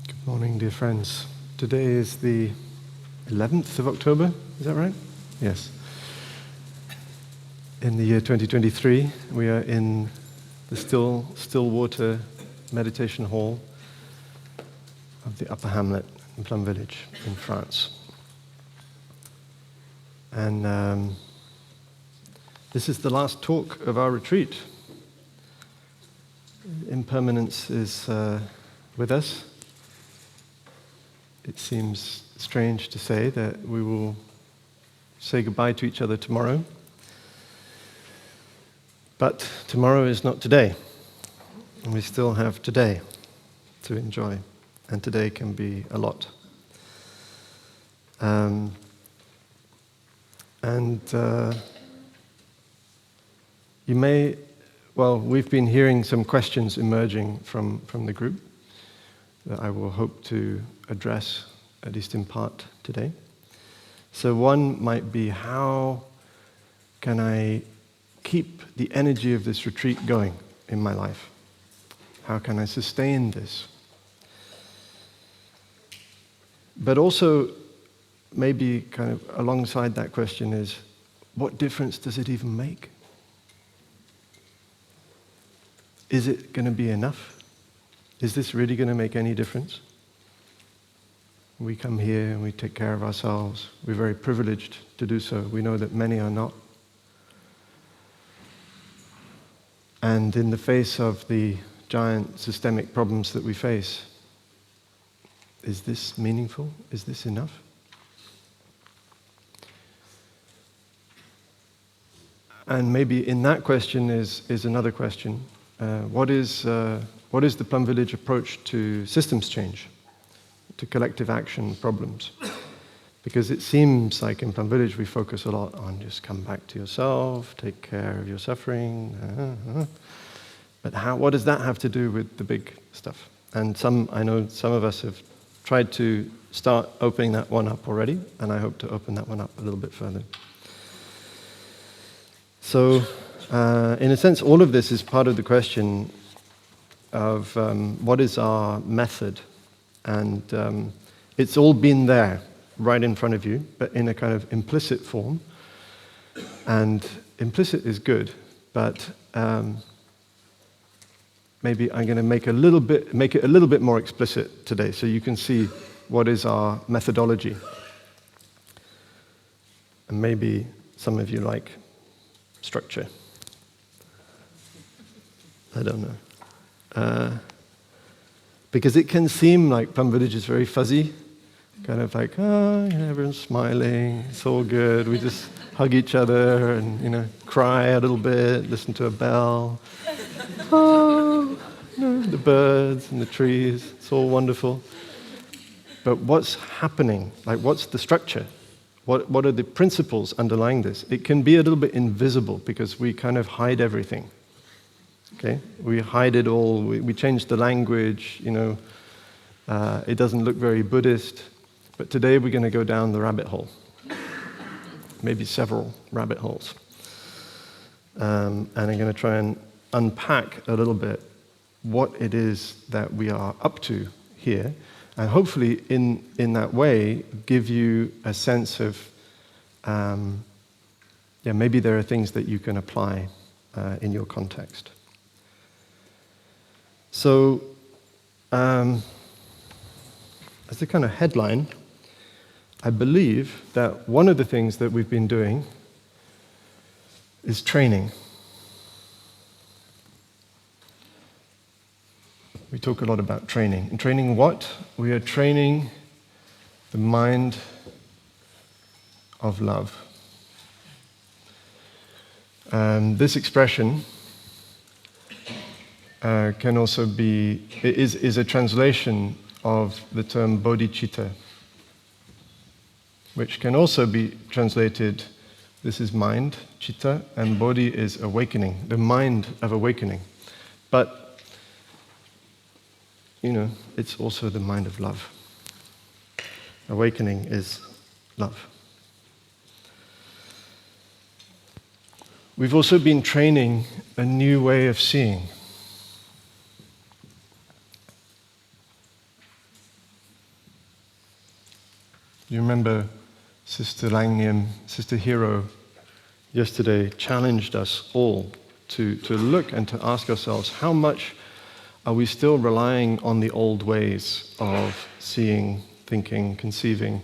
Good morning, dear friends. Today is the 11th of October, is that right? Yes. In the year 2023, we are in the still water meditation hall of the Upper Hamlet in Plum Village in France. And this is the last talk of our retreat. Impermanence is with us. It seems strange to say that we will say goodbye to each other tomorrow. But tomorrow is not today. And we still have today to enjoy. And today can be a lot. You may, we've been hearing some questions emerging from the group that I will hope to address, at least in part, today. So one might be, how can I keep the energy of this retreat going in my life? How can I sustain this? But also, maybe kind of alongside that question is, what difference does it even make? Is it going to be enough? Is this really going to make any difference? We come here and we take care of ourselves. We're very privileged to do so. We know that many are not. And in the face of the giant systemic problems that we face, is this meaningful? Is this enough? And maybe in that question is another question. What is the Plum Village approach to systems change, to collective action problems? Because it seems like in Plum Village we focus a lot on just come back to yourself, take care of your suffering. But what does that have to do with the big stuff? And I know some of us have tried to start opening that one up already, and I hope to open that one up a little bit further. So, in a sense, all of this is part of the question of what is our method. And it's all been there, right in front of you, but in a kind of implicit form. And implicit is good, but maybe I'm going to make it a little bit more explicit today, so you can see what is our methodology. And maybe some of you like structure. I don't know. Because it can seem like Plum Village is very fuzzy, kind of like, everyone's smiling, it's all good, we just hug each other and, cry a little bit, listen to a bell. The birds and the trees, it's all wonderful. But what's happening? Like, what's the structure? What are the principles underlying this? It can be a little bit invisible because we kind of hide everything. Okay, we hide it all. We change the language. It doesn't look very Buddhist. But today we're going to go down the rabbit hole, maybe several rabbit holes, and I'm going to try and unpack a little bit what it is that we are up to here, and hopefully in that way give you a sense of maybe there are things that you can apply in your context. So, as a kind of headline, I believe that one of the things that we've been doing is training. We talk a lot about training. And training what? We are training the mind of love. This expression can also be, is a translation of the term bodhicitta, which can also be translated, this is mind, citta, and bodhi is awakening, the mind of awakening. But, it's also the mind of love. Awakening is love. We've also been training a new way of seeing. You remember Sister Langniam, Sister Hero, yesterday challenged us all to look and to ask ourselves, how much are we still relying on the old ways of seeing, thinking, conceiving,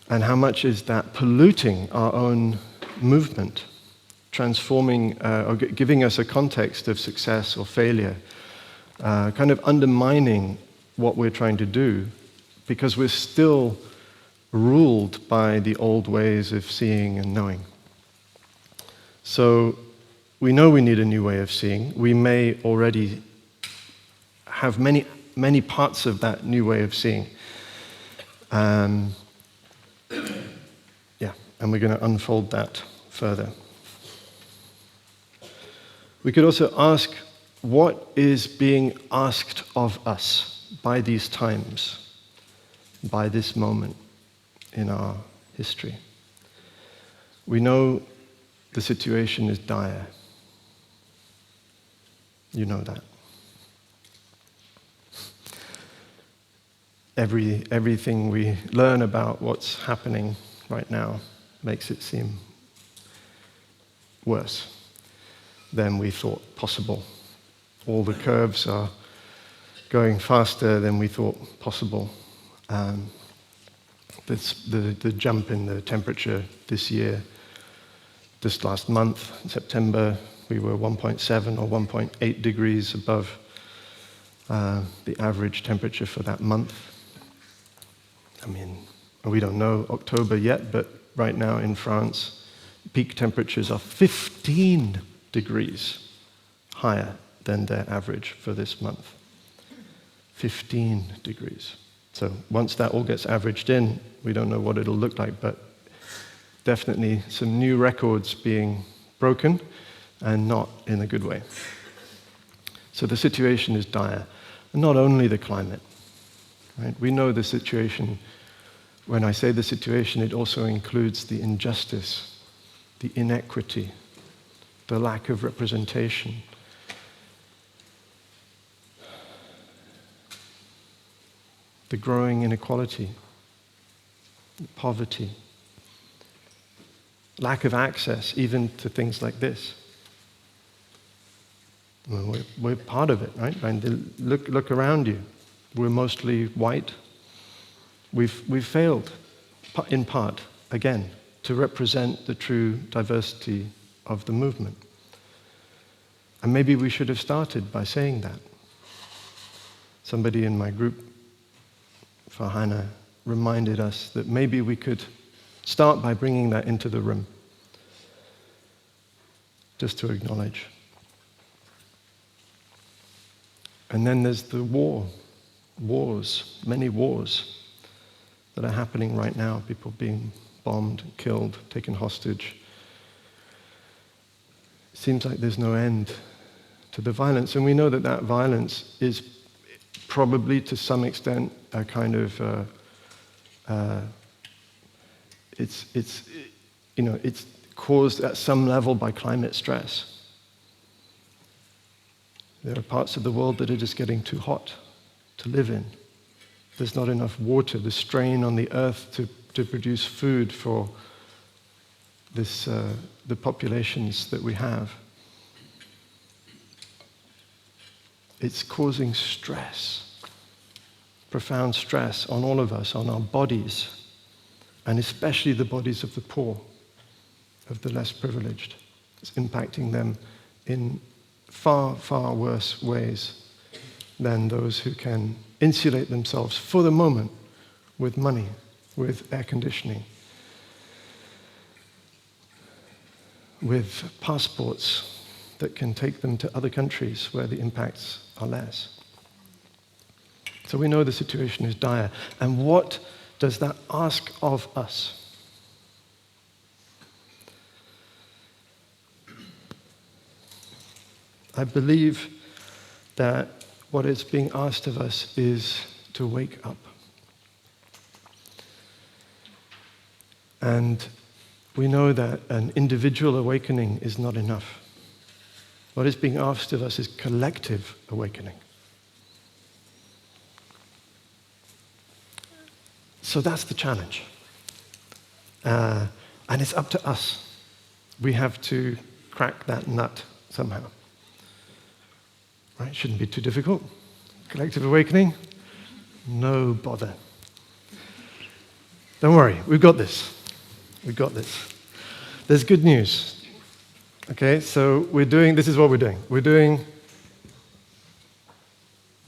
and how much is that polluting our own movement, transforming or giving us a context of success or failure, kind of undermining what we're trying to do because we're still ruled by the old ways of seeing and knowing. So we know we need a new way of seeing. We may already have many parts of that new way of seeing. And we're going to unfold that further. We could also ask, what is being asked of us by these times, by this moment in our history? We know the situation is dire. You know that. Everything we learn about what's happening right now makes it seem worse than we thought possible. All the curves are going faster than we thought possible. The jump in the temperature this year, this last month, in September, we were 1.7 or 1.8 degrees above the average temperature for that month. I mean, we don't know October yet, but right now in France, peak temperatures are 15 degrees higher than their average for this month. 15 degrees. So once that all gets averaged in, we don't know what it'll look like, but definitely some new records being broken, and not in a good way. So the situation is dire. And not only the climate, right? We know the situation. When I say the situation, it also includes the injustice, the inequity, the lack of representation, the growing inequality, poverty, lack of access even to things like this. Well, we're part of it, right? And look around you. We're mostly white. We've failed, in part, again, to represent the true diversity of the movement. And maybe we should have started by saying that. Somebody in my group, Farhana, reminded us that maybe we could start by bringing that into the room, just to acknowledge. And then there's the wars, many wars that are happening right now, people being bombed, killed, taken hostage. It seems like there's no end to the violence, and we know that that violence is probably to some extent a kind of it's caused at some level by climate stress. There are parts of the world that are just getting too hot to live in. There's not enough water. The strain on the earth to produce food for the populations that we have. It's causing stress, profound stress on all of us, on our bodies, and especially the bodies of the poor, of the less privileged. It's impacting them in far, far worse ways than those who can insulate themselves for the moment with money, with air conditioning, with passports that can take them to other countries where the impacts are less. So we know the situation is dire. And what does that ask of us? I believe that what is being asked of us is to wake up. And we know that an individual awakening is not enough. What is being asked of us is collective awakening. So that's the challenge. And it's up to us. We have to crack that nut somehow. Right? Shouldn't be too difficult. Collective awakening? No bother. Don't worry, we've got this. We've got this. There's good news. Okay, so this is what we're doing.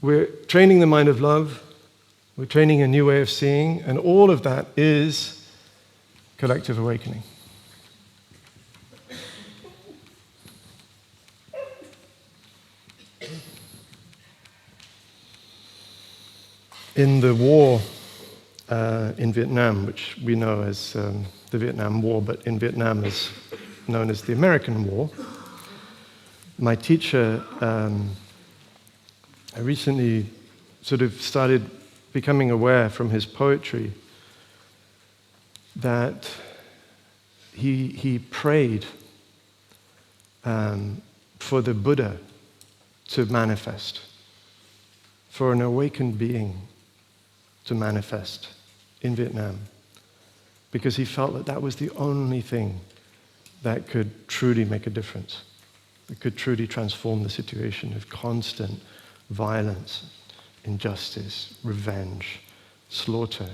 We're training the mind of love, we're training a new way of seeing, and all of that is collective awakening. In the war in Vietnam, which we know as the Vietnam War, but in Vietnam is known as the American War, my teacher, I recently sort of started becoming aware from his poetry that he prayed for the Buddha to manifest, for an awakened being to manifest in Vietnam, because he felt that that was the only thing that could truly make a difference, that could truly transform the situation of constant violence, injustice, revenge, slaughter.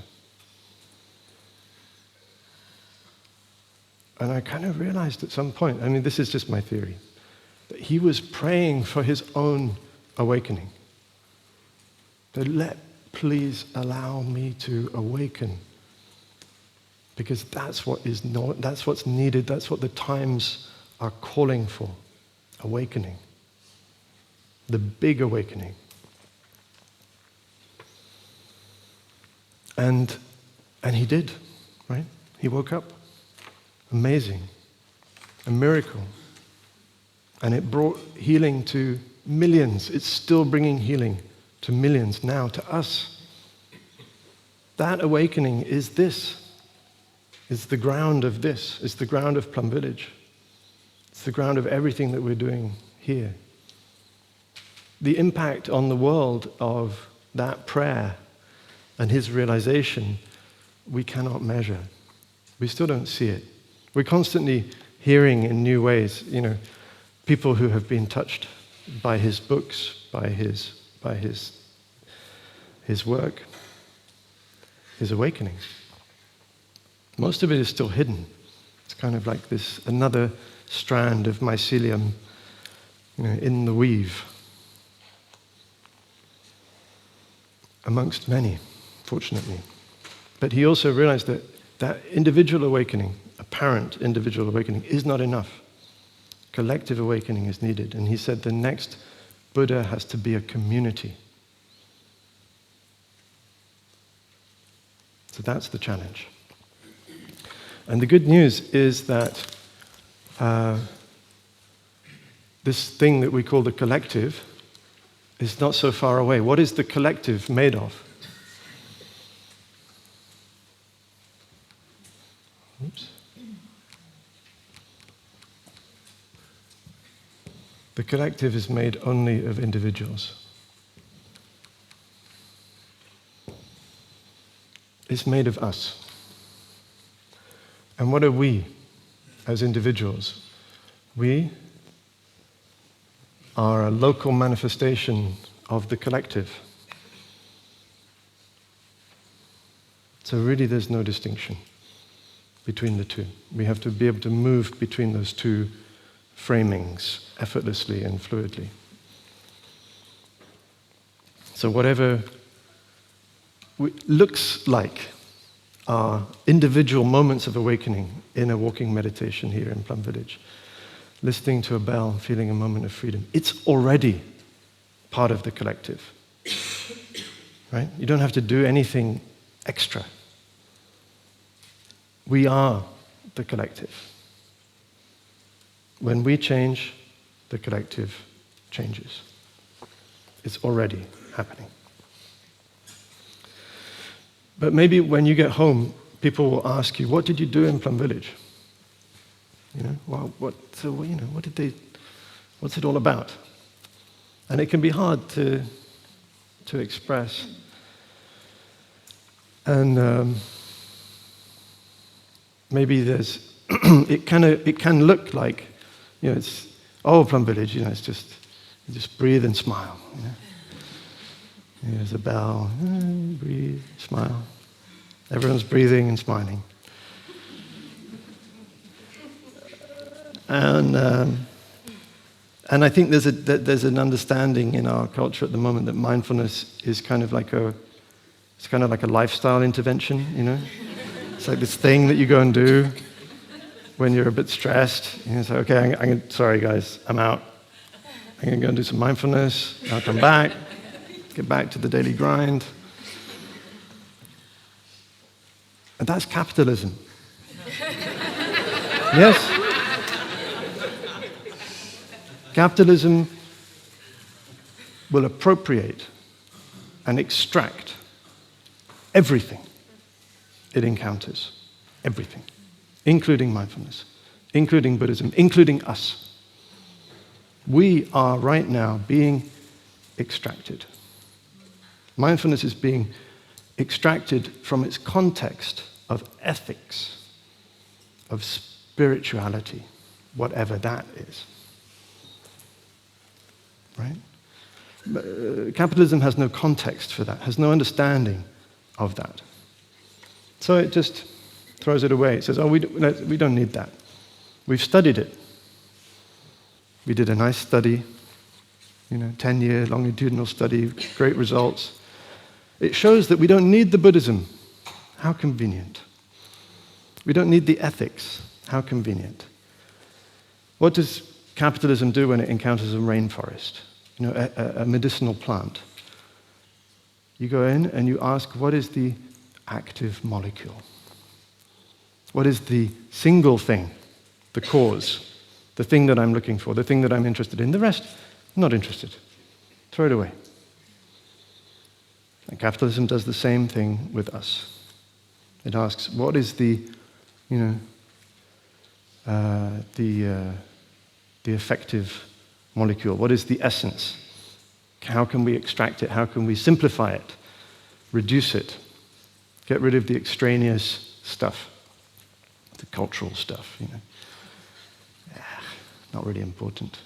And I kind of realized at some point, I mean, this is just my theory, that he was praying for his own awakening. That please allow me to awaken, because that's what's needed, that's what the times are calling for, awakening. The big awakening. And he did, right? He woke up. Amazing. A miracle. And it brought healing to millions. It's still bringing healing to millions now, to us. That awakening is this. It's the ground of this. It's the ground of Plum Village. It's the ground of everything that we're doing here. The impact on the world of that prayer and his realization, we cannot measure. We still don't see it. We're constantly hearing in new ways, people who have been touched by his books, by his work, his awakening. Most of it is still hidden. It's kind of like this another strand of mycelium, in the weave, amongst many, fortunately. But he also realized that individual awakening, apparent individual awakening, is not enough. Collective awakening is needed. And he said the next Buddha has to be a community. So that's the challenge. And the good news is that this thing that we call the collective is not so far away. What is the collective made of? Oops. The collective is made only of individuals. It's made of us. And what are we as individuals? We are a local manifestation of the collective. So really there's no distinction between the two. We have to be able to move between those two framings effortlessly and fluidly. So whatever looks like our individual moments of awakening in a walking meditation here in Plum Village, listening to a bell, feeling a moment of freedom, it's already part of the collective. Right? You don't have to do anything extra. We are the collective. When we change, the collective changes. It's already happening. But maybe when you get home, people will ask you, what did you do in Plum Village? What's it all about? And it can be hard to express. And maybe there's, it can look like, it's, Plum Village, it's just, you just breathe and smile. Here's a bell, breathe, smile. Everyone's breathing and smiling. And I think there's an understanding in our culture at the moment that mindfulness is kind of like a lifestyle intervention, It's like this thing that you go and do when you're a bit stressed. It's like, okay, sorry guys, I'm out. I'm going to go and do some mindfulness. I'll come back, get back to the daily grind. And that's capitalism. Yes? Capitalism will appropriate and extract everything it encounters. Everything. Including mindfulness. Including Buddhism. Including us. We are right now being extracted. Mindfulness is being extracted from its context of ethics, of spirituality, whatever that is. Right? Capitalism has no context for that, has no understanding of that. So it just throws it away. It says, we don't need that. We've studied it. We did a nice study, 10-year longitudinal study, great results. It shows that we don't need the Buddhism. How convenient. We don't need the ethics. How convenient. What does capitalism do when it encounters a rainforest? A medicinal plant. You go in and you ask, what is the active molecule? What is the single thing, the cause, the thing that I'm looking for, the thing that I'm interested in? The rest, I'm not interested. Throw it away. And capitalism does the same thing with us. It asks, what is the effective molecule? What is the essence? How can we extract it? How can we simplify it? Reduce it? Get rid of the extraneous stuff, the cultural stuff, Not really important.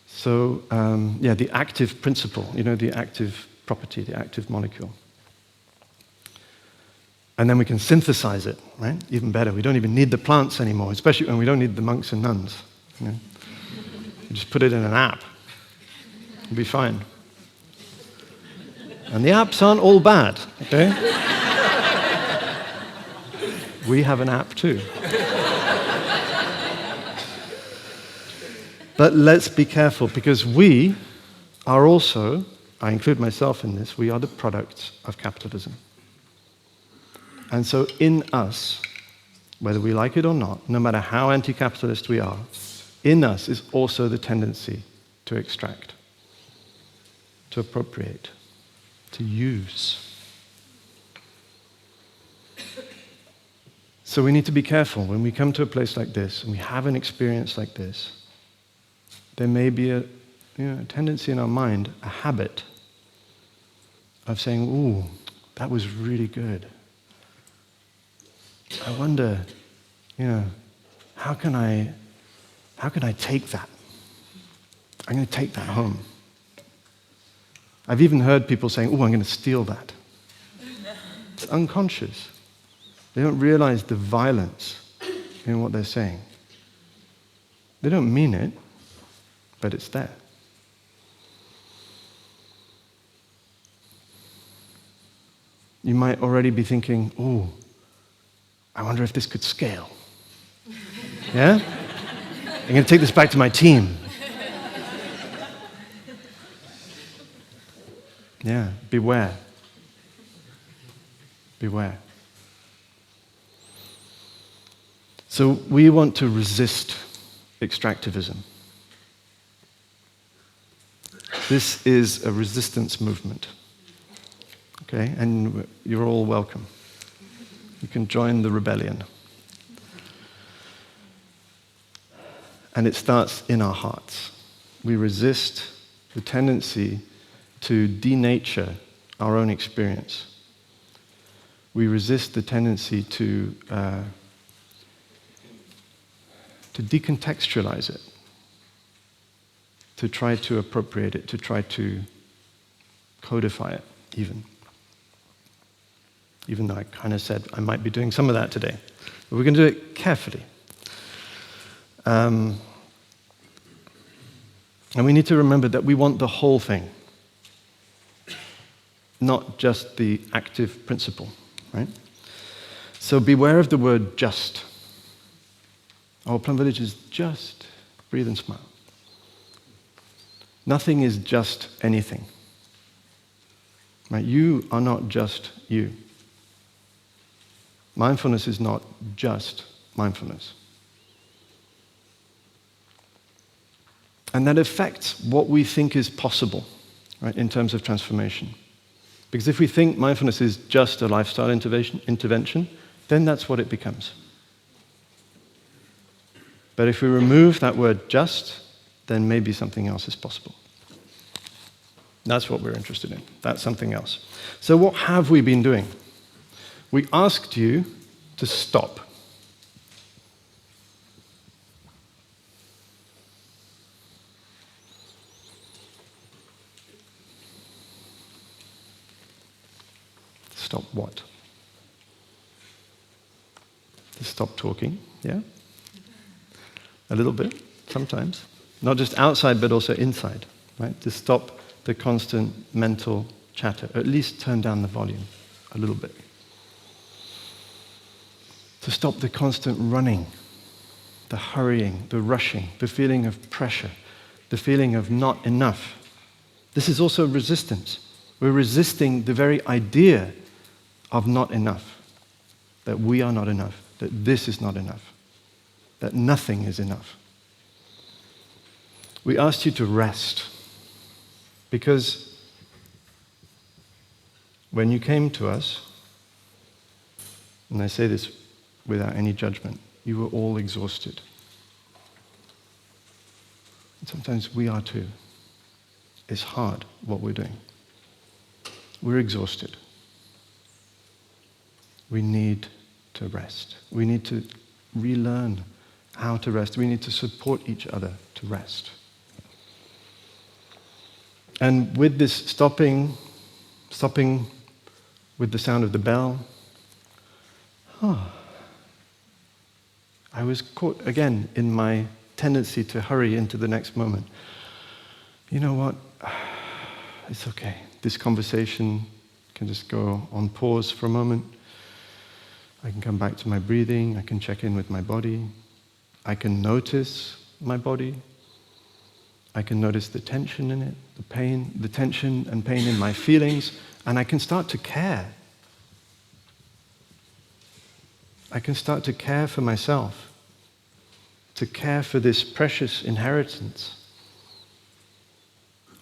So, the active principle, the active property, the active molecule. And then we can synthesize it, right? Even better. We don't even need the plants anymore, especially when we don't need the monks and nuns. We just put it in an app. It'll be fine. And the apps aren't all bad, okay? We have an app too. But let's be careful, because we are also, I include myself in this, we are the products of capitalism. And so in us, whether we like it or not, no matter how anti-capitalist we are, in us is also the tendency to extract, to appropriate, to use. So we need to be careful when we come to a place like this and we have an experience like this. There may be a tendency in our mind, a habit of saying, ooh, that was really good. I wonder, how can I take that? I'm going to take that home. I've even heard people saying, oh, I'm going to steal that. It's unconscious. They don't realize the violence in what they're saying. They don't mean it, but it's there. You might already be thinking, oh, I wonder if this could scale. Yeah? I'm going to take this back to my team. Yeah, beware. Beware. So we want to resist extractivism. This is a resistance movement. Okay, and you're all welcome. You can join the rebellion. And it starts in our hearts. We resist the tendency to denature our own experience. We resist the tendency to decontextualize it, to try to appropriate it, to try to codify it, even though I kind of said I might be doing some of that today. But we're going to do it carefully. And we need to remember that we want the whole thing, not just the active principle, right? So beware of the word just. Oh, Plum Village is just breathe and smile. Nothing is just anything. Right? You are not just you. Mindfulness is not just mindfulness. And that affects what we think is possible, right, in terms of transformation. Because if we think mindfulness is just a lifestyle intervention, then that's what it becomes. But if we remove that word just, then maybe something else is possible. That's what we're interested in. That's something else. So what have we been doing? We asked you to stop. Stop what? To stop talking, yeah? A little bit, sometimes. Not just outside, but also inside, right? To stop the constant mental chatter, or at least turn down the volume a little bit. To stop the constant running, the hurrying, the rushing, the feeling of pressure, the feeling of not enough. This is also resistance. We're resisting the very idea of not enough, that we are not enough, that this is not enough, that nothing is enough. We asked you to rest, because when you came to us, and I say this without any judgment, you were all exhausted. And sometimes we are too. It's hard what we're doing. We're exhausted. We need to rest. We need to relearn how to rest. We need to support each other to rest. And with this stopping with the sound of the bell, I was caught again in my tendency to hurry into the next moment. You know what? It's okay. This conversation can just go on pause for a moment. I can come back to my breathing. I can check in with my body. I can notice my body. I can notice the tension in it, the pain, the tension and pain in my feelings, and I can start to care. I can start to care for myself, to care for this precious inheritance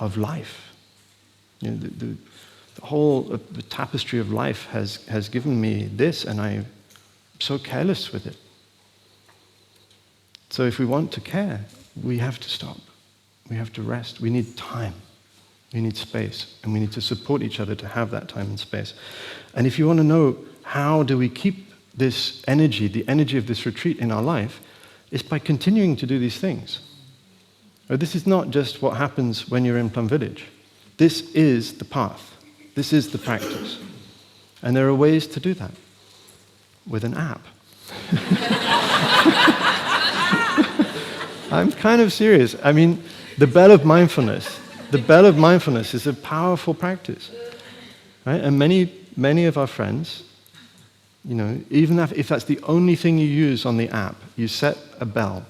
of life. You know, the whole the tapestry of life has given me this, and I'm so careless with it. So if we want to care, we have to stop. We have to rest. We need time. We need space. And we need to support each other to have that time and space. And if you want to know how do we keep this energy, the energy of this retreat in our life, it's by continuing to do these things. This is not just what happens when you're in Plum Village. This is the path. This is the practice. And there are ways to do that with an app. I'm kind of serious. I mean, the Bell of Mindfulness is a powerful practice, right? And many of our friends, you know, even if that's the only thing you use on the app, you set a bell.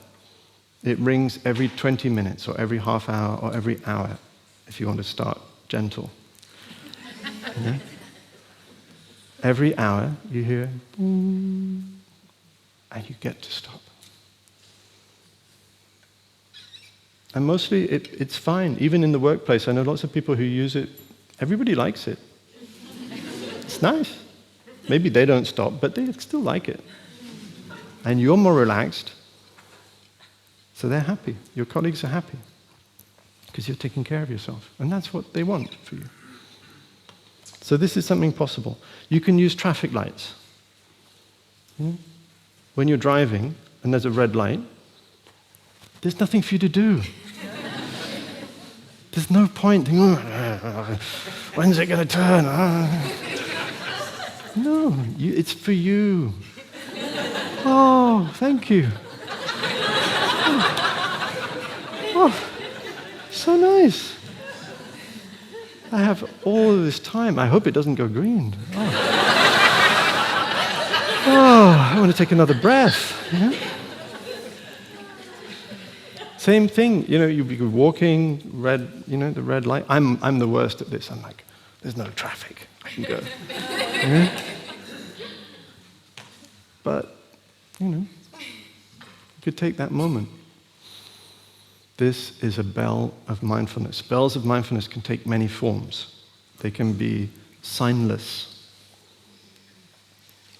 It rings every 20 minutes or every half hour or every hour if you want to start gentle. Okay? Every hour you hear, and you get to stop. And mostly it's fine. Even in the workplace, I know lots of people who use it. Everybody likes it. It's nice. Maybe they don't stop, but they still like it. And you're more relaxed, so they're happy. Your colleagues are happy. because you're taking care of yourself. And that's what they want for you. So this is something possible. You can use traffic lights. When you're driving and there's a red light, there's nothing for you to do. There's no point thinking, when's it going to turn? No, it's for you. Oh, thank you. Oh, so nice. I have all this time. I hope it doesn't go green. Oh, I want to take another breath. Same thing, you'll be walking, the red light. I'm the worst at this. I'm like, there's no traffic. I can go. But, you could take that moment. This is a bell of mindfulness. Bells of mindfulness can take many forms. They can be signless.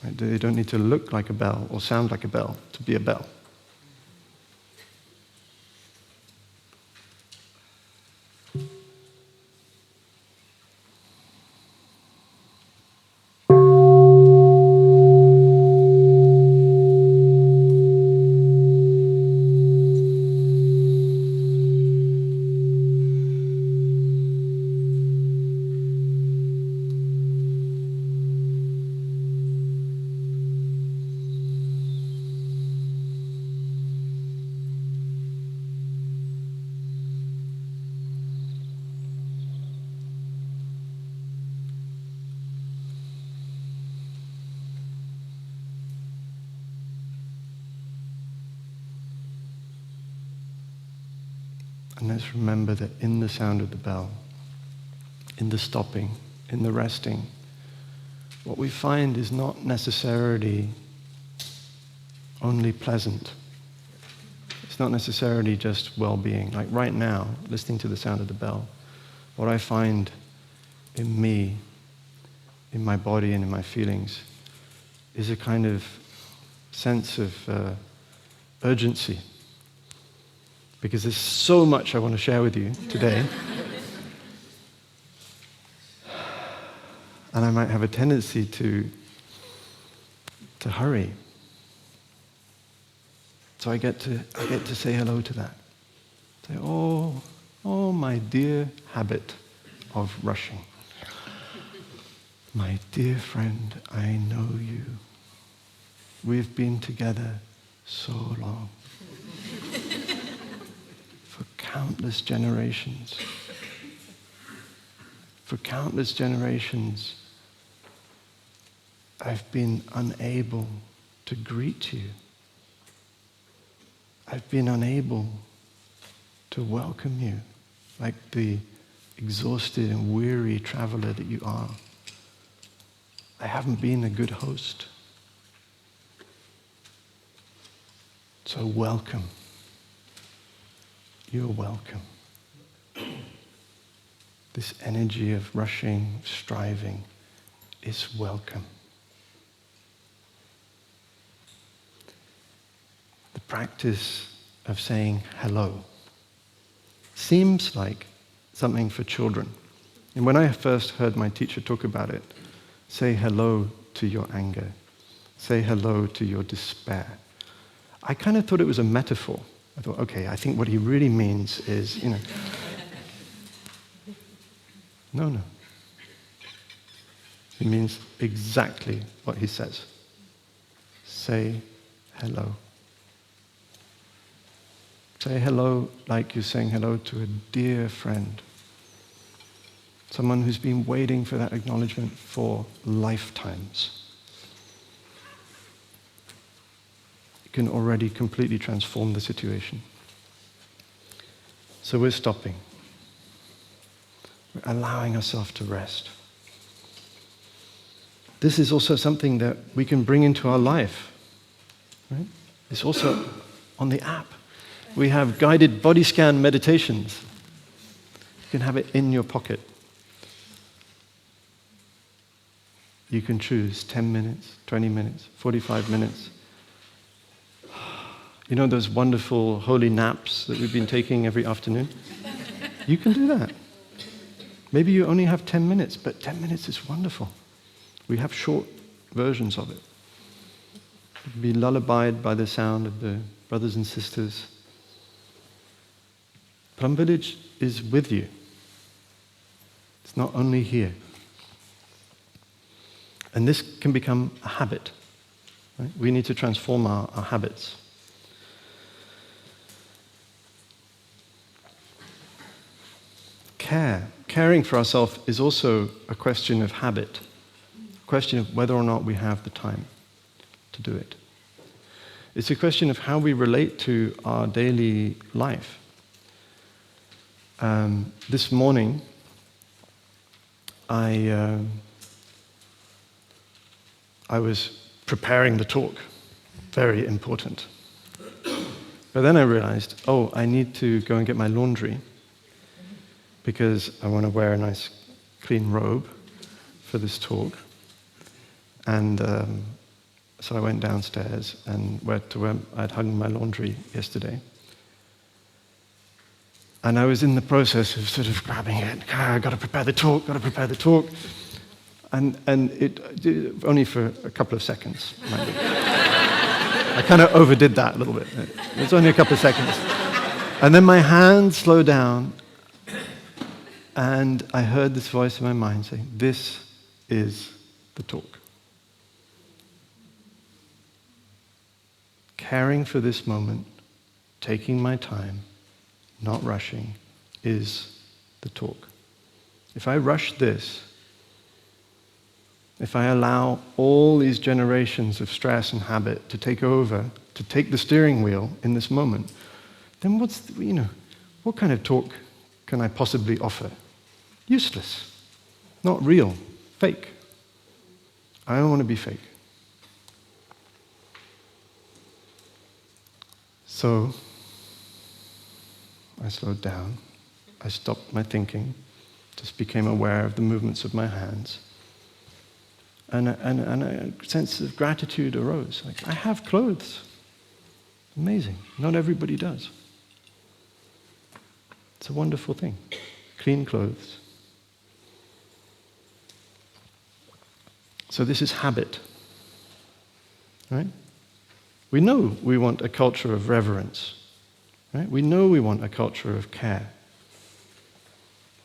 Right? They don't need to look like a bell or sound like a bell to be a bell. And let's remember that in the sound of the bell, in the stopping, in the resting, what we find is not necessarily only pleasant. It's not necessarily just well-being. Like right now, listening to the sound of the bell, what I find in me, in my body and in my feelings, is a kind of sense of urgency. Because there's so much I want to share with you today. And I might have a tendency to hurry. So I get to say hello to that. Say, oh, my dear habit of rushing. My dear friend, I know you. We've been together so long. For countless generations. For countless generations, I've been unable to greet you. I've been unable to welcome you like the exhausted and weary traveler that you are. I haven't been a good host. So welcome. You're welcome. This energy of rushing, striving is welcome. The practice of saying hello seems like something for children. And when I first heard my teacher talk about it, say hello to your anger, say hello to your despair, I kind of thought it was a metaphor. I thought, okay, I think what he really means is, No. It means exactly what he says. Say hello. Say hello like you're saying hello to a dear friend. Someone who's been waiting for that acknowledgement for lifetimes. It can already completely transform the situation. So we're stopping. We're allowing ourselves to rest. This is also something that we can bring into our life. Right? It's also on the app. We have guided body scan meditations. You can have it in your pocket. You can choose 10 minutes, 20 minutes, 45 minutes. You know those wonderful holy naps that we've been taking every afternoon? You can do that. Maybe you only have 10 minutes, but 10 minutes is wonderful. We have short versions of it. Be lullabied by the sound of the brothers and sisters. Plum Village is with you. It's not only here. And this can become a habit. Right? We need to transform our habits. Caring for ourselves is also a question of habit, a question of whether or not we have the time to do it. It's a question of how we relate to our daily life. This morning, I was preparing the talk, very important. But then I realized, I need to go and get my laundry because I want to wear a nice clean robe for this talk. And so I went downstairs and went to where I'd hung my laundry yesterday. And I was in the process of sort of grabbing it. Got to prepare the talk. And it only for a couple of seconds. I kind of overdid that a little bit. It was only a couple of seconds. And then my hand slowed down, and I heard this voice in my mind saying, "This is the talk." Caring for this moment, taking my time, not rushing, is the talk. If I rush this, if I allow all these generations of stress and habit to take over, to take the steering wheel in this moment, then what kind of talk can I possibly offer? Useless, not real, fake. I don't want to be fake. So I slowed down. I stopped my thinking, just became aware of the movements of my hands. And a sense of gratitude arose. Like, I have clothes. Amazing. Not everybody does. It's a wonderful thing. Clean clothes. So this is habit. Right? We know we want a culture of reverence. Right? We know we want a culture of care.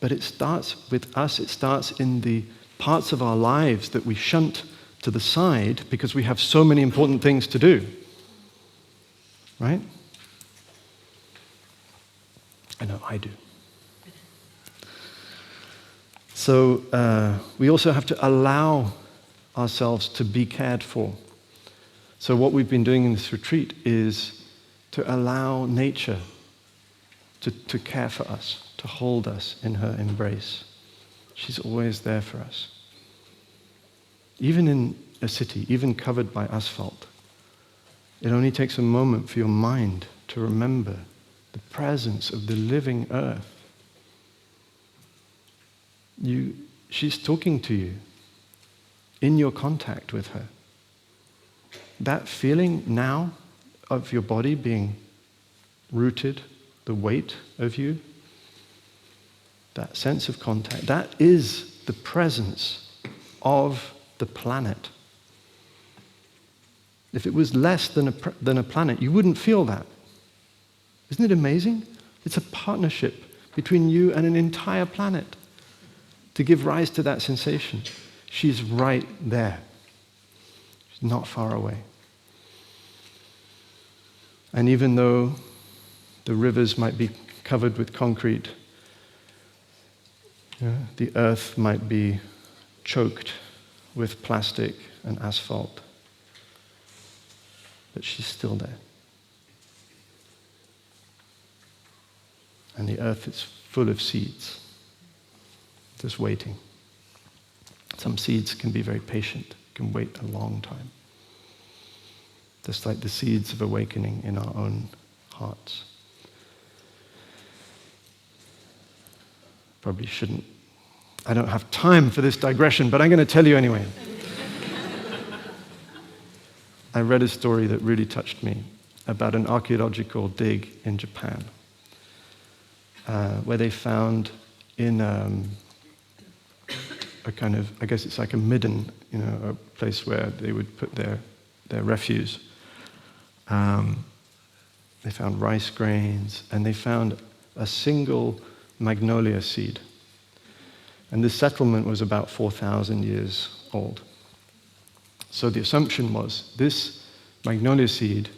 But it starts with us. It starts in the parts of our lives that we shunt to the side because we have so many important things to do. Right? I know I do. So we also have to allow ourselves to be cared for. So what we've been doing in this retreat is to allow nature to care for us, to hold us in her embrace. She's always there for us. Even in a city, even covered by asphalt, it only takes a moment for your mind to remember the presence of the living earth. She's talking to you in your contact with her. That feeling now of your body being rooted, the weight of you, that sense of contact, that is the presence of the planet. If it was less than a planet, you wouldn't feel that. Isn't it amazing? It's a partnership between you and an entire planet to give rise to that sensation. She's right there. She's not far away. And even though the rivers might be covered with concrete, the earth might be choked with plastic and asphalt, but she's still there. And the earth is full of seeds, just waiting. Some seeds can be very patient, can wait a long time. Just like the seeds of awakening in our own hearts. Probably shouldn't. I don't have time for this digression, but I'm going to tell you anyway. I read a story that really touched me about an archaeological dig in Japan. where they found in a kind of, I guess it's like a midden, a place where they would put their refuse. They found rice grains, and they found a single magnolia seed. And this settlement was about 4,000 years old. So the assumption was, this magnolia seed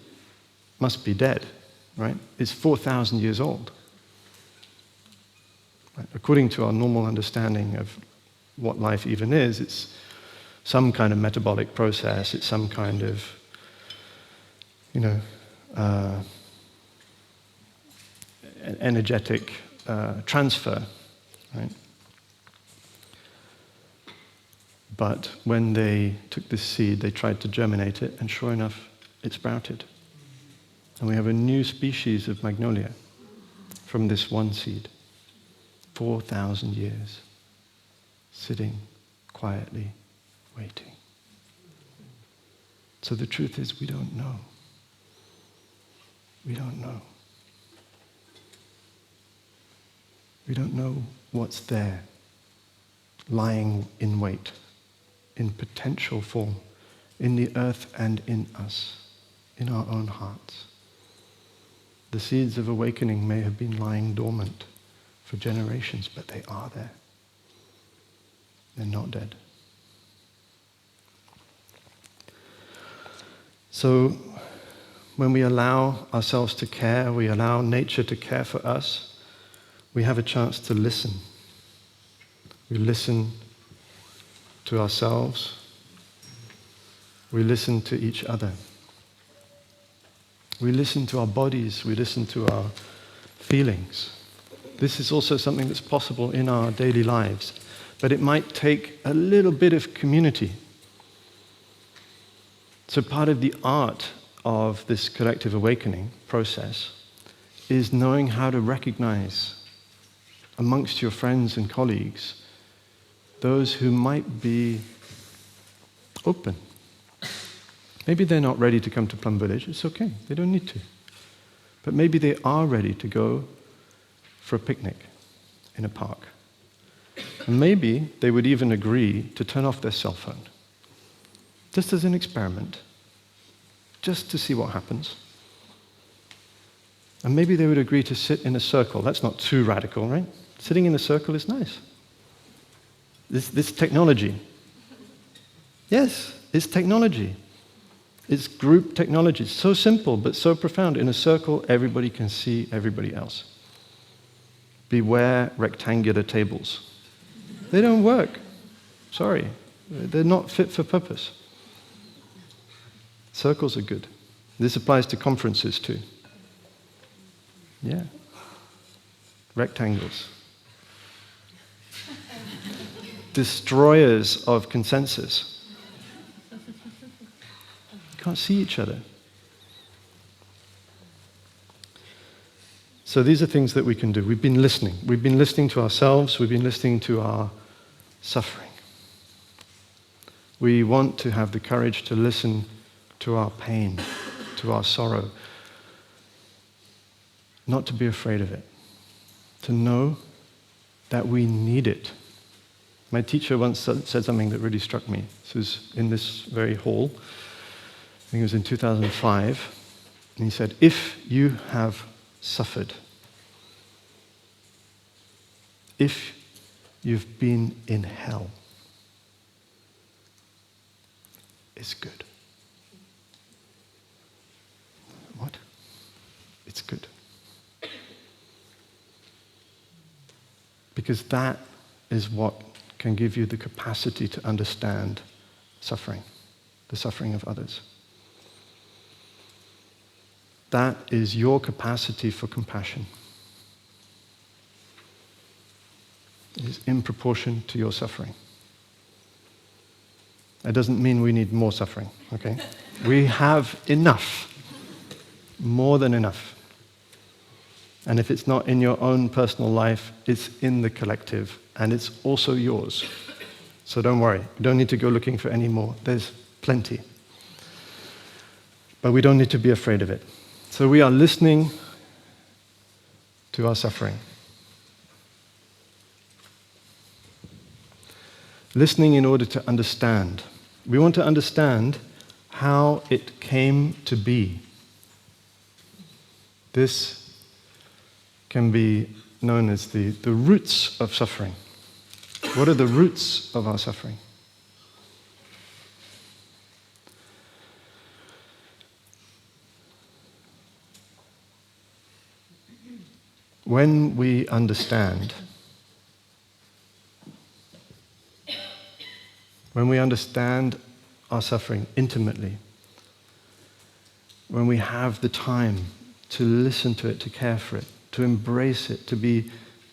must be dead, right? It's 4,000 years old. Right? According to our normal understanding of what life even is, it's some kind of metabolic process, it's some kind of, energetic transfer, right? But when they took this seed, they tried to germinate it, and sure enough, it sprouted. And we have a new species of magnolia from this one seed. 4,000 years, sitting quietly, waiting. So the truth is, we don't know. We don't know. We don't know what's there, lying in wait, in potential form, in the earth and in us, in our own hearts. The seeds of awakening may have been lying dormant for generations, but they are there. They're not dead. So, when we allow ourselves to care, we allow nature to care for us, we have a chance to listen. We listen to ourselves. We listen to each other. We listen to our bodies. We listen to our feelings. This is also something that's possible in our daily lives, but it might take a little bit of community. So part of the art of this collective awakening process is knowing how to recognize amongst your friends and colleagues those who might be open. Maybe they're not ready to come to Plum Village. It's okay. They don't need to. But maybe they are ready to go for a picnic in a park. And maybe they would even agree to turn off their cell phone, just as an experiment, just to see what happens. And maybe they would agree to sit in a circle. That's not too radical, right? Sitting in a circle is nice. This technology. Yes, it's technology. It's group technology. It's so simple, but so profound. In a circle, everybody can see everybody else. Beware rectangular tables. They don't work. Sorry. They're not fit for purpose. Circles are good. This applies to conferences too. Yeah. Rectangles. Destroyers of consensus. Can't see each other. So these are things that we can do. We've been listening. We've been listening to ourselves. We've been listening to our suffering. We want to have the courage to listen to our pain, to our sorrow. Not to be afraid of it. To know that we need it. My teacher once said something that really struck me. This was in this very hall. I think it was in 2005. And he said, if you have suffered, if you've been in hell, it's good. What? It's good. Because that is what can give you the capacity to understand suffering, the suffering of others. That is your capacity for compassion. It is in proportion to your suffering. That doesn't mean we need more suffering, okay? We have enough, more than enough. And if it's not in your own personal life, it's in the collective, and it's also yours. So don't worry, you don't need to go looking for any more. There's plenty. But we don't need to be afraid of it. So we are listening to our suffering. Listening in order to understand. We want to understand how it came to be. This can be known as the roots of suffering. What are the roots of our suffering? When we understand our suffering intimately, when we have the time to listen to it, to care for it, to embrace it, to be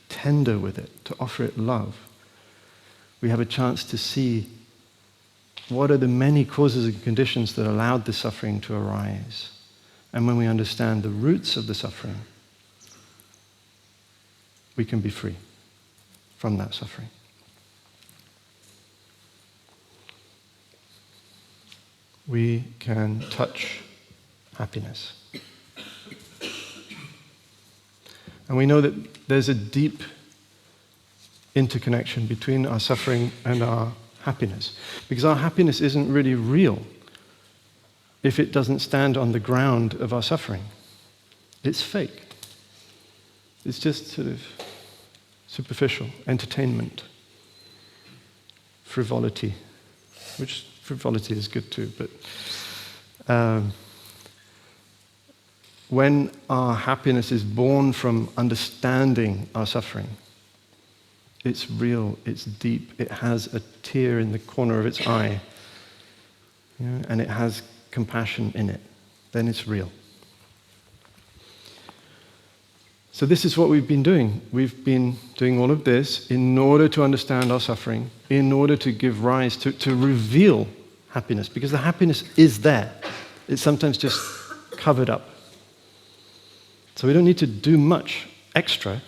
tender with it, to offer it love, we have a chance to see what are the many causes and conditions that allowed the suffering to arise. And when we understand the roots of the suffering, we can be free from that suffering. We can touch happiness. And we know that there's a deep interconnection between our suffering and our happiness. Because our happiness isn't really real if it doesn't stand on the ground of our suffering. It's fake. It's just sort of superficial entertainment, frivolity, which frivolity is good too, but when our happiness is born from understanding our suffering, it's real, it's deep, it has a tear in the corner of its eye, and it has compassion in it, then it's real. So this is what we've been doing. We've been doing all of this in order to understand our suffering, in order to give rise to reveal happiness, because the happiness is there. It's sometimes just covered up. So we don't need to do much extra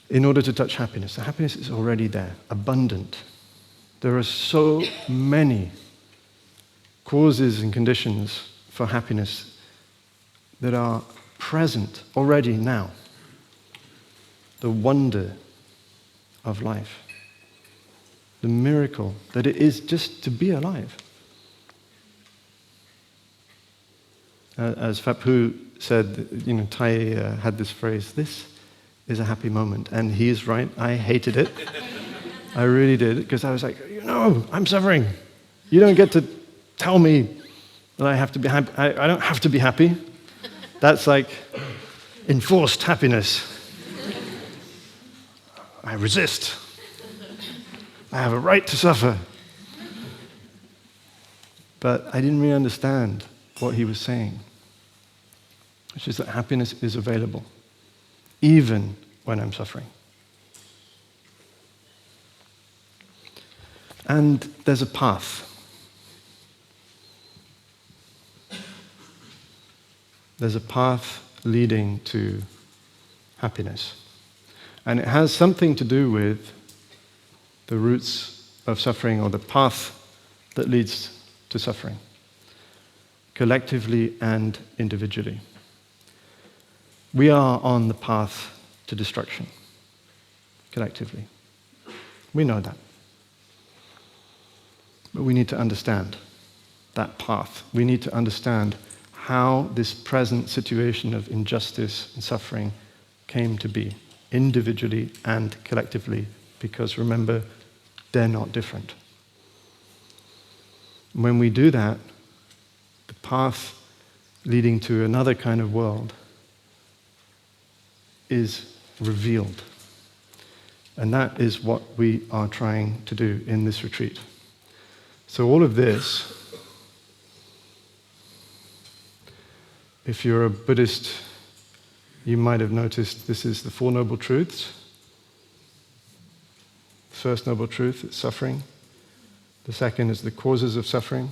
in order to touch happiness. The happiness is already there, abundant. There are so many causes and conditions for happiness that are present already now. The wonder of life. The miracle that it is just to be alive. As Phap said, Tai had this phrase, this is a happy moment. And he is right, I hated it. I really did, because I was like, I'm suffering. You don't get to tell me that I have to be happy. I don't have to be happy. That's like enforced happiness. I resist. I have a right to suffer. But I didn't really understand what he was saying, which is that happiness is available, even when I'm suffering. And there's a path. There's a path leading to happiness. And it has something to do with the roots of suffering, or the path that leads to suffering, collectively and individually. We are on the path to destruction, collectively. We know that. But we need to understand that path. We need to understand how this present situation of injustice and suffering came to be, individually and collectively, because remember, they're not different. When we do that, the path leading to another kind of world is revealed. And that is what we are trying to do in this retreat. So all of this, if you're a Buddhist, you might have noticed this is the Four Noble Truths. The first Noble Truth is suffering. The second is the causes of suffering.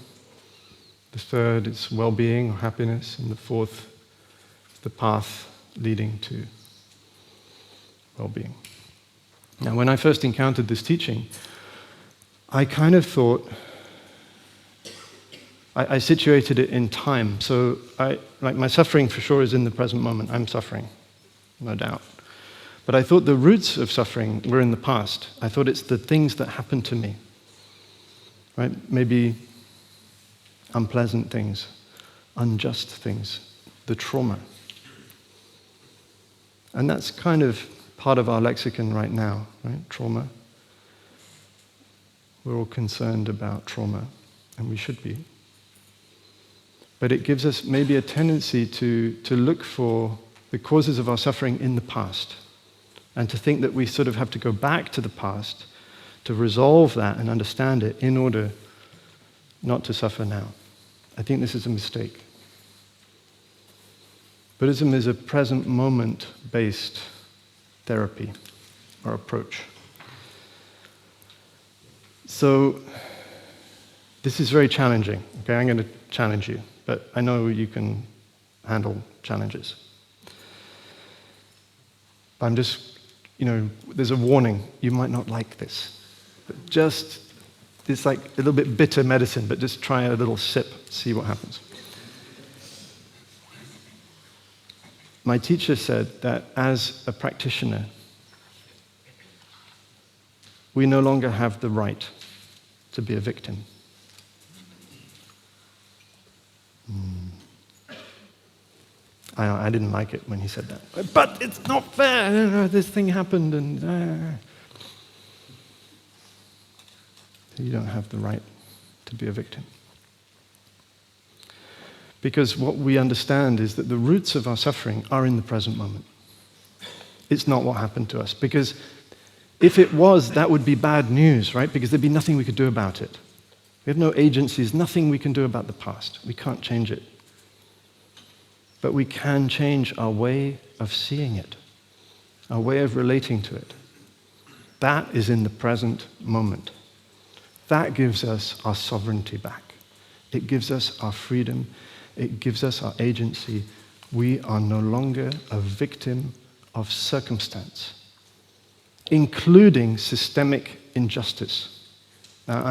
The third is well-being or happiness. And the fourth is the path leading to well-being. Now, when I first encountered this teaching, I kind of thought, I situated it in time. So my suffering for sure is in the present moment. I'm suffering, no doubt. But But I thought the roots of suffering were in the past. I thought it's the things that happened to me, right? Maybe unpleasant things, unjust things, the trauma. And that's kind of part of our lexicon right now, right? Trauma. We're all concerned about trauma, and we should be. But it gives us maybe a tendency to look for the causes of our suffering in the past, and to think that we sort of have to go back to the past to resolve that and understand it in order not to suffer now. I think this is a mistake. Buddhism is a present moment-based therapy or approach. So this is very challenging. Okay, I'm going to challenge you, but I know you can handle challenges. But I'm just, there's a warning. You might not like this. But it's like a little bit bitter medicine, but just try a little sip, see what happens. My teacher said that as a practitioner, we no longer have the right to be a victim. I didn't like it when he said that. But it's not fair. This thing happened, and you don't have the right to be a victim. Because what we understand is that the roots of our suffering are in the present moment. It's not what happened to us. Because if it was, that would be bad news, right? Because there'd be nothing we could do about it. We have no agencies, nothing we can do about the past. We can't change it. But we can change our way of seeing it, our way of relating to it. That is in the present moment. That gives us our sovereignty back. It gives us our freedom. It gives us our agency. We are no longer a victim of circumstance, including systemic injustice. Now,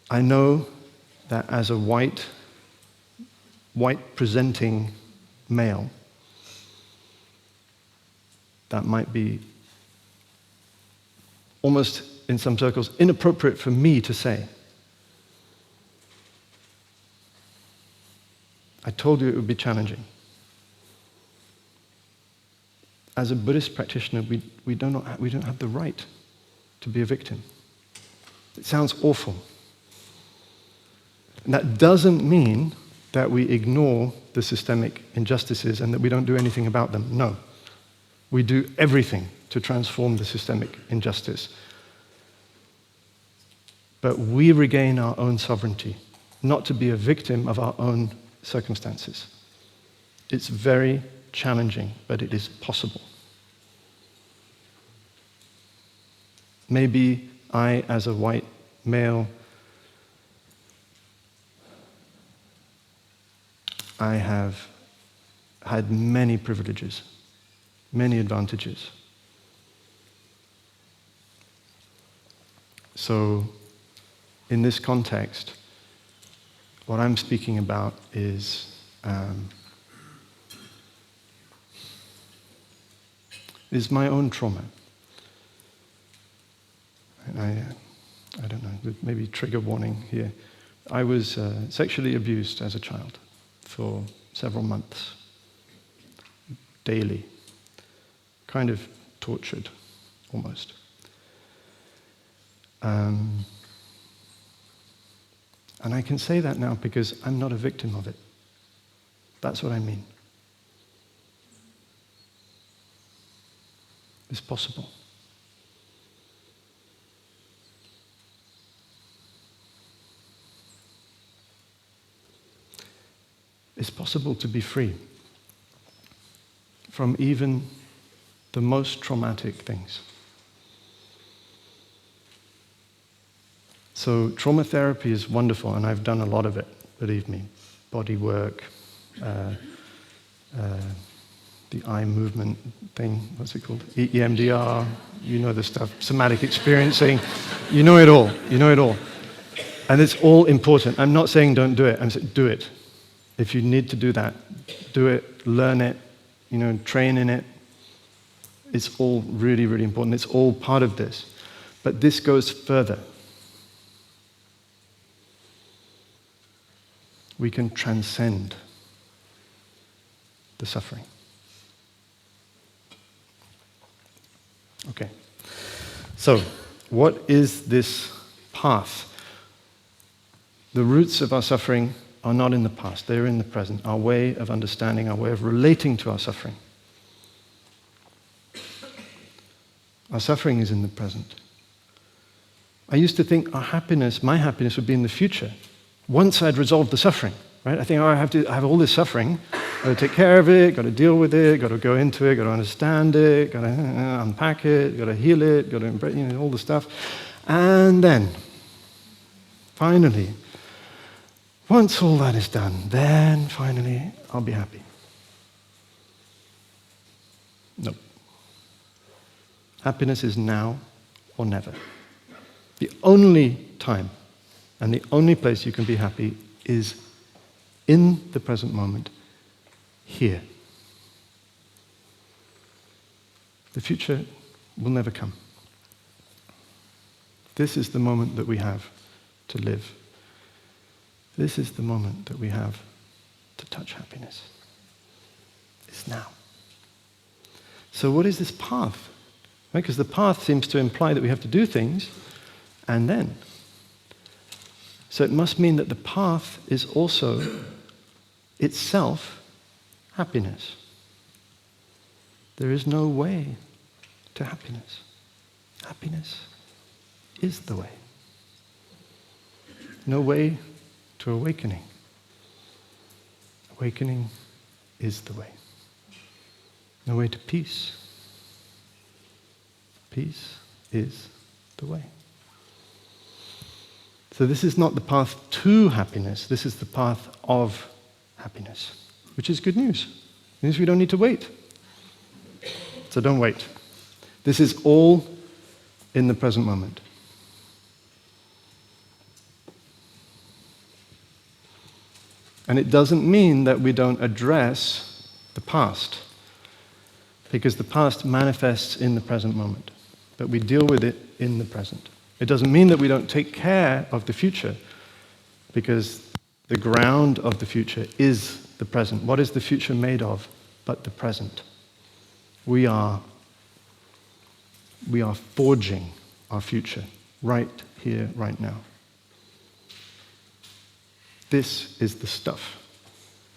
I know that as a white presenting male, that might be almost, in some circles, inappropriate for me to say. I told you it would be challenging. As a Buddhist practitioner, we don't have the right to be a victim. It sounds awful. And that doesn't mean that we ignore the systemic injustices and that we don't do anything about them. No. We do everything to transform the systemic injustice. But we regain our own sovereignty, not to be a victim of our own circumstances. It's very challenging, but it is possible. Maybe I, as a white male, I have had many privileges, many advantages. So, in this context, what I'm speaking about is my own trauma. And I don't know, maybe trigger warning here. I was sexually abused as a child for several months, daily, kind of tortured, almost. And I can say that now because I'm not a victim of it. That's what I mean. It's possible. It's possible to be free from even the most traumatic things. So trauma therapy is wonderful, and I've done a lot of it, believe me. Body work, the eye movement thing, what's it called? EMDR, you know the stuff, somatic experiencing, you know it all. And it's all important. I'm not saying don't do it, I'm saying do it. If you need to do that, do it, learn it, train in it, It's all really, really important. It's all part of this. But this goes further. We can transcend the suffering. Okay. So, what is this path? The roots of our suffering are not in the past, they're in the present. Our way of understanding, our way of relating to our suffering. Our suffering is in the present. I used to think my happiness would be in the future, once I'd resolved the suffering, right? I think, I have all this suffering, got to take care of it, got to deal with it, got to go into it, got to understand it, got to unpack it, got to heal it, got to embrace, all the stuff. And then, finally, once all that is done, then finally I'll be happy. Nope. Happiness is now or never. The only time and the only place you can be happy is in the present moment, here. The future will never come. This is the moment that we have to live. This is the moment that we have to touch happiness. It's now. So what is this path? Right? Because the path seems to imply that we have to do things and then. So it must mean that the path is also itself happiness. There is no way to happiness. Happiness is the way. No way to awakening. Awakening is the way. No way to peace. Peace is the way. So this is not the path to happiness, this is the path of happiness, which is good news. It means we don't need to wait. So don't wait. This is all in the present moment. And it doesn't mean that we don't address the past, because the past manifests in the present moment, that we deal with it in the present. It doesn't mean that we don't take care of the future, because the ground of the future is the present. What is the future made of but the present? We are forging our future right here, right now. This is the stuff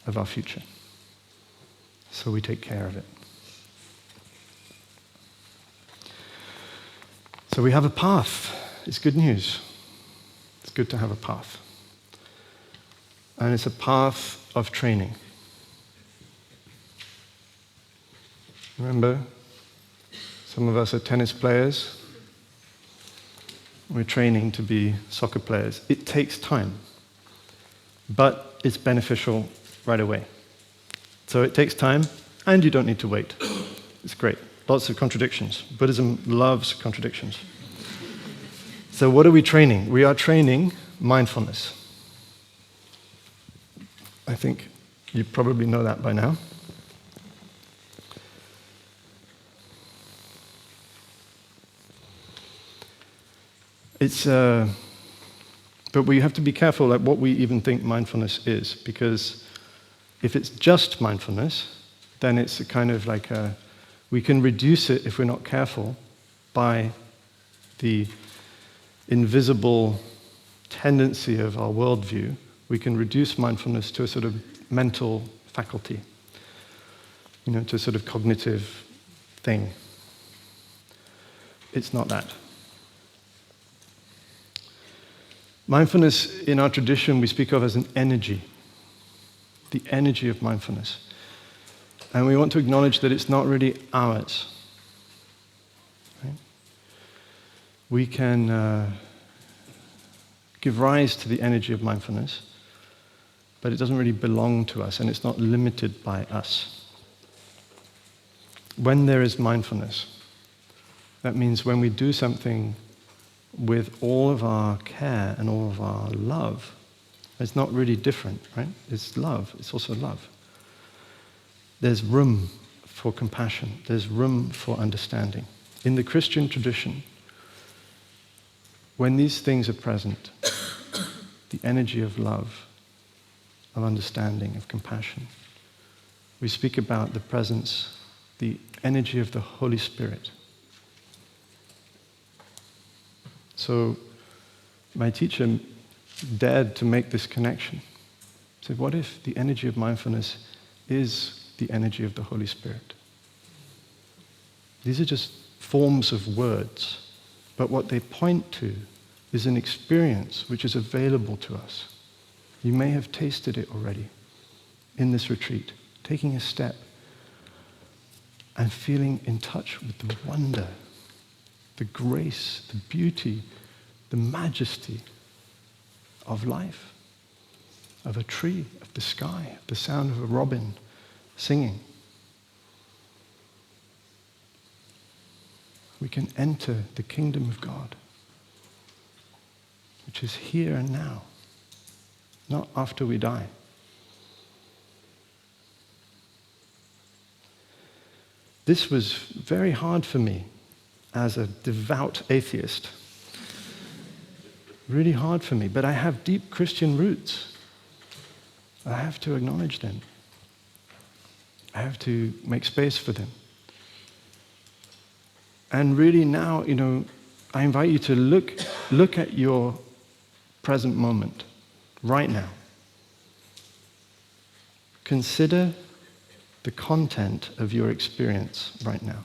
of our future. So we take care of it. So we have a path. It's good news. It's good to have a path. And it's a path of training. Remember, some of us are tennis players. We're training to be soccer players. It takes time, but it's beneficial right away. So it takes time, and you don't need to wait. It's great. Lots of contradictions. Buddhism loves contradictions. So what are we training? We are training mindfulness. I think you probably know that by now. But we have to be careful at what we even think mindfulness is, because if it's just mindfulness, then it's a kind of like we can reduce it, if we're not careful, by the invisible tendency of our worldview. We can reduce mindfulness to a sort of mental faculty, to a sort of cognitive thing. It's not that. Mindfulness, in our tradition, we speak of as an energy, the energy of mindfulness. And we want to acknowledge that it's not really ours. Right? We can give rise to the energy of mindfulness, but it doesn't really belong to us, and it's not limited by us. When there is mindfulness, that means when we do something with all of our care and all of our love, it's not really different, right? It's love. It's also love. There's room for compassion. There's room for understanding. In the Christian tradition, when these things are present, the energy of love, of understanding, of compassion, we speak about the presence, the energy of the Holy Spirit. So my teacher dared to make this connection. He said, what if the energy of mindfulness is the energy of the Holy Spirit? These are just forms of words, but what they point to is an experience which is available to us. You may have tasted it already in this retreat, taking a step and feeling in touch with the wonder, the grace, the beauty, the majesty of life, of a tree, of the sky, of the sound of a robin singing. We can enter the kingdom of God, which is here and now, not after we die. This was very hard for me as a devout atheist. Really hard for me, but I have deep Christian roots. I have to acknowledge them. I have to make space for them. And really now, I invite you to look at your present moment, right now. Consider the content of your experience right now.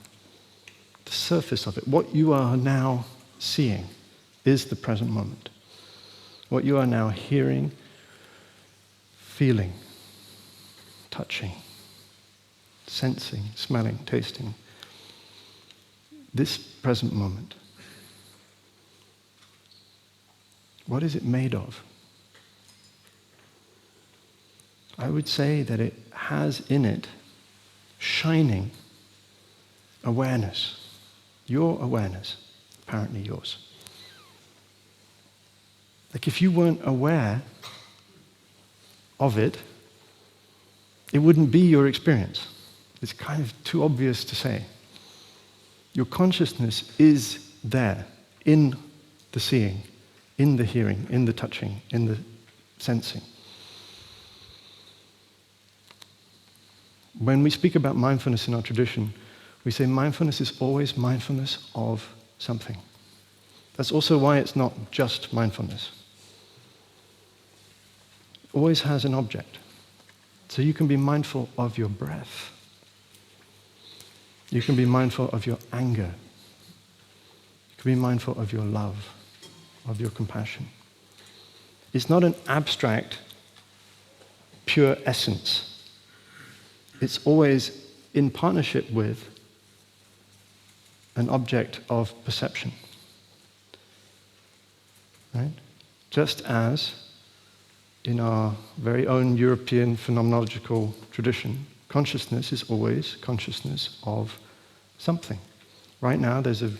The surface of it, what you are now seeing is the present moment. What you are now hearing, feeling, touching, sensing, smelling, tasting. This present moment. What is it made of? I would say that it has in it shining awareness. Your awareness, apparently yours. Like if you weren't aware of it, it wouldn't be your experience. It's kind of too obvious to say. Your consciousness is there, in the seeing, in the hearing, in the touching, in the sensing. When we speak about mindfulness in our tradition, we say mindfulness is always mindfulness of something. That's also why it's not just mindfulness. It always has an object. So you can be mindful of your breath. You can be mindful of your anger. You can be mindful of your love, of your compassion. It's not an abstract, pure essence. It's always in partnership with an object of perception. Right? Just as in our very own European phenomenological tradition, consciousness is always consciousness of something. Right now, there's a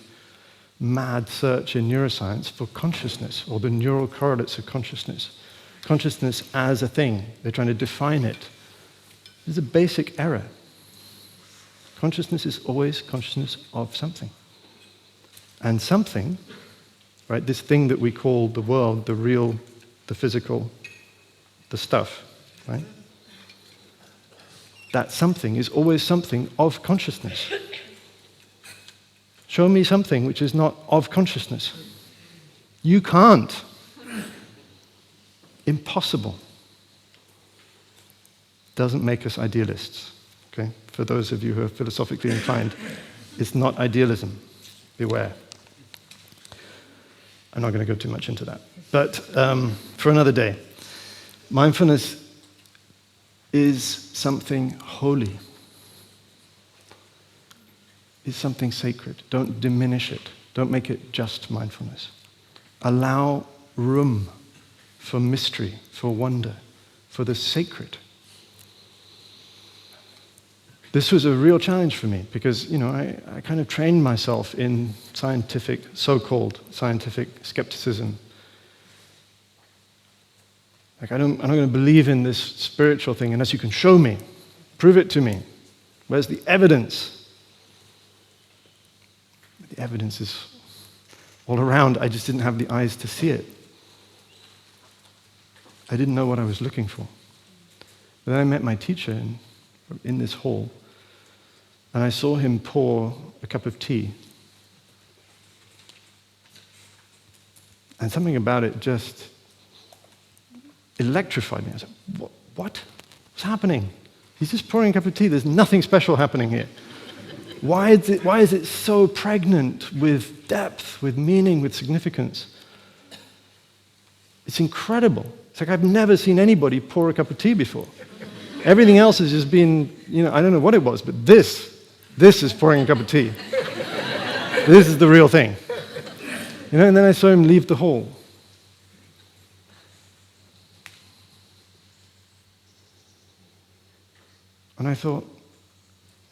mad search in neuroscience for consciousness, or the neural correlates of consciousness. Consciousness as a thing. They're trying to define it. This is a basic error. Consciousness is always consciousness of something. And something, right, this thing that we call the world, the real, the physical, the stuff, right? That something is always something of consciousness. Show me something which is not of consciousness. You can't. Impossible. Doesn't make us idealists. Okay? For those of you who are philosophically inclined, it's not idealism. Beware. I'm not going to go too much into that. But for another day, mindfulness is something holy. It's something sacred. Don't diminish it. Don't make it just mindfulness. Allow room for mystery, for wonder, for the sacred. This was a real challenge for me because, I kind of trained myself in scientific, so-called scientific skepticism. Like, I'm not going to believe in this spiritual thing unless you can show me, prove it to me. Where's the evidence? The evidence is all around. I just didn't have the eyes to see it. I didn't know what I was looking for. But then I met my teacher in this hall, and I saw him pour a cup of tea. And something about it just electrified me. I said, what? What's happening? He's just pouring a cup of tea. There's nothing special happening here. Why is it so pregnant with depth, with meaning, with significance? It's incredible. It's like I've never seen anybody pour a cup of tea before. Everything else has just been, I don't know what it was, but this is pouring a cup of tea. This is the real thing. And then I saw him leave the hall. And I thought,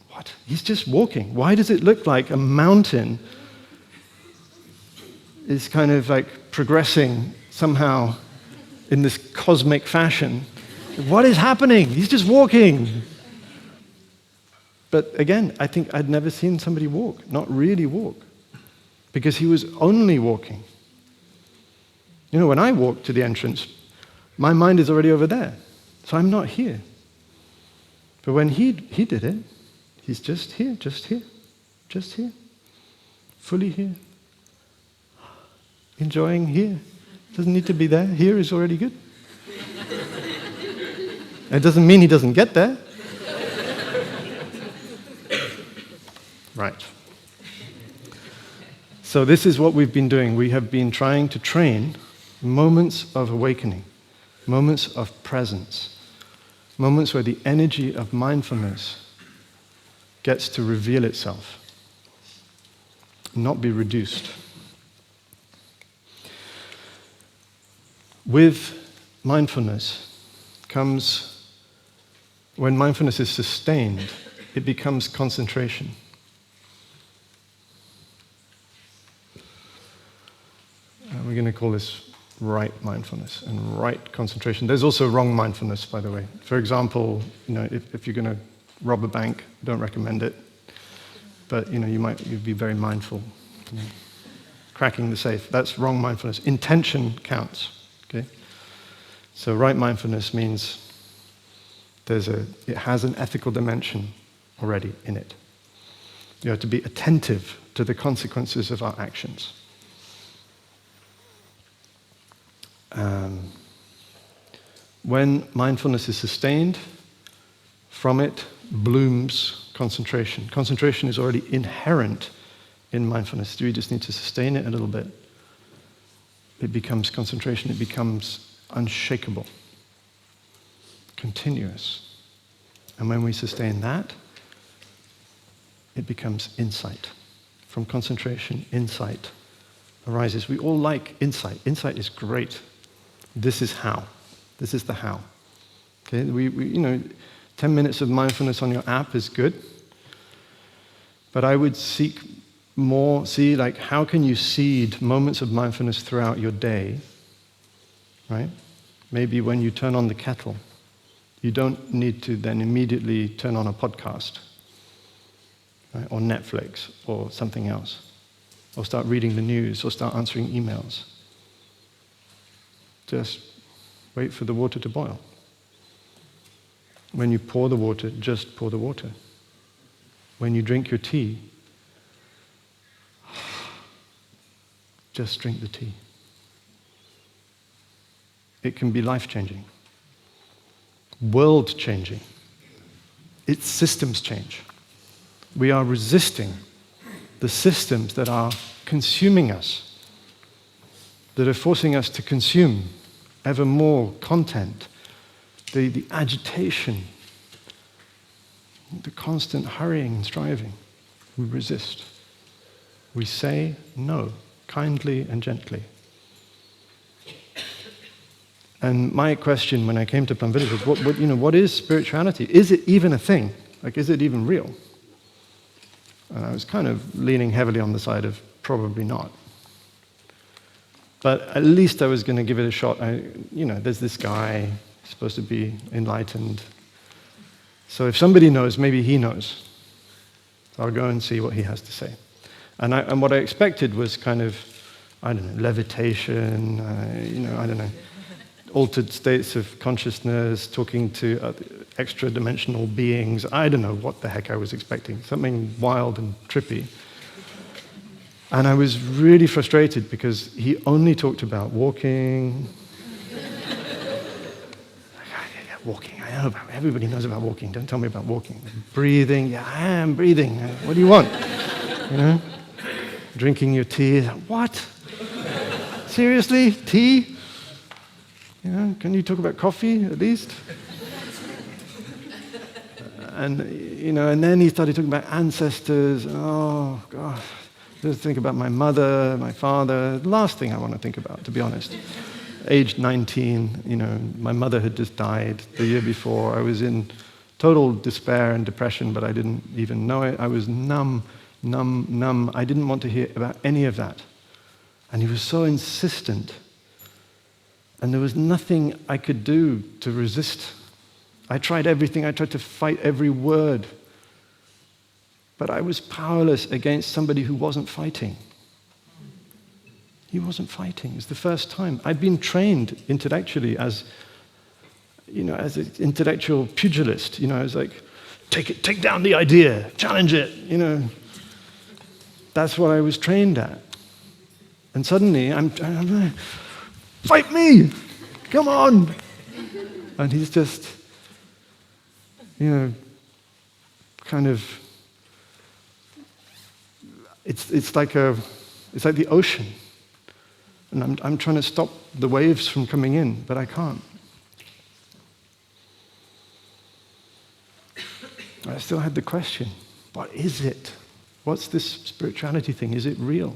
what? He's just walking. Why does it look like a mountain is kind of like progressing somehow in this cosmic fashion? What is happening? He's just walking. But again, I think I'd never seen somebody walk, not really walk, because he was only walking. When I walk to the entrance, my mind is already over there, so I'm not here. But when he did it, he's just here, fully here, enjoying here. Doesn't need to be there. Here is already good. It doesn't mean he doesn't get there. Right. So this is what we've been doing. We have been trying to train moments of awakening, moments of presence, moments where the energy of mindfulness gets to reveal itself, not be reduced. With mindfulness comes, when mindfulness is sustained, it becomes concentration. We're going to call this right mindfulness and right concentration. There's also wrong mindfulness, by the way. For example, if you're going to rob a bank, don't recommend it. But you'd be very mindful. Cracking the safe, that's wrong mindfulness. Intention counts. Okay? So right mindfulness means it has an ethical dimension already in it. You have to be attentive to the consequences of our actions. When mindfulness is sustained, from it blooms concentration. Concentration is already inherent in mindfulness. We just need to sustain it a little bit. It becomes concentration. It becomes unshakable, continuous. And when we sustain that, it becomes insight. From concentration, insight arises. We all like insight. Insight is great. This is how. This is the how. Okay, 10 minutes of mindfulness on your app is good. But I would seek more, how can you seed moments of mindfulness throughout your day, right? Maybe when you turn on the kettle, you don't need to then immediately turn on a podcast, right? Or Netflix, or something else, or start reading the news, or start answering emails. Just wait for the water to boil. When you pour the water, just pour the water. When you drink your tea, just drink the tea. It can be life-changing, world-changing. It's systems change. We are resisting the systems that are consuming us, that are forcing us to consume ever more content, the agitation, the constant hurrying and striving. We resist. We say no, kindly and gently. And my question when I came to Plum Village was, what is spirituality? Is it even a thing? Is it even real? And I was kind of leaning heavily on the side of probably not. But at least I was going to give it a shot. There's this guy supposed to be enlightened. So if somebody knows, maybe he knows. So I'll go and see what he has to say. And what I expected was kind of, I don't know, levitation, I don't know, altered states of consciousness, talking to extra-dimensional beings. I don't know what the heck I was expecting, something wild and trippy. And I was really frustrated because he only talked about walking. Walking, I know about, everybody knows about walking, don't tell me about walking. Breathing, yeah, I am breathing. What do you want? Drinking your tea, what? Seriously, tea? Can you talk about coffee at least? And then he started talking about ancestors. Oh God, just think about my mother, my father. The last thing I want to think about, to be honest. Aged 19, my mother had just died the year before. I was in total despair and depression, but I didn't even know it. I was numb. I didn't want to hear about any of that. And he was so insistent. And there was nothing I could do to resist. I tried everything. I tried to fight every word. But I was powerless against somebody who wasn't fighting. He wasn't fighting. It's the first time. I'd been trained intellectually as an intellectual pugilist. I was like, take down the idea, challenge it. That's what I was trained at. And suddenly, I'm like, fight me, come on. And he's just, kind of. It's like the ocean. And I'm trying to stop the waves from coming in, but I can't. I still had the question, what is it? What's this spirituality thing? Is it real?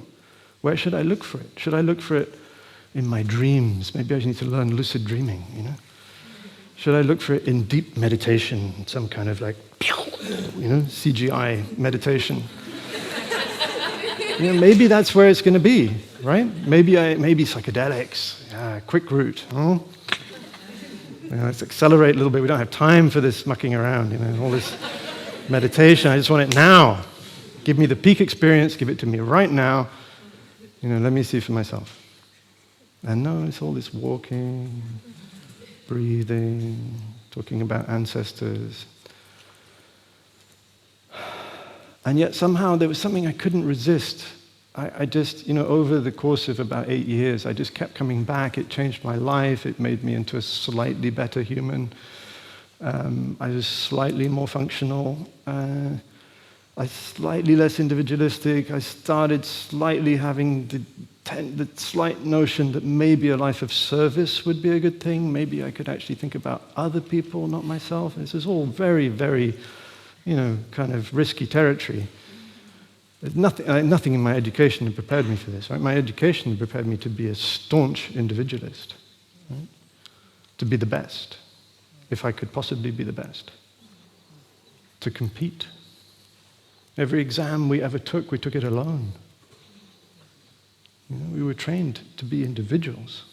Where should I look for it? Should I look for it in my dreams? Maybe I need to learn lucid dreaming, Should I look for it in deep meditation, some kind of CGI meditation? Maybe that's where it's going to be, right? Maybe psychedelics, quick route. Let's accelerate a little bit. We don't have time for this mucking around, all this meditation. I just want it now. Give me the peak experience. Give it to me right now. Let me see for myself. And no, it's all this walking, breathing, talking about ancestors. And yet somehow there was something I couldn't resist. I just, over the course of about 8 years, I just kept coming back. It changed my life. It made me into a slightly better human. I was slightly more functional. I was slightly less individualistic. I started slightly having the slight notion that maybe a life of service would be a good thing. Maybe I could actually think about other people, not myself. This is all very, very kind of risky territory. There's nothing in my education had prepared me for this. Right? My education prepared me to be a staunch individualist, right? To be the best, if I could possibly be the best, to compete. Every exam we ever took, we took it alone. We were trained to be individuals.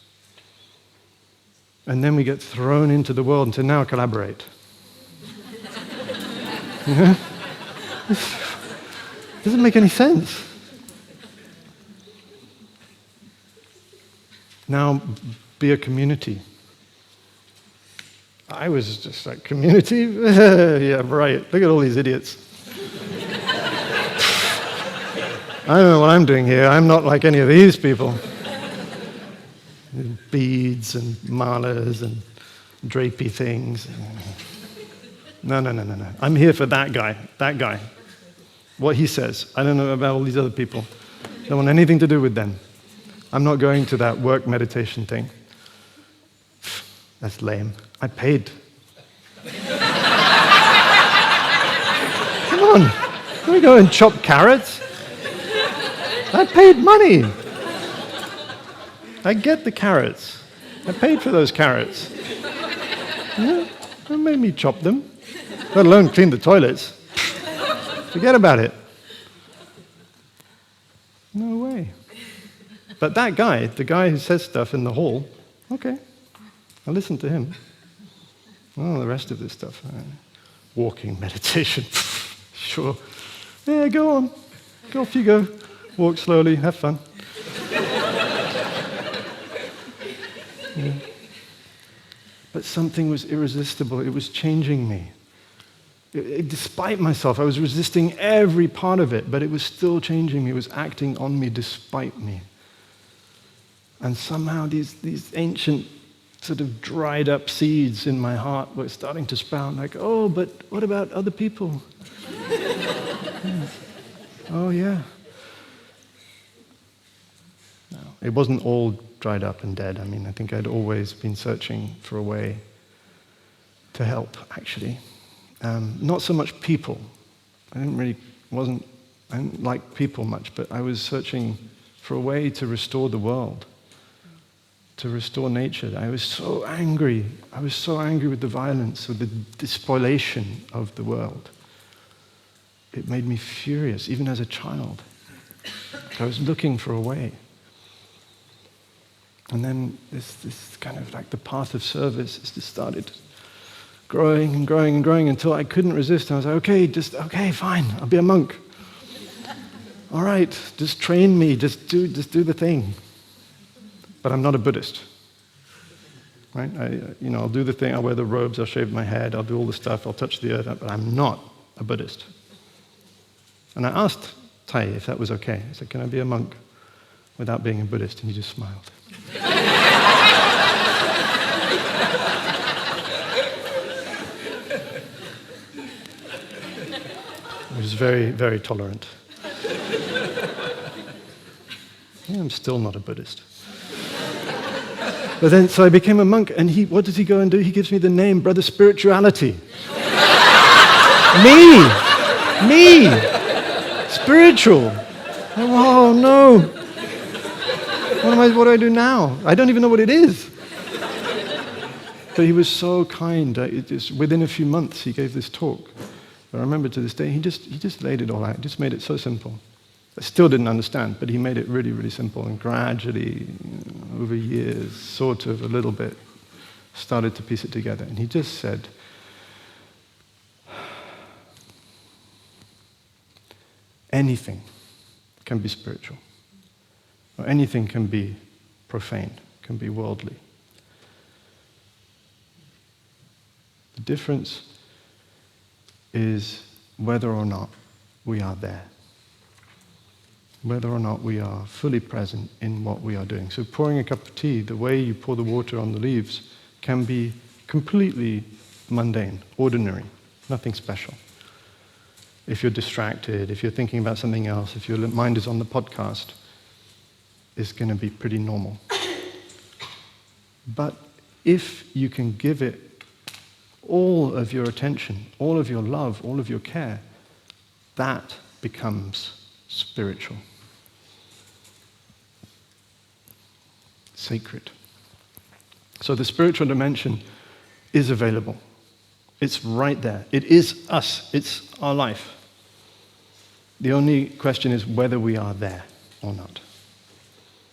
And then we get thrown into the world and say, now collaborate. Doesn't make any sense. Now, be a community. I was just like, community? Yeah, right. Look at all these idiots. I don't know what I'm doing here. I'm not like any of these people. Beads and malas and drapey things. No. I'm here for that guy. What he says. I don't know about all these other people. Don't want anything to do with them. I'm not going to that work meditation thing. That's lame. I paid. Come on. Can we go and chop carrots? I paid money. I get the carrots. I paid for those carrots. Don't make me chop them, let alone clean the toilets. Forget about it. No way. But that guy, the guy who says stuff in the hall, okay, I'll listen to him. Oh, the rest of this stuff. Walking, meditation, sure. Yeah, go on. Go off you go. Walk slowly, have fun. Yeah. But something was irresistible. It was changing me. Despite myself, I was resisting every part of it, but it was still changing me. It was acting on me despite me. And somehow these ancient sort of dried up seeds in my heart were starting to sprout, like, oh, but what about other people? Yeah. Oh, yeah. No, it wasn't all dried up and dead. I mean, I think I'd always been searching for a way to help, actually. Not so much people. I didn't like people much, but I was searching for a way to restore the world, to restore nature. I was so angry. I was so angry with the violence, with the despoliation of the world. It made me furious, even as a child. I was looking for a way. And then this kind of like the path of service just started growing and growing and growing until I couldn't resist. And I was like, okay, fine, I'll be a monk. All right, just train me, just do the thing. But I'm not a Buddhist, right? I'll do the thing, I'll wear the robes, I'll shave my head, I'll do all the stuff, I'll touch the earth, but I'm not a Buddhist. And I asked Tai if that was okay. I said, can I be a monk without being a Buddhist? And he just smiled. He was very, very tolerant. Yeah, I'm still not a Buddhist. But then, so I became a monk, and what does he go and do? He gives me the name Brother Spirituality. Me! Spiritual. Oh, no. What do I do now? I don't even know what it is. But he was so kind. Within a few months, he gave this talk. But I remember to this day, he just laid it all out. Just made it so simple. I still didn't understand, but he made it really, really simple. And gradually, over years, sort of a little bit, started to piece it together. And he just said, anything can be spiritual. Or anything can be profane, can be worldly. The difference is whether or not we are there. Whether or not we are fully present in what we are doing. So pouring a cup of tea, the way you pour the water on the leaves, can be completely mundane, ordinary, nothing special. If you're distracted, if you're thinking about something else, if your mind is on the podcast, it's going to be pretty normal. But if you can give it all of your attention, all of your love, all of your care, that becomes spiritual. Sacred. So the spiritual dimension is available. It's right there. It is us. It's our life. The only question is whether we are there or not.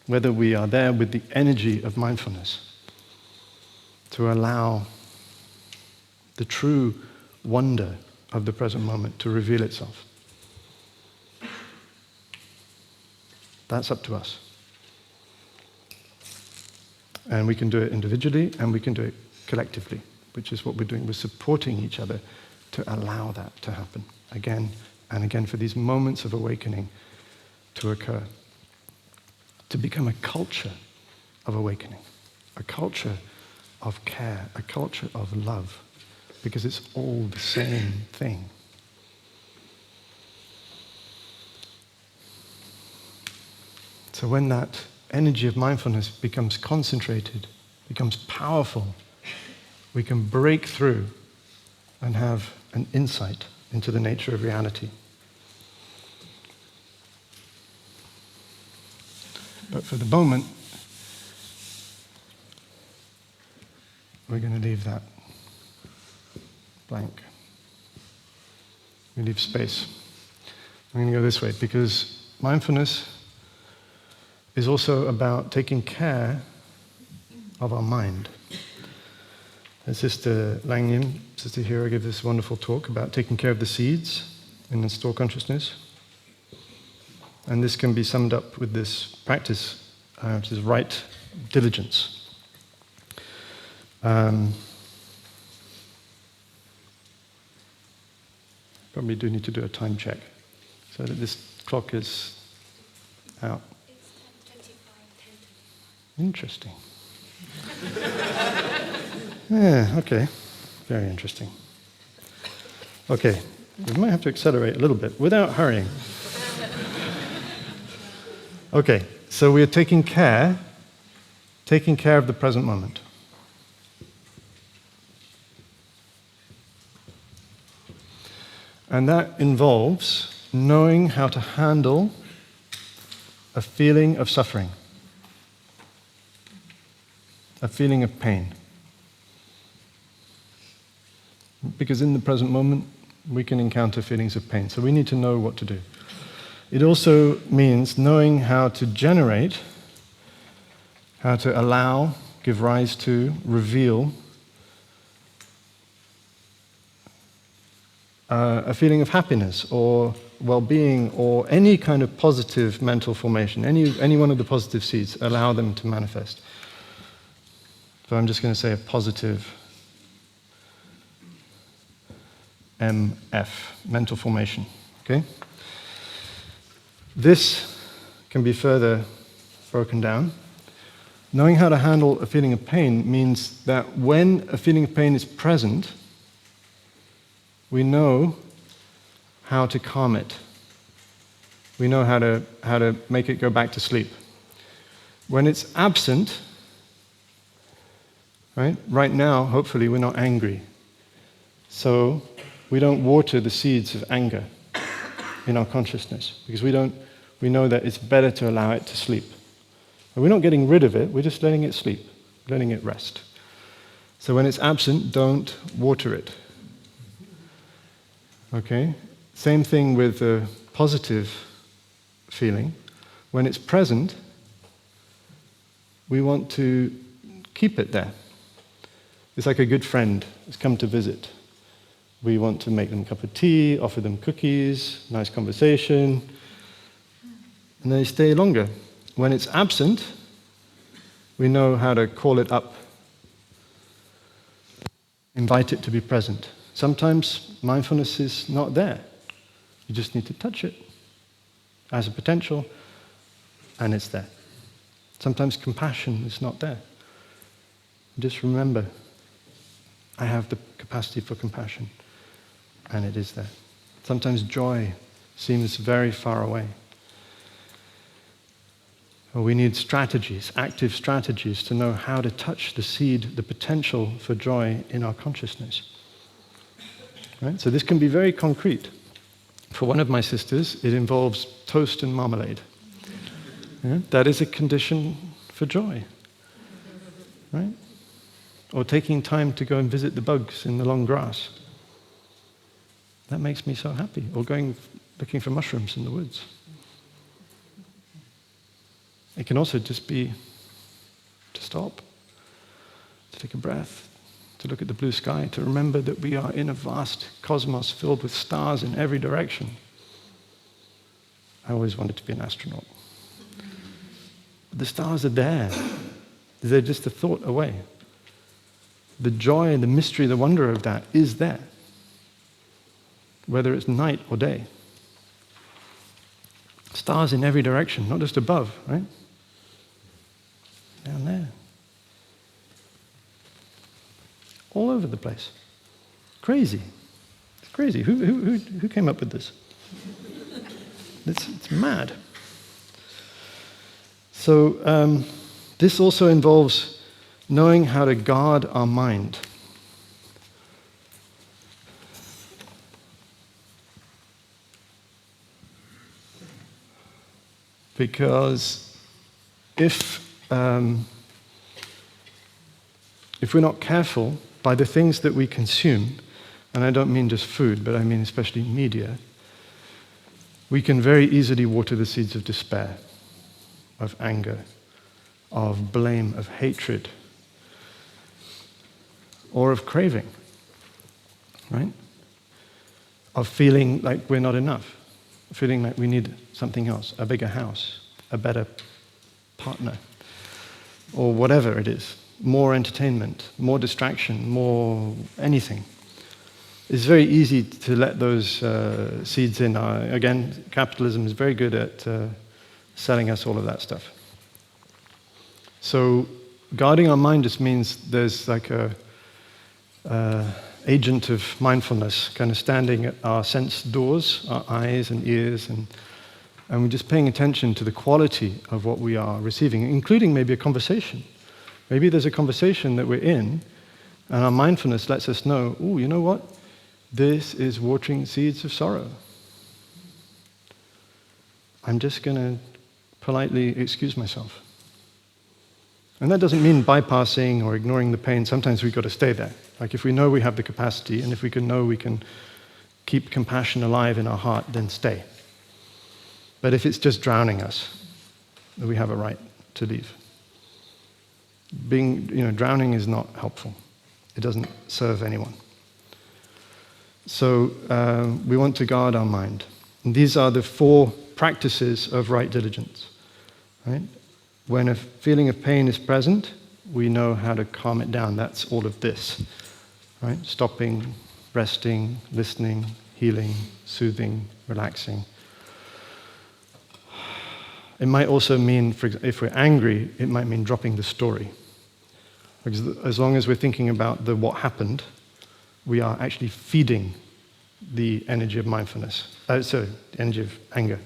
Whether we are there with the energy of mindfulness to allow the true wonder of the present moment to reveal itself. That's up to us. And we can do it individually and we can do it collectively, which is what we're doing. We're supporting each other to allow that to happen again and again, for these moments of awakening to occur. To become a culture of awakening, a culture of care, a culture of love, because it's all the same thing. So when that energy of mindfulness becomes concentrated, becomes powerful, we can break through and have an insight into the nature of reality. But for the moment, we're going to leave that blank. We leave space. I'm going to go this way, because mindfulness is also about taking care of our mind. And Sister Lang Yin, Sister Hira, gave this wonderful talk about taking care of the seeds in the store consciousness. And this can be summed up with this practice, which is right diligence. Probably do need to do a time check so that this clock is out. It's 10:25. Interesting. Yeah, okay. Very interesting. Okay, we might have to accelerate a little bit without hurrying. Okay, so we are taking care of the present moment. And that involves knowing how to handle a feeling of suffering, a feeling of pain. Because in the present moment, we can encounter feelings of pain, so we need to know what to do. It also means knowing how to generate, how to allow, give rise to, reveal a feeling of happiness or well-being or any kind of positive mental formation, any one of the positive seeds, allow them to manifest. So I'm just going to say a positive MF, mental formation, okay? This can be further broken down. Knowing how to handle a feeling of pain means that when a feeling of pain is present, we know how to calm it. We know how to make it go back to sleep. When it's absent, right now, hopefully, we're not angry. So we don't water the seeds of anger in our consciousness because we know that it's better to allow it to sleep. And we're not getting rid of it, we're just letting it sleep, letting it rest. So when it's absent, don't water it. Okay? Same thing with the positive feeling. When it's present, we want to keep it there. It's like a good friend has come to visit. We want to make them a cup of tea, offer them cookies, nice conversation, and they stay longer. When it's absent, we know how to call it up, invite it to be present. Sometimes mindfulness is not there. You just need to touch it as a potential, and it's there. Sometimes compassion is not there. Just remember, I have the capacity for compassion, and it is there. Sometimes joy seems very far away. We need strategies, active strategies, to know how to touch the seed, the potential for joy in our consciousness. Right? So this can be very concrete. For one of my sisters, it involves toast and marmalade. Yeah? That is a condition for joy. Right? Or taking time to go and visit the bugs in the long grass. That makes me so happy. Or going looking for mushrooms in the woods. It can also just be to stop, to take a breath, to look at the blue sky, to remember that we are in a vast cosmos filled with stars in every direction. I always wanted to be an astronaut. But the stars are there. They're just a thought away. The joy, the mystery, the wonder of that is there, whether it's night or day. Stars in every direction, not just above, right? Down there. All over the place. Crazy. It's crazy. Who came up with this? It's mad. So this also involves knowing how to guard our mind. Because if we're not careful, by the things that we consume, and I don't mean just food, but I mean especially media, we can very easily water the seeds of despair, of anger, of blame, of hatred, or of craving, right? Of feeling like we're not enough. feeling like we need something else, a bigger house, a better partner, or whatever it is, more entertainment, more distraction, more anything. It's very easy to let those seeds in. Again, capitalism is very good at selling us all of that stuff. So guarding our mind just means there's like a agent of mindfulness kind of standing at our sense doors, our eyes and ears, and we're just paying attention to the quality of what we are receiving, including maybe a conversation. Maybe there's a conversation that we're in, and our mindfulness lets us know, oh, you know what? This is watering seeds of sorrow. I'm just going to politely excuse myself. And that doesn't mean bypassing or ignoring the pain. Sometimes we've got to stay there. Like if we know we have the capacity, and if we can know we can keep compassion alive in our heart, then stay. But if it's just drowning us, then we have a right to leave. Drowning is not helpful. It doesn't serve anyone. So we want to guard our mind. And these are the 4 practices of right diligence. Right? When a feeling of pain is present, we know how to calm it down. That's all of this. Right? Stopping, resting, listening, healing, soothing, relaxing. It might also mean, for example, if we're angry, it might mean dropping the story. Because as long as we're thinking about what happened, we are actually feeding the energy of mindfulness. The energy of anger.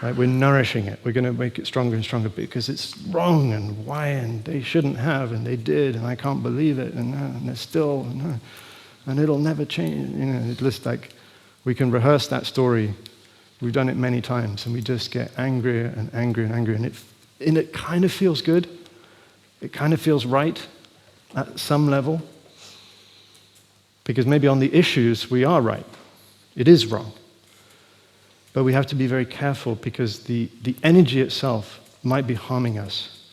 Right? We're nourishing it. We're going to make it stronger and stronger because it's wrong, and why, and they shouldn't have, and they did, and I can't believe it, and they're still, and it'll never change. It's just like we can rehearse that story. We've done it many times, and we just get angrier and angrier and angrier, and it kind of feels good. It kind of feels right at some level, because maybe on the issues we are right. It is wrong. But we have to be very careful because the energy itself might be harming us.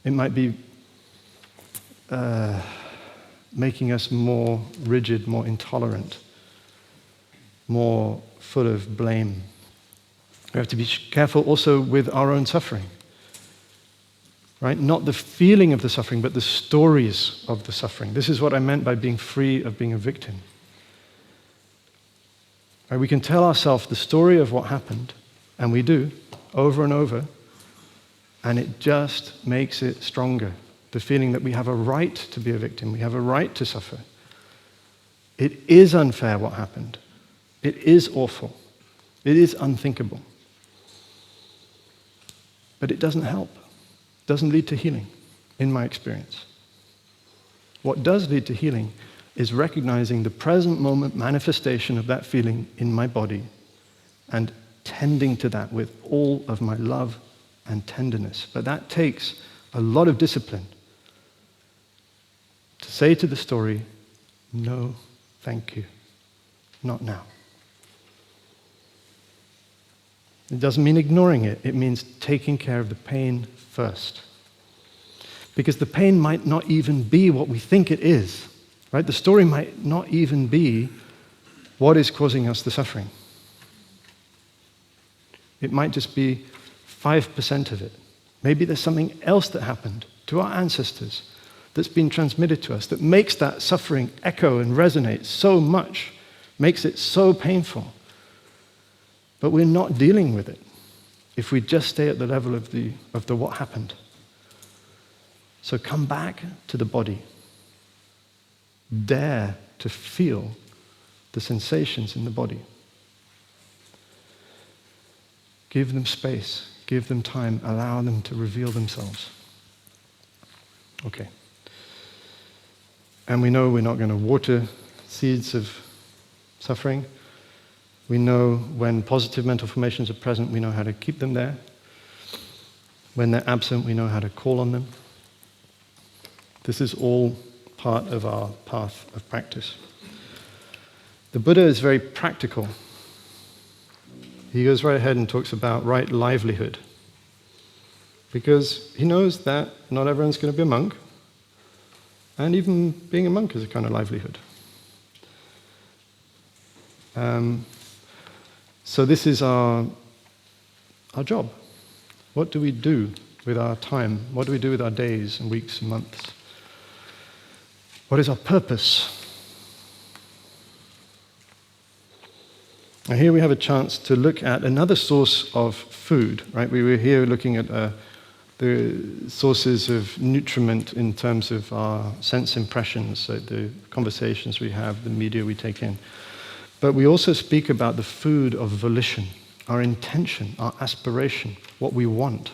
It might be making us more rigid, more intolerant, more full of blame. We have to be careful also with our own suffering. Right? Not the feeling of the suffering, but the stories of the suffering. This is what I meant by being free of being a victim. Right? We can tell ourselves the story of what happened, and we do, over and over, and it just makes it stronger. The feeling that we have a right to be a victim, we have a right to suffer. It is unfair what happened. It is awful. It is unthinkable. But it doesn't help. It doesn't lead to healing, in my experience. What does lead to healing is recognizing the present moment manifestation of that feeling in my body and tending to that with all of my love and tenderness. But that takes a lot of discipline to say to the story, no, thank you, not now. It doesn't mean ignoring it. It means taking care of the pain first. Because the pain might not even be what we think it is. Right? The story might not even be what is causing us the suffering. It might just be 5% of it. Maybe there's something else that happened to our ancestors that's been transmitted to us that makes that suffering echo and resonate so much, makes it so painful. But we're not dealing with it if we just stay at the level of the what happened. So come back to the body. Dare to feel the sensations in the body. Give them space, give them time, allow them to reveal themselves. Okay. And we know we're not going to water seeds of suffering. We know when positive mental formations are present, we know how to keep them there. When they're absent, we know how to call on them. This is all part of our path of practice. The Buddha is very practical. He goes right ahead and talks about right livelihood. Because he knows that not everyone's going to be a monk. And even being a monk is a kind of livelihood. So this is our job. What do we do with our time? What do we do with our days and weeks and months? What is our purpose? And here we have a chance to look at another source of food, right? We were here looking at the sources of nutriment in terms of our sense impressions, so the conversations we have, the media we take in. But we also speak about the food of volition, our intention, our aspiration, what we want.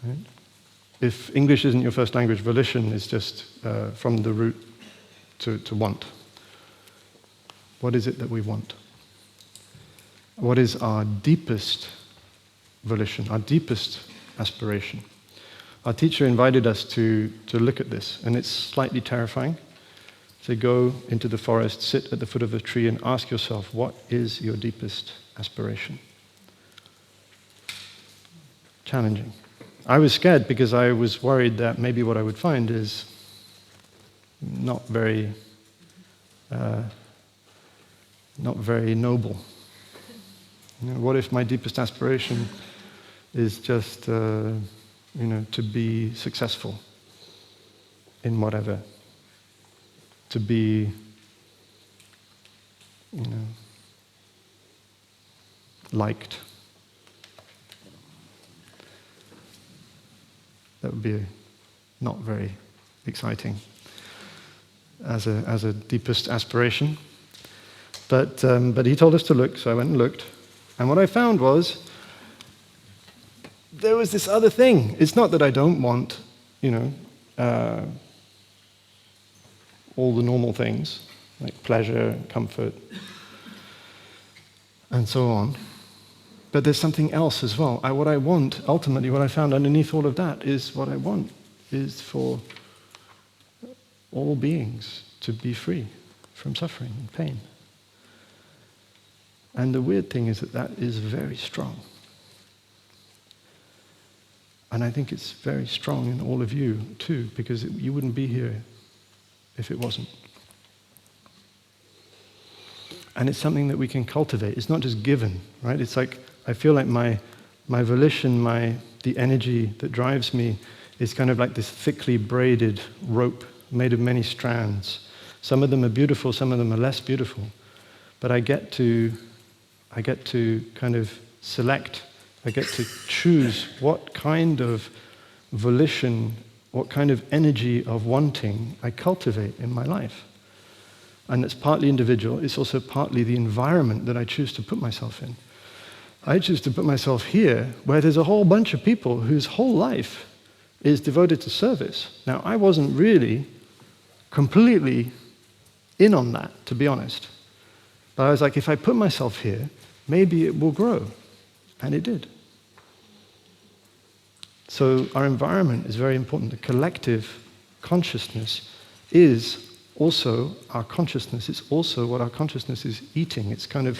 Right? If English isn't your first language, volition is just from the root to want. What is it that we want? What is our deepest volition, our deepest aspiration? Our teacher invited us to look at this, and it's slightly terrifying. So go into the forest, sit at the foot of a tree, and ask yourself, what is your deepest aspiration? Challenging. I was scared because I was worried that maybe what I would find is not very noble. You know, what if my deepest aspiration is just, to be successful in whatever, to be, liked. That would be not very exciting as a deepest aspiration. But he told us to look, so I went and looked. And what I found was, there was this other thing. It's not that I don't want, all the normal things, like pleasure, comfort, and so on. But there's something else as well. What I want, ultimately, what I found underneath all of that is what I want is for all beings to be free from suffering and pain. And the weird thing is that is very strong. And I think it's very strong in all of you too, because you wouldn't be here if it wasn't. And it's something that we can cultivate. It's not just given, right? It's like, I feel like my volition, the energy that drives me is kind of like this thickly braided rope made of many strands. Some of them are beautiful, some of them are less beautiful. But I get to kind of select, I get to choose what kind of volition, what kind of energy of wanting I cultivate in my life. And it's partly individual, it's also partly the environment that I choose to put myself in. I choose to put myself here, where there's a whole bunch of people whose whole life is devoted to service. Now, I wasn't really completely in on that, to be honest. But I was like, if I put myself here, maybe it will grow. And it did. So our environment is very important. The collective consciousness is also our consciousness. It's also what our consciousness is eating. It's kind of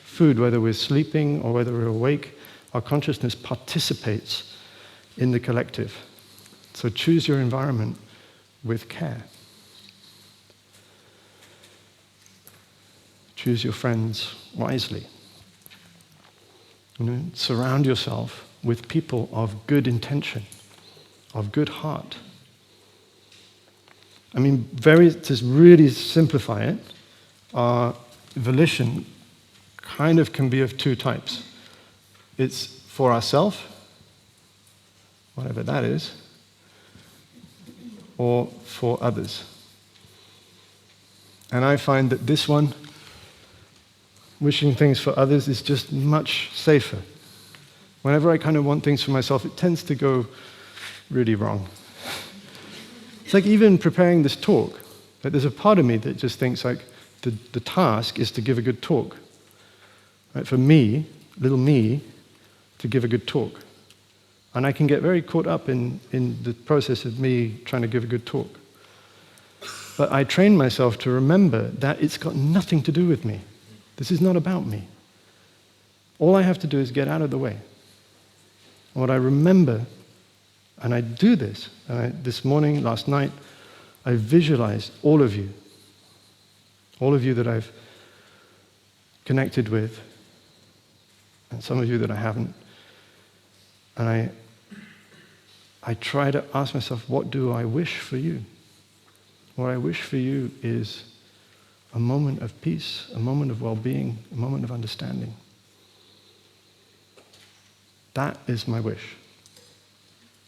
food, whether we're sleeping or whether we're awake. Our consciousness participates in the collective. So choose your environment with care. Choose your friends wisely. Surround yourself with people of good intention, of good heart. I mean, to really simplify it, our volition kind of can be of two types. It's for ourselves, whatever that is, or for others. And I find that this one, wishing things for others, is just much safer. Whenever I kind of want things for myself, it tends to go really wrong. It's like even preparing this talk. Like there's a part of me that just thinks like the task is to give a good talk. Right? For me, little me, to give a good talk. And I can get very caught up in the process of me trying to give a good talk. But I train myself to remember that it's got nothing to do with me. This is not about me. All I have to do is get out of the way. And what I remember, and I do this, this morning, last night, I visualized all of you that I've connected with, and some of you that I haven't. And I try to ask myself, what do I wish for you? What I wish for you is a moment of peace, a moment of well-being, a moment of understanding. That is my wish.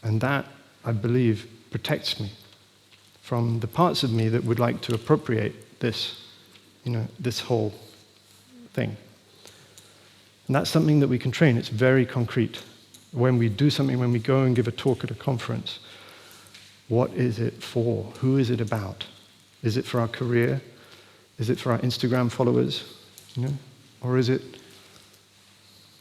And that, I believe, protects me from the parts of me that would like to appropriate this, this whole thing. And that's something that we can train. It's very concrete. When we do something, when we go and give a talk at a conference, what is it for? Who is it about? Is it for our career? Is it for our Instagram followers? Or is it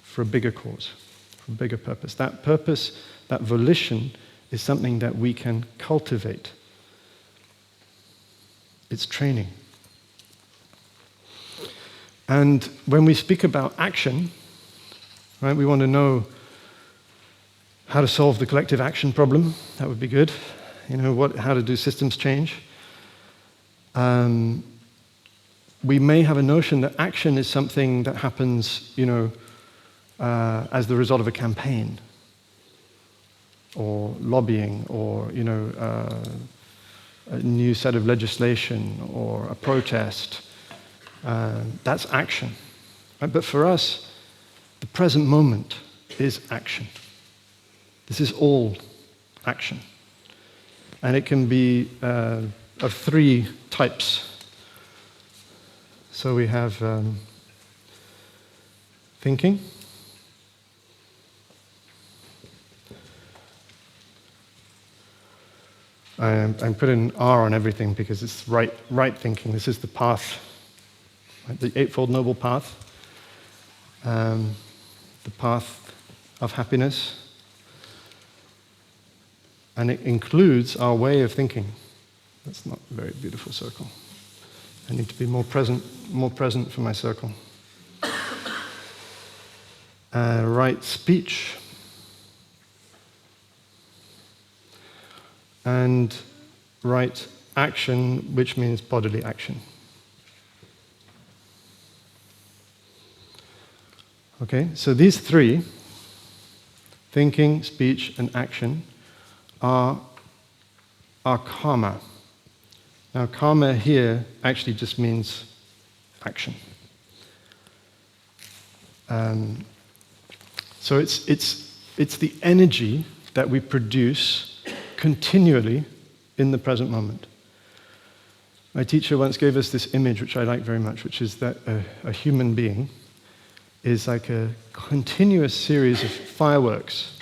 for a bigger cause, for a bigger purpose? That purpose, that volition, is something that we can cultivate. It's training. And when we speak about action, right, we want to know how to solve the collective action problem. That would be good. How to do systems change. We may have a notion that action is something that happens, as the result of a campaign, or lobbying, or a new set of legislation, or a protest. That's action. Right? But for us, the present moment is action. This is all action. And it can be of three types. So we have thinking. I'm putting an R on everything because it's right thinking. This is the path, right? The Eightfold Noble Path, the path of happiness. And it includes our way of thinking. That's not a very beautiful circle. I need to be more present for my circle. Right speech. And right action, which means bodily action. Okay, so these three, thinking, speech, and action, are karma. Now, karma here actually just means action. So it's the energy that we produce continually in the present moment. My teacher once gave us this image, which I like very much, which is that a human being is like a continuous series of fireworks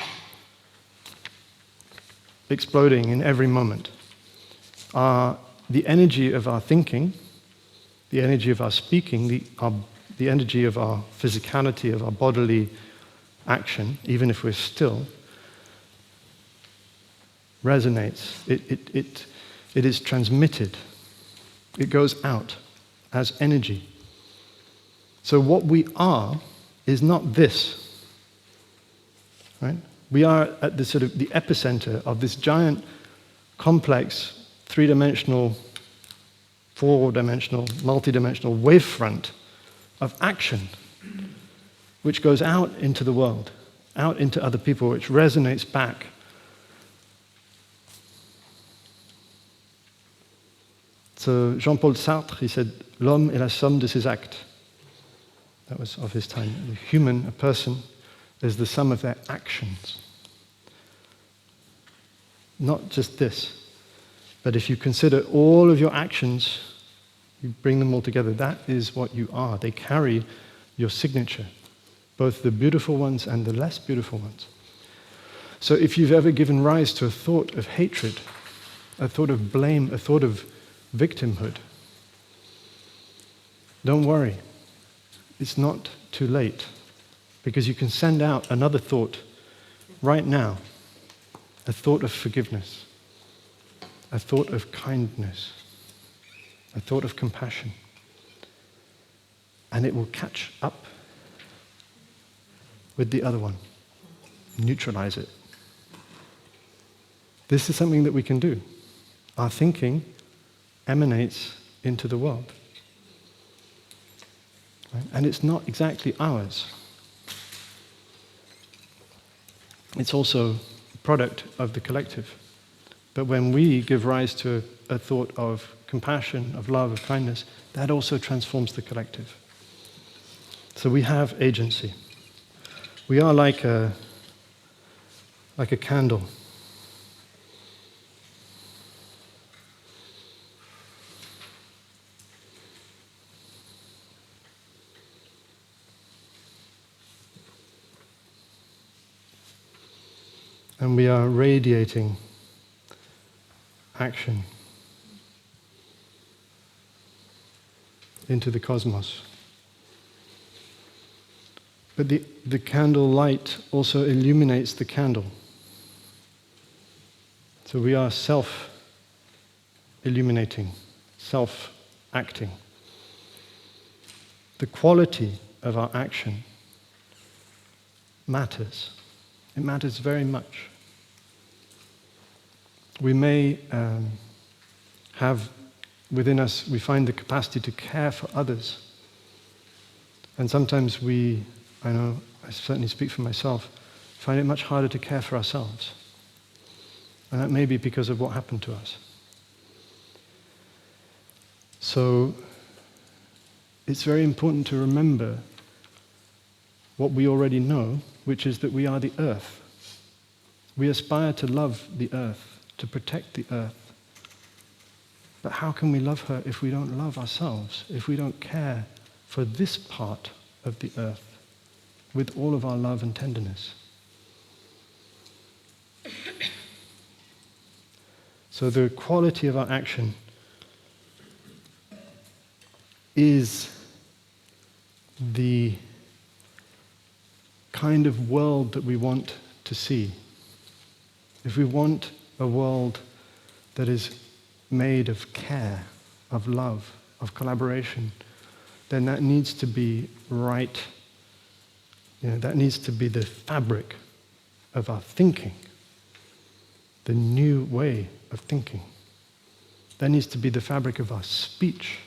exploding in every moment. The energy of our thinking, the energy of our speaking, the energy of our physicality, of our bodily action, even if we're still, resonates. It is transmitted. It goes out as energy. So what we are is not this, right? We are at the the epicenter of this giant, complex, three-dimensional, four-dimensional, multi-dimensional wavefront of action, which goes out into the world, out into other people, which resonates back. So Jean-Paul Sartre, he said, "L'homme est la somme de ses actes." That was of his time. The human, a person, is the sum of their actions. Not just this, but if you consider all of your actions, you bring them all together, that is what you are. They carry your signature, both the beautiful ones and the less beautiful ones. So if you've ever given rise to a thought of hatred, a thought of blame, a thought of victimhood, don't worry. It's not too late, because you can send out another thought right now, a thought of forgiveness, a thought of kindness, a thought of compassion, and it will catch up with the other one, neutralize it. This is something that we can do. Our thinking emanates into the world. right? And it's not exactly ours. It's also a product of the collective. But when we give rise to a thought of compassion, of love, of kindness, that also transforms the collective. So we have agency. We are like a candle. And we are radiating action into the cosmos. But the candle light also illuminates the candle. So we are self-illuminating, self-acting. The quality of our action matters. It matters very much. We may have within us, we find the capacity to care for others. And sometimes I know, I certainly speak for myself, find it much harder to care for ourselves. And that may be because of what happened to us. So it's very important to remember what we already know, which is that we are the earth. We aspire to love the earth, to protect the earth. But how can we love her if we don't love ourselves, if we don't care for this part of the earth with all of our love and tenderness? So the quality of our action is the kind of world that we want to see. If we want a world that is made of care, of love, of collaboration, then that needs to be right. That needs to be the fabric of our thinking, the new way of thinking. That needs to be the fabric of our speech,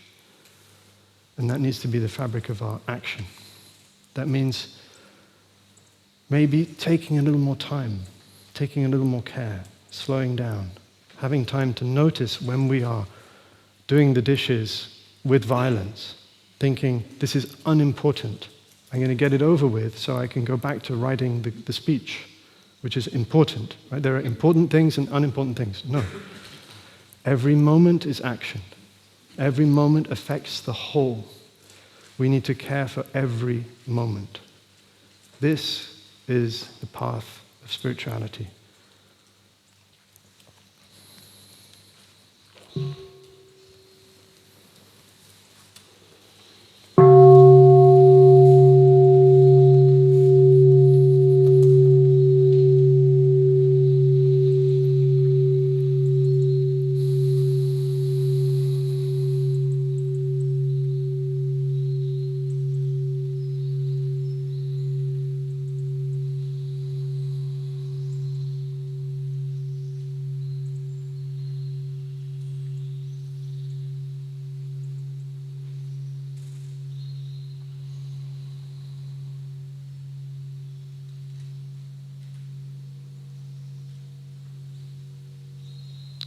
and that needs to be the fabric of our action. That means maybe taking a little more time, taking a little more care, slowing down, having time to notice when we are doing the dishes with violence, thinking, this is unimportant. I'm going to get it over with so I can go back to writing the speech, which is important. Right? There are important things and unimportant things. No. Every moment is action. Every moment affects the whole. We need to care for every moment. This is the path of spirituality.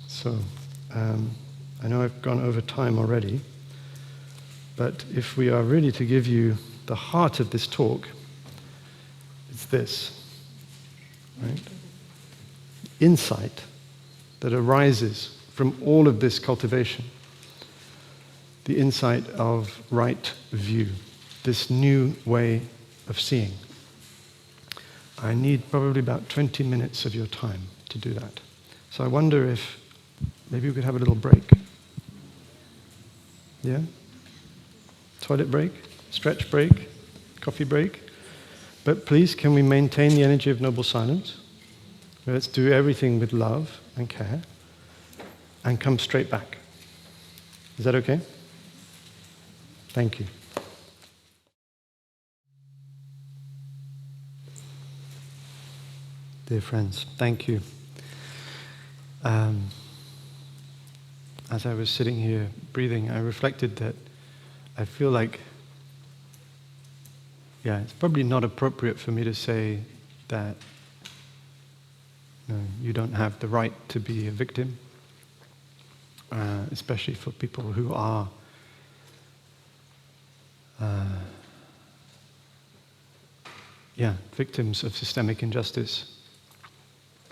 So, I know I've gone over time already, but if we are really to give you the heart of this talk, it's this, right? Insight that arises from all of this cultivation, the insight of right view, this new way of seeing. I need probably about 20 minutes of your time to do that. So I wonder if maybe we could have a little break. Yeah? Toilet break, stretch break, coffee break. But please, can we maintain the energy of noble silence? Let's do everything with love and care and come straight back. Is that okay? Thank you. Dear friends, thank you. As I was sitting here breathing, I reflected that I feel like yeah, it's probably not appropriate for me to say that you don't have the right to be a victim, especially for people who are victims of systemic injustice,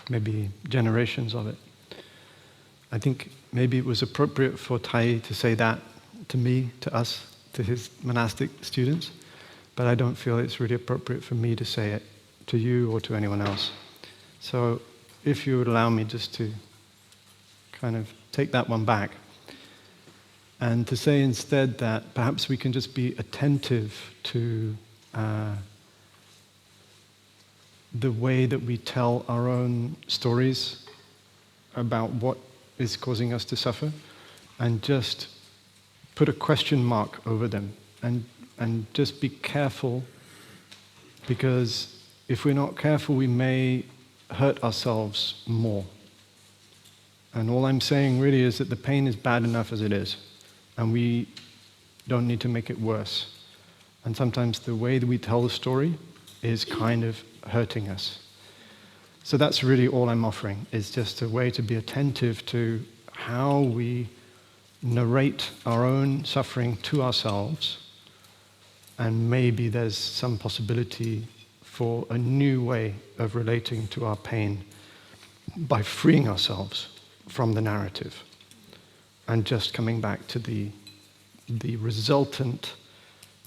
maybe generations of it. I think maybe it was appropriate for Tai to say that to me, to us, to his monastic students, but I don't feel it's really appropriate for me to say it to you or to anyone else. So if you would allow me just to kind of take that one back and to say instead that perhaps we can just be attentive to the way that we tell our own stories about what is causing us to suffer, and just put a question mark over them, and just be careful, because if we're not careful, we may hurt ourselves more. And all I'm saying really is that the pain is bad enough as it is, and we don't need to make it worse. And sometimes the way that we tell the story is kind of hurting us. So that's really all I'm offering, is just a way to be attentive to how we narrate our own suffering to ourselves, and maybe there's some possibility for a new way of relating to our pain by freeing ourselves from the narrative and just coming back to the resultant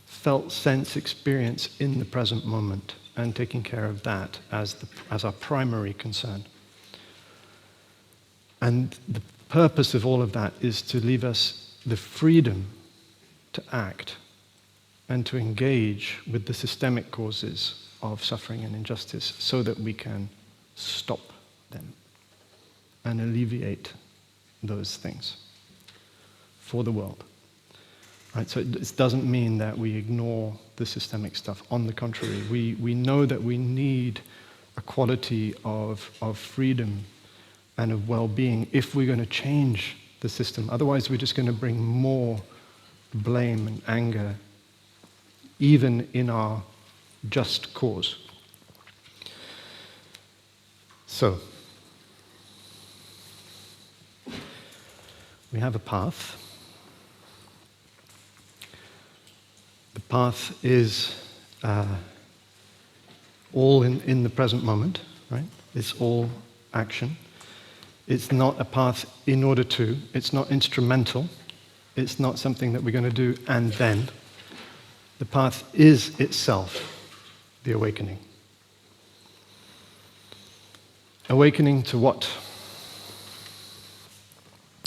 felt sense experience in the present moment, and taking care of that as our primary concern. And the purpose of all of that is to leave us the freedom to act and to engage with the systemic causes of suffering and injustice, so that we can stop them and alleviate those things for the world. Right, so it doesn't mean that we ignore the systemic stuff. On the contrary, we know that we need a quality of freedom and of well-being if we're going to change the system. Otherwise, we're just going to bring more blame and anger, even in our just cause. So, we have a path. The path is all in the present moment, right? It's all action. It's not a path in order to, it's not instrumental, it's not something that we're going to do and then. The path is itself the awakening. Awakening to what?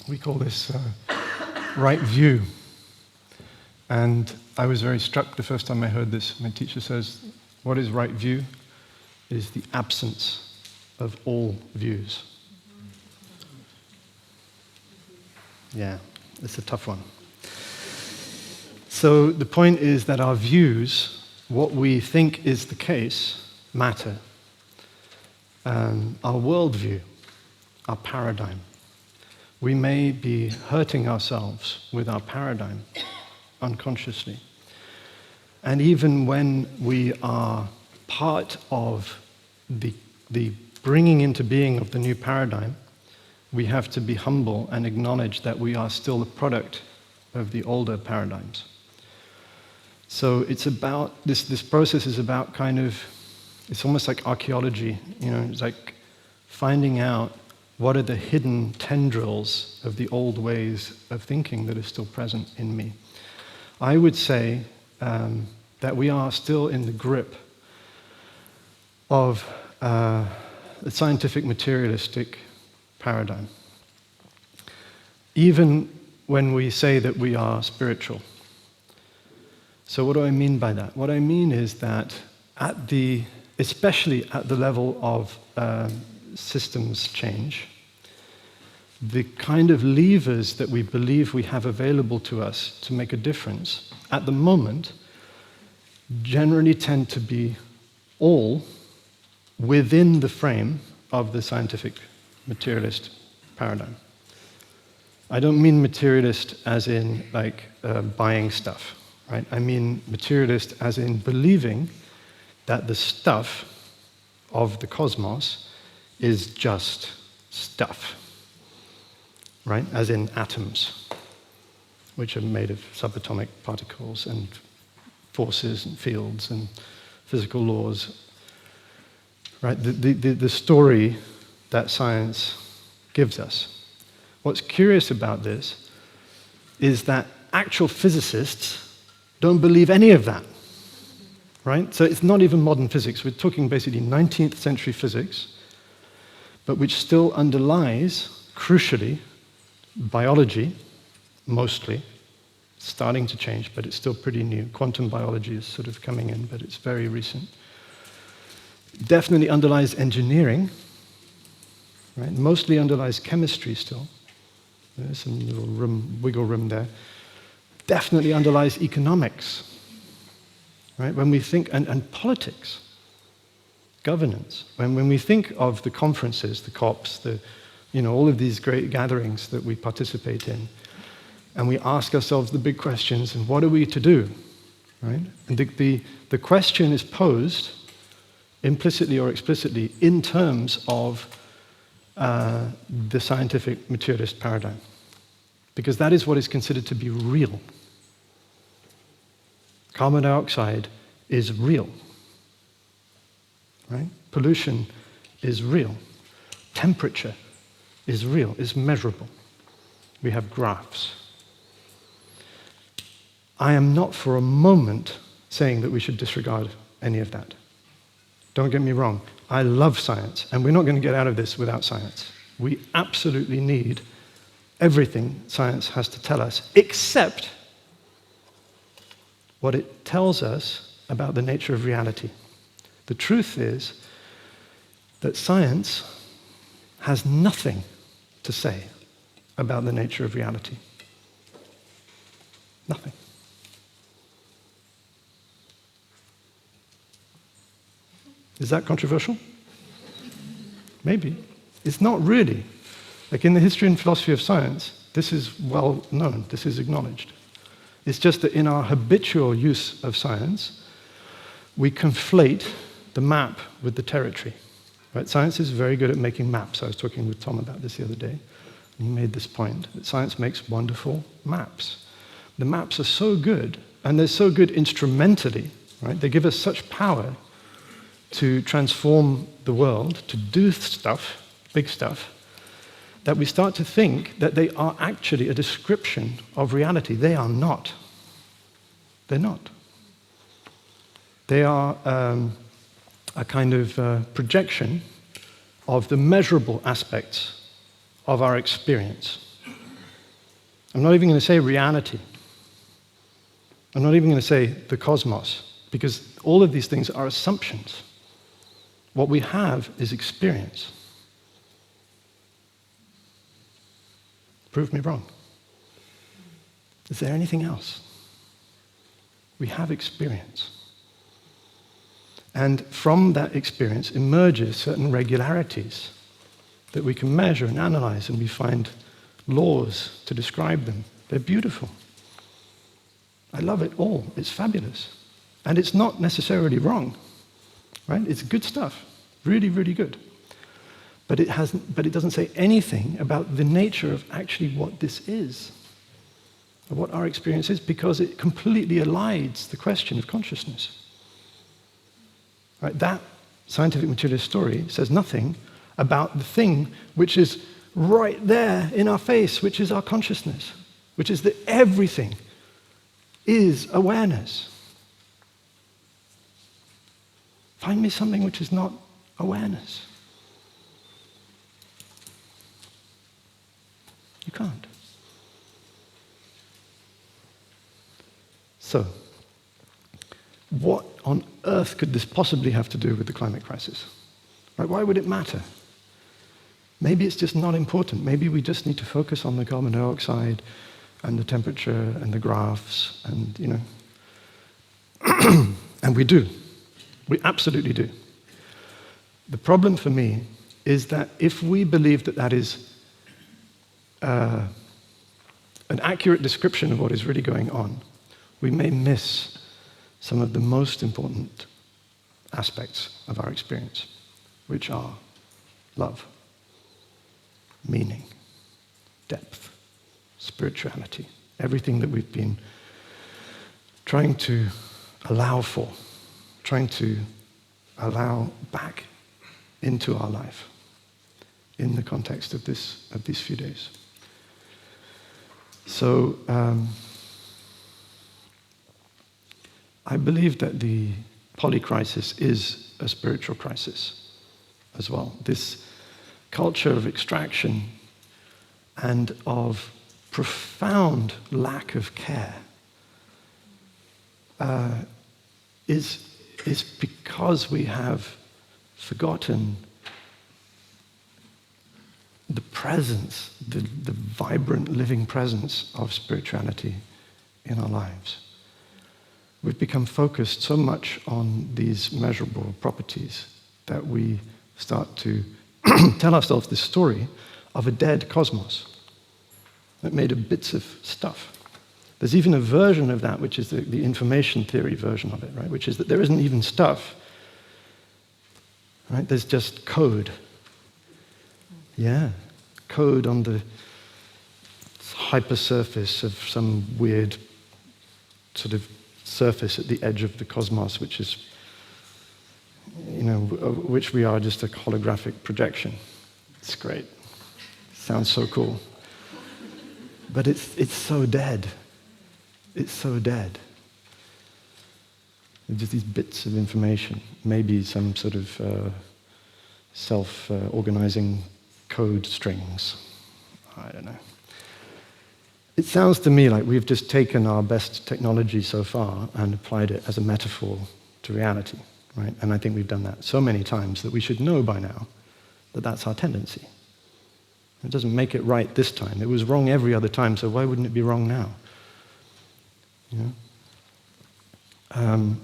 We call this right view. And I was very struck the first time I heard this. My teacher says, what is right view? It is the absence of all views. Yeah, it's a tough one. So the point is that our views, what we think is the case, matter. Our worldview, our paradigm. We may be hurting ourselves with our paradigm unconsciously. And even when we are part of the bringing into being of the new paradigm, we have to be humble and acknowledge that we are still the product of the older paradigms. So it's about, this process is about kind of, it's almost like archaeology, it's like finding out what are the hidden tendrils of the old ways of thinking that are still present in me. I would say that we are still in the grip of the scientific materialistic paradigm. Even when we say that we are spiritual. So what do I mean by that? What I mean is that especially at the level of systems change, the kind of levers that we believe we have available to us to make a difference at the moment generally tend to be all within the frame of the scientific materialist paradigm. I don't mean materialist as in like buying stuff, right? I mean materialist as in believing that the stuff of the cosmos is just stuff, right? As in atoms, which are made of subatomic particles and forces and fields and physical laws, right? The story that science gives us. What's curious about this is that actual physicists don't believe any of that, right? So it's not even modern physics. We're talking basically 19th century physics, but which still underlies, crucially, biology, mostly. It's starting to change, but it's still pretty new. Quantum biology is sort of coming in, but it's very recent. Definitely underlies engineering, right? Mostly underlies chemistry still. There's some little wiggle room there. Definitely underlies economics, right? When we think, and politics, governance. When we think of the conferences, the COPs, all of these great gatherings that we participate in, and we ask ourselves the big questions, and what are we to do, right? And the question is posed, implicitly or explicitly, in terms of the scientific materialist paradigm. Because that is what is considered to be real. Carbon dioxide is real, right? Pollution is real. Temperature is real, is measurable. We have graphs. I am not for a moment saying that we should disregard any of that. Don't get me wrong. I love science, and we're not going to get out of this without science. We absolutely need everything science has to tell us, except what it tells us about the nature of reality. The truth is that science has nothing to say about the nature of reality. Nothing. Is that controversial? Maybe. It's not really. Like in the history and philosophy of science, this is well known, this is acknowledged. It's just that in our habitual use of science, we conflate the map with the territory. Right? Science is very good at making maps. I was talking with Tom about this the other day, and he made this point, that science makes wonderful maps. The maps are so good, and they're so good instrumentally, right? They give us such power to transform the world, to do stuff, big stuff, that we start to think that they are actually a description of reality. They are not. They're not. They are a kind of projection of the measurable aspects of our experience. I'm not even going to say reality. I'm not even going to say the cosmos, because all of these things are assumptions. What we have is experience. Prove me wrong. Is there anything else? We have experience. And from that experience emerges certain regularities that we can measure and analyze, and we find laws to describe them. They're beautiful. I love it all. It's fabulous. And it's not necessarily wrong, right? It's good stuff. Really, really good. But it doesn't say anything about the nature of actually what this is, or what our experience is, because it completely elides the question of consciousness. Right? That scientific materialist story says nothing about the thing which is right there in our face, which is our consciousness, which is that everything is awareness. Find me something which is not awareness. You can't. So, what on earth could this possibly have to do with the climate crisis? Right? Why would it matter? Maybe it's just not important. Maybe we just need to focus on the carbon dioxide and the temperature and the graphs and, and we do. We absolutely do. The problem for me is that if we believe that that is an accurate description of what is really going on, we may miss some of the most important aspects of our experience, which are love, meaning, depth, spirituality, everything that we've been trying to allow for, trying to allow back into our life in the context of these few days. So I believe that the polycrisis is a spiritual crisis as well. This culture of extraction and of profound lack of care is because we have forgotten the presence, the vibrant living presence of spirituality in our lives. We've become focused so much on these measurable properties that we start to tell ourselves this story of a dead cosmos that made of bits of stuff. There's even a version of that, which is the information theory version of it, right? Which is that there isn't even stuff, right? There's just code. Yeah, code on the hypersurface of some weird sort of surface at the edge of the cosmos, which is, which we are just a holographic projection. It's great. Sounds so cool. But it's so dead. It's so dead. It's just these bits of information, maybe some sort of self-organizing code strings. I don't know. It sounds to me like we've just taken our best technology so far and applied it as a metaphor to reality, right? And I think we've done that so many times that we should know by now that that's our tendency. It doesn't make it right this time. It was wrong every other time, so why wouldn't it be wrong now? You know?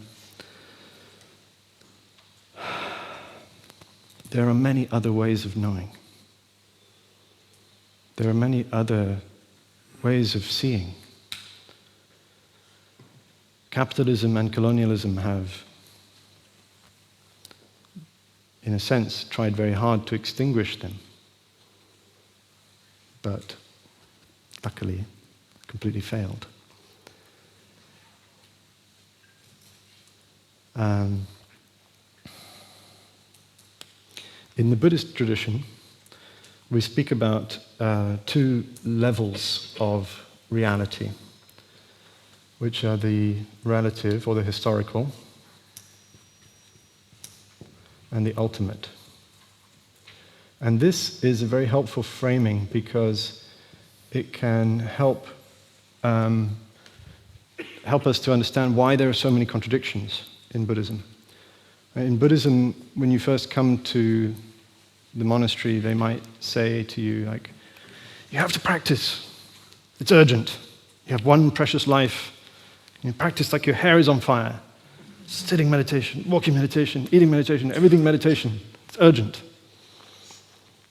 There are many other ways of knowing. There are many other ways of seeing. Capitalism and colonialism have, in a sense, tried very hard to extinguish them, but luckily completely failed. In the Buddhist tradition, we speak about two levels of reality, which are the relative or the historical and the ultimate. And this is a very helpful framing because it can help us to understand why there are so many contradictions in Buddhism. In Buddhism, when you first come to the monastery, they might say to you, like, you have to practice. It's urgent. You have one precious life. You practice like your hair is on fire. Sitting meditation, walking meditation, eating meditation, everything meditation. It's urgent.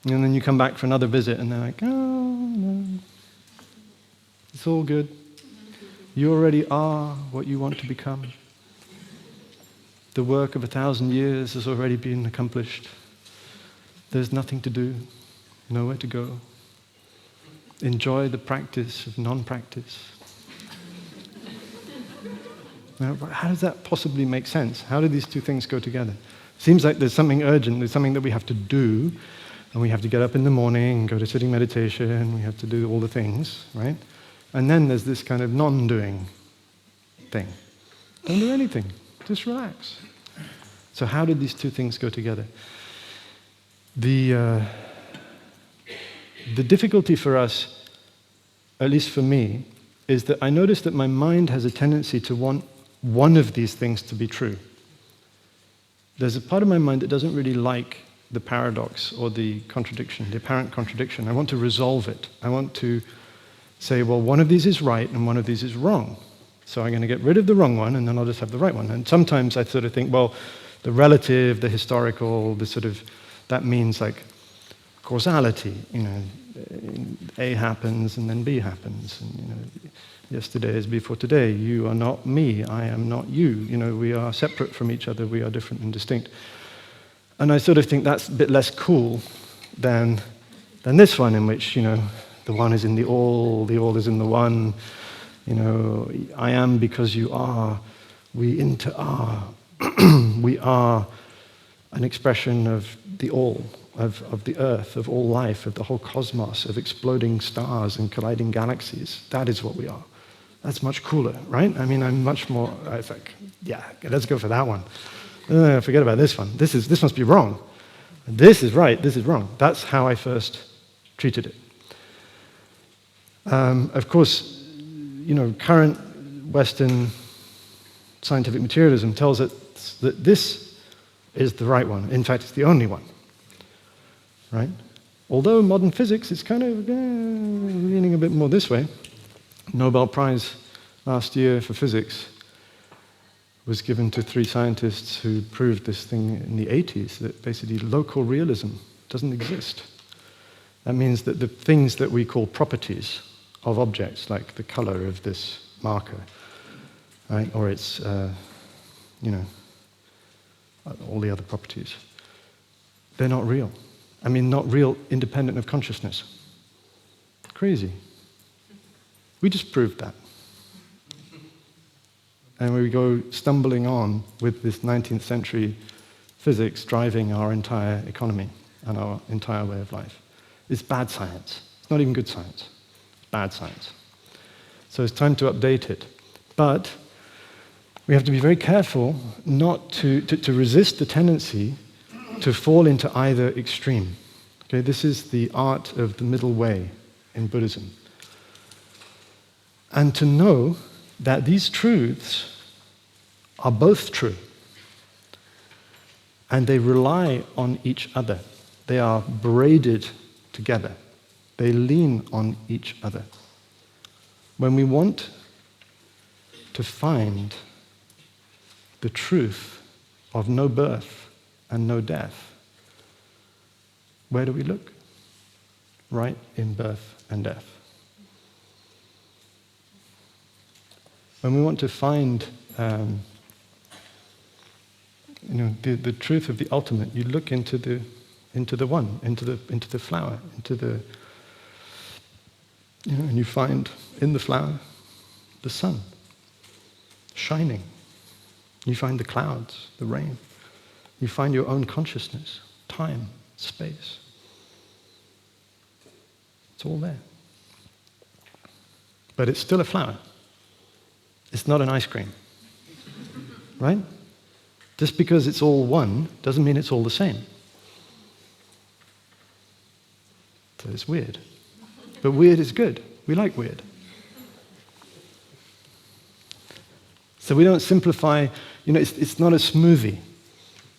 And then you come back for another visit and they're like, oh, no. It's all good. You already are what you want to become. The work of 1,000 years has already been accomplished. There's nothing to do, nowhere to go. Enjoy the practice of non-practice. Now, how does that possibly make sense? How do these two things go together? Seems like there's something urgent, there's something that we have to do, and we have to get up in the morning and go to sitting meditation, we have to do all the things, right? And then there's this kind of non-doing thing. Don't do anything, just relax. So how did these two things go together? The difficulty for us, at least for me, is that I notice that my mind has a tendency to want one of these things to be true. There's a part of my mind that doesn't really like the paradox or the contradiction, the apparent contradiction. I want to resolve it. I want to say, well, one of these is right and one of these is wrong. So I'm going to get rid of the wrong one and then I'll just have the right one. And sometimes I sort of think, well, the relative, the historical, the sort of, that means like causality, A happens and then B happens, and Yesterday is before today. You are not me. I am not you. You know, we are separate from each other. We are different and distinct. And I sort of think that's a bit less cool than this one, in which, you know, the one is in the all is in the one. You know, I am because you are. We inter-are. We are an expression of the all, of the earth, of all life, of the whole cosmos, of exploding stars and colliding galaxies. That is what we are. That's much cooler, right? I mean, I'm much more, it's like, yeah, let's go for that one. Forget about this one. This must be wrong. This is right, this is wrong. That's how I first treated it. Of course, you know, current Western scientific materialism tells us that this is the right one. In fact, it's the only one, right? Although modern physics is kind of leaning a bit more this way. Nobel Prize last year for physics was given to 3 scientists who proved this thing in the 80s, that basically local realism doesn't exist. That means that the things that we call properties of objects, like the color of this marker, right, or its, you know, all the other properties, they're not real. I mean, not real independent of consciousness. Crazy. We just proved that. And we go stumbling on with this 19th century physics driving our entire economy and our entire way of life. It's bad science. It's not even good science. It's bad science. So it's time to update it. But we have to be very careful not to resist the tendency to fall into either extreme. Okay, this is the art of the middle way in Buddhism. And to know that these truths are both true. And they rely on each other. They are braided together. They lean on each other. When we want to find the truth of no birth and no death, where do we look? Right in birth and death. When we want to find the truth of the ultimate, you look into the one, into the flower, and you find in the flower the sun shining. You find the clouds, the rain. You find your own consciousness, time, space. It's all there. But it's still a flower. It's not an ice cream. Right? Just because it's all one doesn't mean it's all the same. So it's weird. But weird is good. We like weird. So we don't simplify, it's not a smoothie.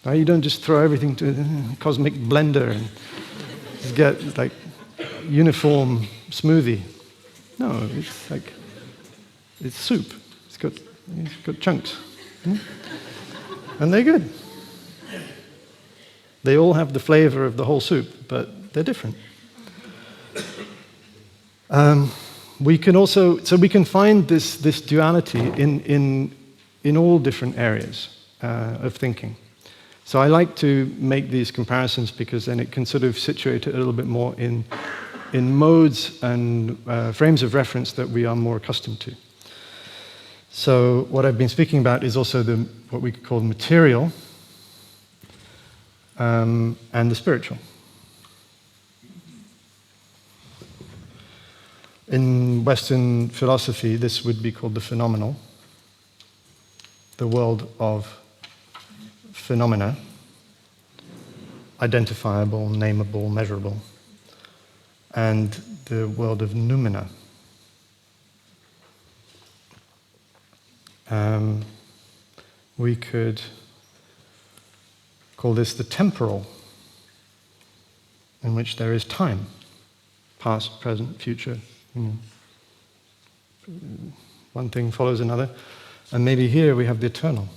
Right? You don't just throw everything to a cosmic blender and just get like uniform smoothie. No, it's like, it's soup. It's got chunks. And they're good. They all have the flavor of the whole soup, but they're different. We can find this duality in all different areas of thinking. So I like to make these comparisons because then it can sort of situate it a little bit more in modes and frames of reference that we are more accustomed to. So what I've been speaking about is also what we could call the material and the spiritual. In Western philosophy, this would be called the phenomenal, the world of phenomena, identifiable, nameable, measurable, and the world of noumena. We could call this the temporal, in which there is time, past, present, future. One thing follows another. And maybe here we have the eternal.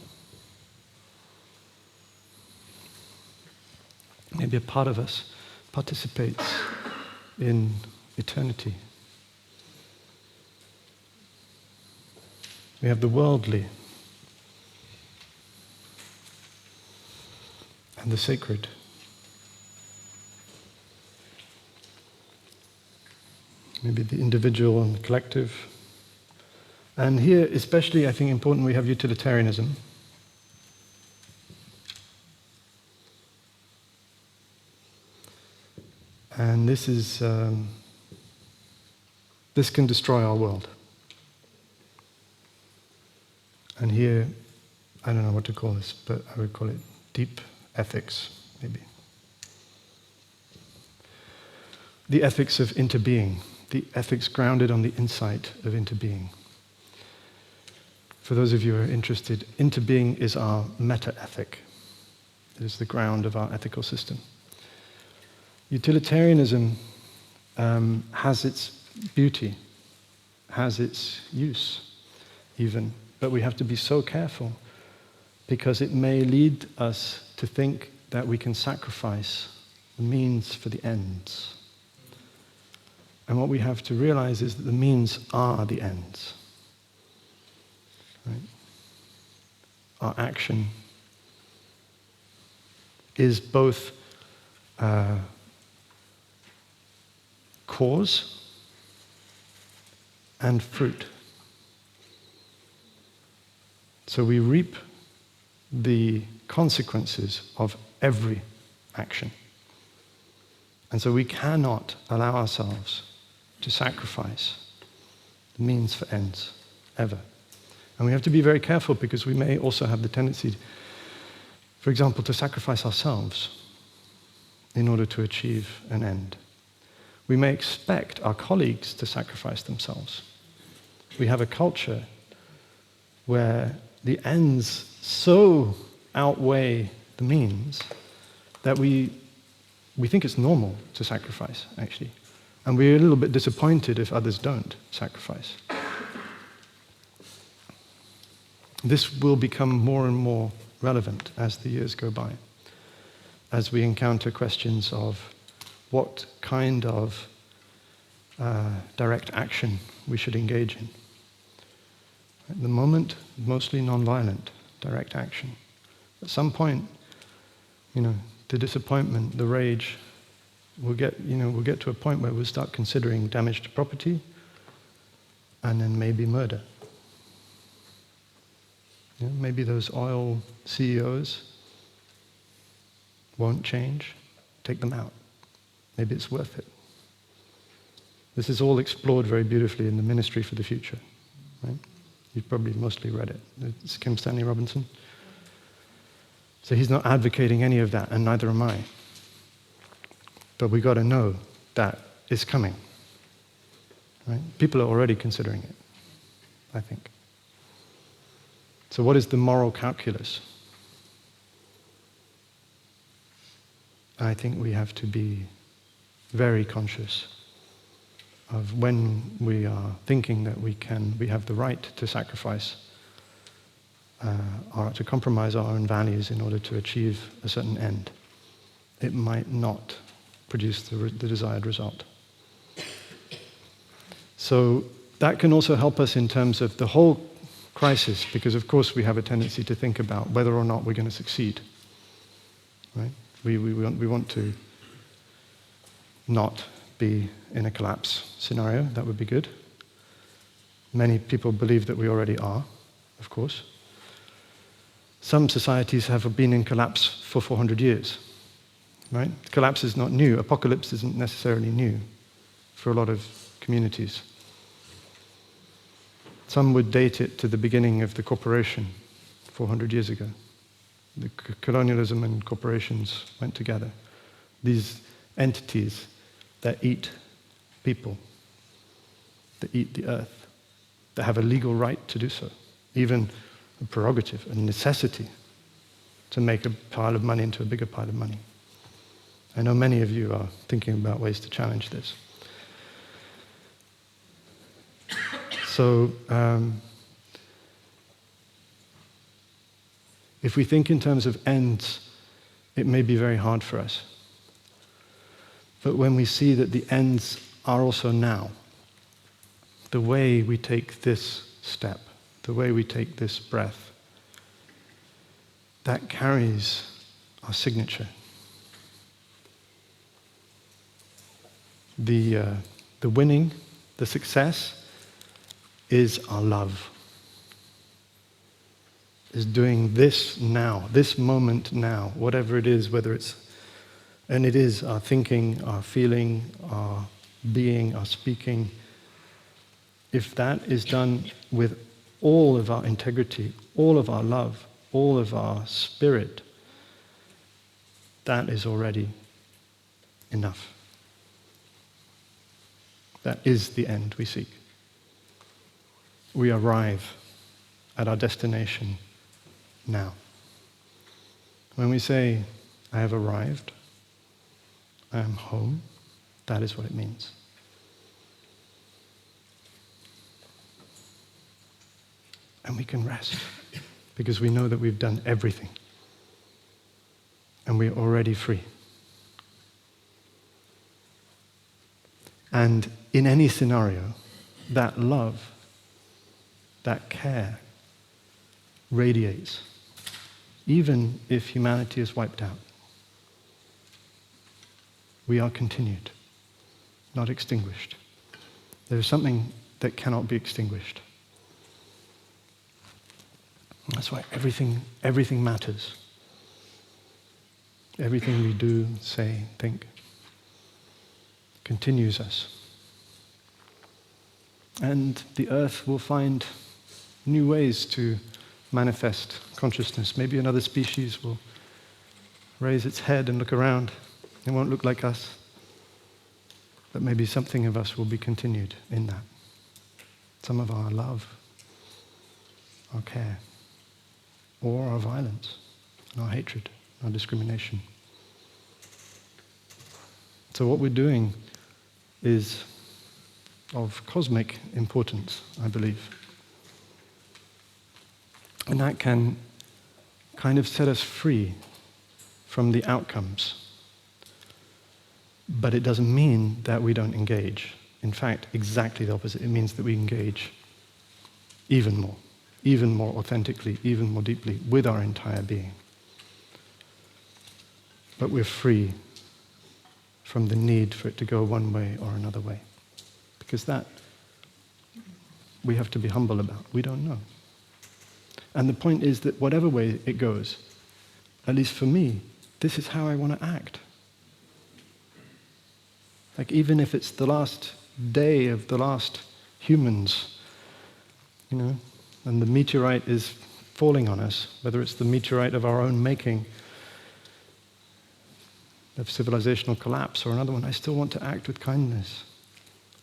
Maybe a part of us participates in eternity. We have the worldly and the sacred. Maybe the individual and the collective. And here, especially, I think important, we have utilitarianism. And this is, this can destroy our world. And here, I don't know what to call this, but I would call it deep ethics, maybe. The ethics of interbeing, the ethics grounded on the insight of interbeing. For those of you who are interested, interbeing is our meta-ethic. It is the ground of our ethical system. Utilitarianism has its beauty, has its use even, but we have to be so careful because it may lead us to think that we can sacrifice the means for the ends. And what we have to realize is that the means are the ends. Right? Our action is both cause and fruit. So we reap the consequences of every action. And so we cannot allow ourselves to sacrifice the means for ends, ever. And we have to be very careful because we may also have the tendency, for example, to sacrifice ourselves in order to achieve an end. We may expect our colleagues to sacrifice themselves. We have a culture where the ends so outweigh the means that we think it's normal to sacrifice, actually. And we're a little bit disappointed if others don't sacrifice. This will become more and more relevant as the years go by, as we encounter questions of what kind of direct action we should engage in. At the moment, mostly non-violent direct action. At some point, the disappointment, the rage, we'll get to a point where we'll start considering damage to property, and then maybe murder. Maybe those oil CEOs won't change. Take them out. Maybe it's worth it. This is all explored very beautifully in the Ministry for the Future. Right? You've probably mostly read it. It's Kim Stanley Robinson. So he's not advocating any of that, and neither am I. But we got to know that it's coming. Right? People are already considering it, I think. So what is the moral calculus? I think we have to be very conscious of when we are thinking that we have the right to sacrifice or to compromise our own values in order to achieve a certain end. It might not produce the desired result. So that can also help us in terms of the whole crisis, because of course we have a tendency to think about whether or not we're going to succeed. Right? We want to not be in a collapse scenario. That would be good. Many people believe that we already are, of course. Some societies have been in collapse for 400 years. Right? Collapse is not new. Apocalypse isn't necessarily new for a lot of communities. Some would date it to the beginning of the corporation 400 years ago. The colonialism and corporations went together. These entities that eat people, that eat the earth, that have a legal right to do so, even a prerogative, a necessity to make a pile of money into a bigger pile of money. I know many of you are thinking about ways to challenge this. So, if we think in terms of ends, it may be very hard for us. But when we see that the ends are also now, the way we take this step, the way we take this breath, that carries our signature. The winning, the success, is our love. Is doing this now, this moment now, whatever it is, whether it's, and it is our thinking, our feeling, our being, our speaking. If that is done with all of our integrity, all of our love, all of our spirit, that is already enough. That is the end we seek. We arrive at our destination now. When we say, I have arrived, I am home, that is what it means. And we can rest, because we know that we've done everything. And we're already free. And in any scenario, that love, that care, radiates, even if humanity is wiped out. We are continued, not extinguished. There is something that cannot be extinguished. That's why everything matters. Everything we do, say, think, continues us. And the earth will find new ways to manifest consciousness. Maybe another species will raise its head and look around. It won't look like us. But maybe something of us will be continued in that. Some of our love, our care, or our violence, and our hatred, our discrimination. So what we're doing is of cosmic importance, I believe. And that can kind of set us free from the outcomes. But it doesn't mean that we don't engage. In fact, exactly the opposite. It means that we engage even more authentically, even more deeply with our entire being. But we're free from the need for it to go one way or another way. Because that we have to be humble about. We don't know. And the point is that whatever way it goes, at least for me, this is how I want to act. Like even if it's the last day of the last humans, and the meteorite is falling on us, whether it's the meteorite of our own making, of civilizational collapse or another one, I still want to act with kindness,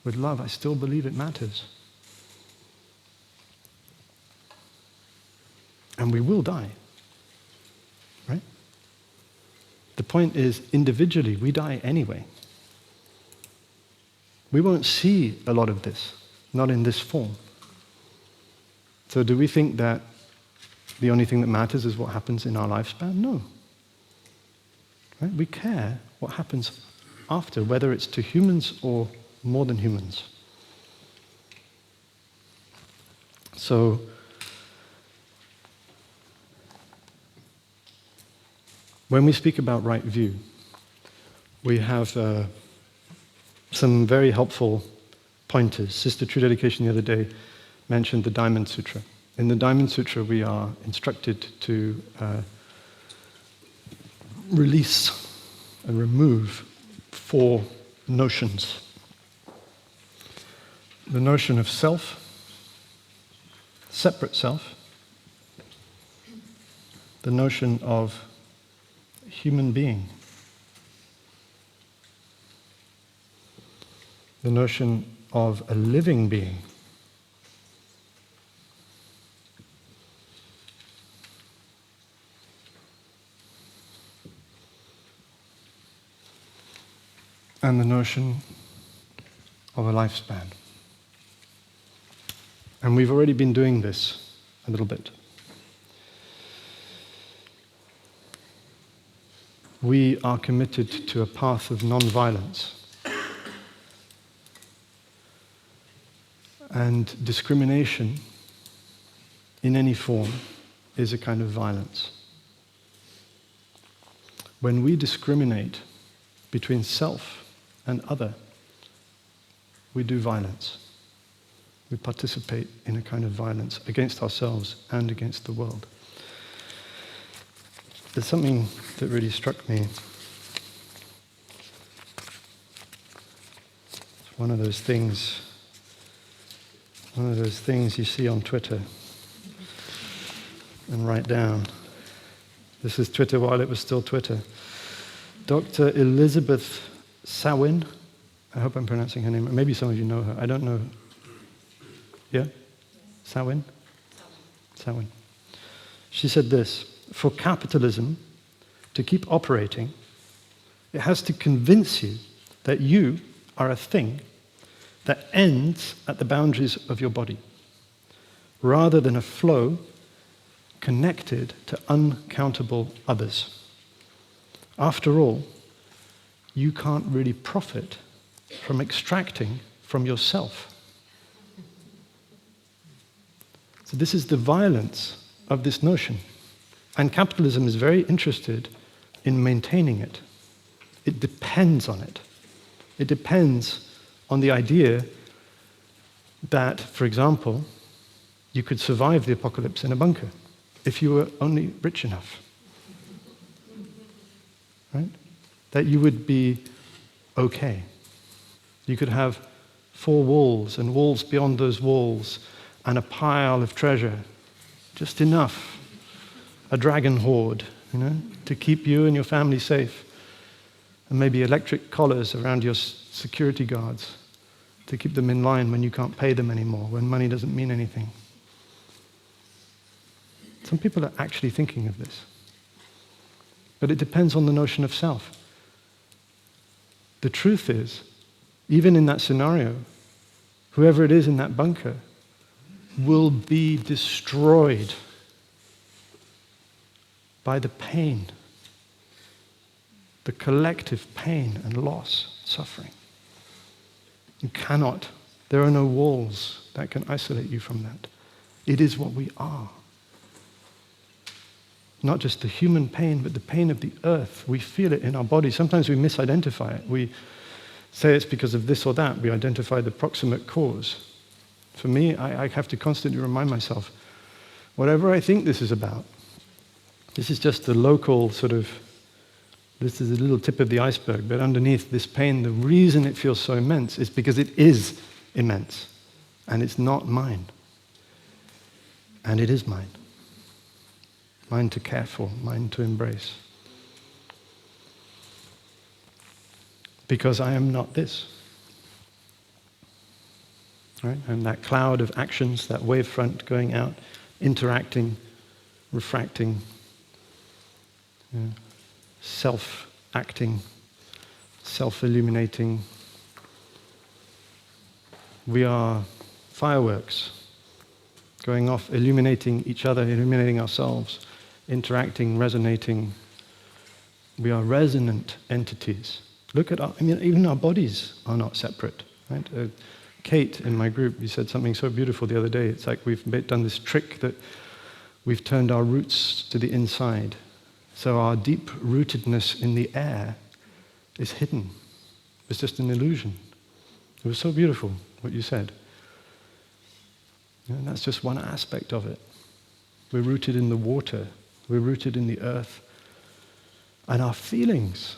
with love. I still believe it matters. And we will die, right? The point is, individually, we die anyway. We won't see a lot of this, not in this form. So do we think that the only thing that matters is what happens in our lifespan? No. Right? We care what happens after, whether it's to humans or more than humans. So, when we speak about right view, we have some very helpful pointers. Sister True Dedication the other day mentioned the Diamond Sutra. In the Diamond Sutra, we are instructed to release and remove 4 notions. The notion of self, separate self, the notion of human being, the notion of a living being, and the notion of a lifespan. And we've already been doing this a little bit. We are committed to a path of non-violence. And discrimination in any form is a kind of violence. When we discriminate between self and other, we do violence. We participate in a kind of violence against ourselves and against the world. There's something that really struck me. It's one of those things you see on Twitter and write down. This is Twitter while it was still Twitter. Dr. Elizabeth Sawin, I hope I'm pronouncing her name. Maybe some of you know her. I don't know. Yeah? Sawin? Sawin. She said this: for capitalism to keep operating, it has to convince you that you are a thing that ends at the boundaries of your body, rather than a flow connected to uncountable others. After all, you can't really profit from extracting from yourself. So this is the violence of this notion. And capitalism is very interested in maintaining it. It depends on it. It depends on the idea that, for example, you could survive the apocalypse in a bunker if you were only rich enough. Right? That you would be okay. You could have 4 walls and walls beyond those walls and a pile of treasure, just enough, a dragon horde, to keep you and your family safe, and maybe electric collars around your security guards to keep them in line when you can't pay them anymore, when money doesn't mean anything. Some people are actually thinking of this. But it depends on the notion of self. The truth is, even in that scenario, whoever it is in that bunker will be destroyed by the pain, the collective pain and loss, suffering. You cannot, there are no walls that can isolate you from that. It is what we are. Not just the human pain, but the pain of the earth. We feel it in our body. Sometimes we misidentify it. We say it's because of this or that. We identify the proximate cause. For me, I have to constantly remind myself, whatever I think this is about, this is just the local this is a little tip of the iceberg, but underneath this pain, the reason it feels so immense is because it is immense. And it's not mine. And it is mine. Mine to care for, mine to embrace. Because I am not this. Right? And that cloud of actions, that wavefront going out, interacting, refracting, self-acting, self-illuminating. We are fireworks going off, illuminating each other, illuminating ourselves, interacting, resonating. We are resonant entities. Look at even our bodies are not separate. Right? Kate in my group, you said something so beautiful the other day. It's like we've done this trick that we've turned our roots to the inside. So our deep rootedness in the air is hidden. It's just an illusion. It was so beautiful what you said. And that's just one aspect of it. We're rooted in the water. We're rooted in the earth. And our feelings,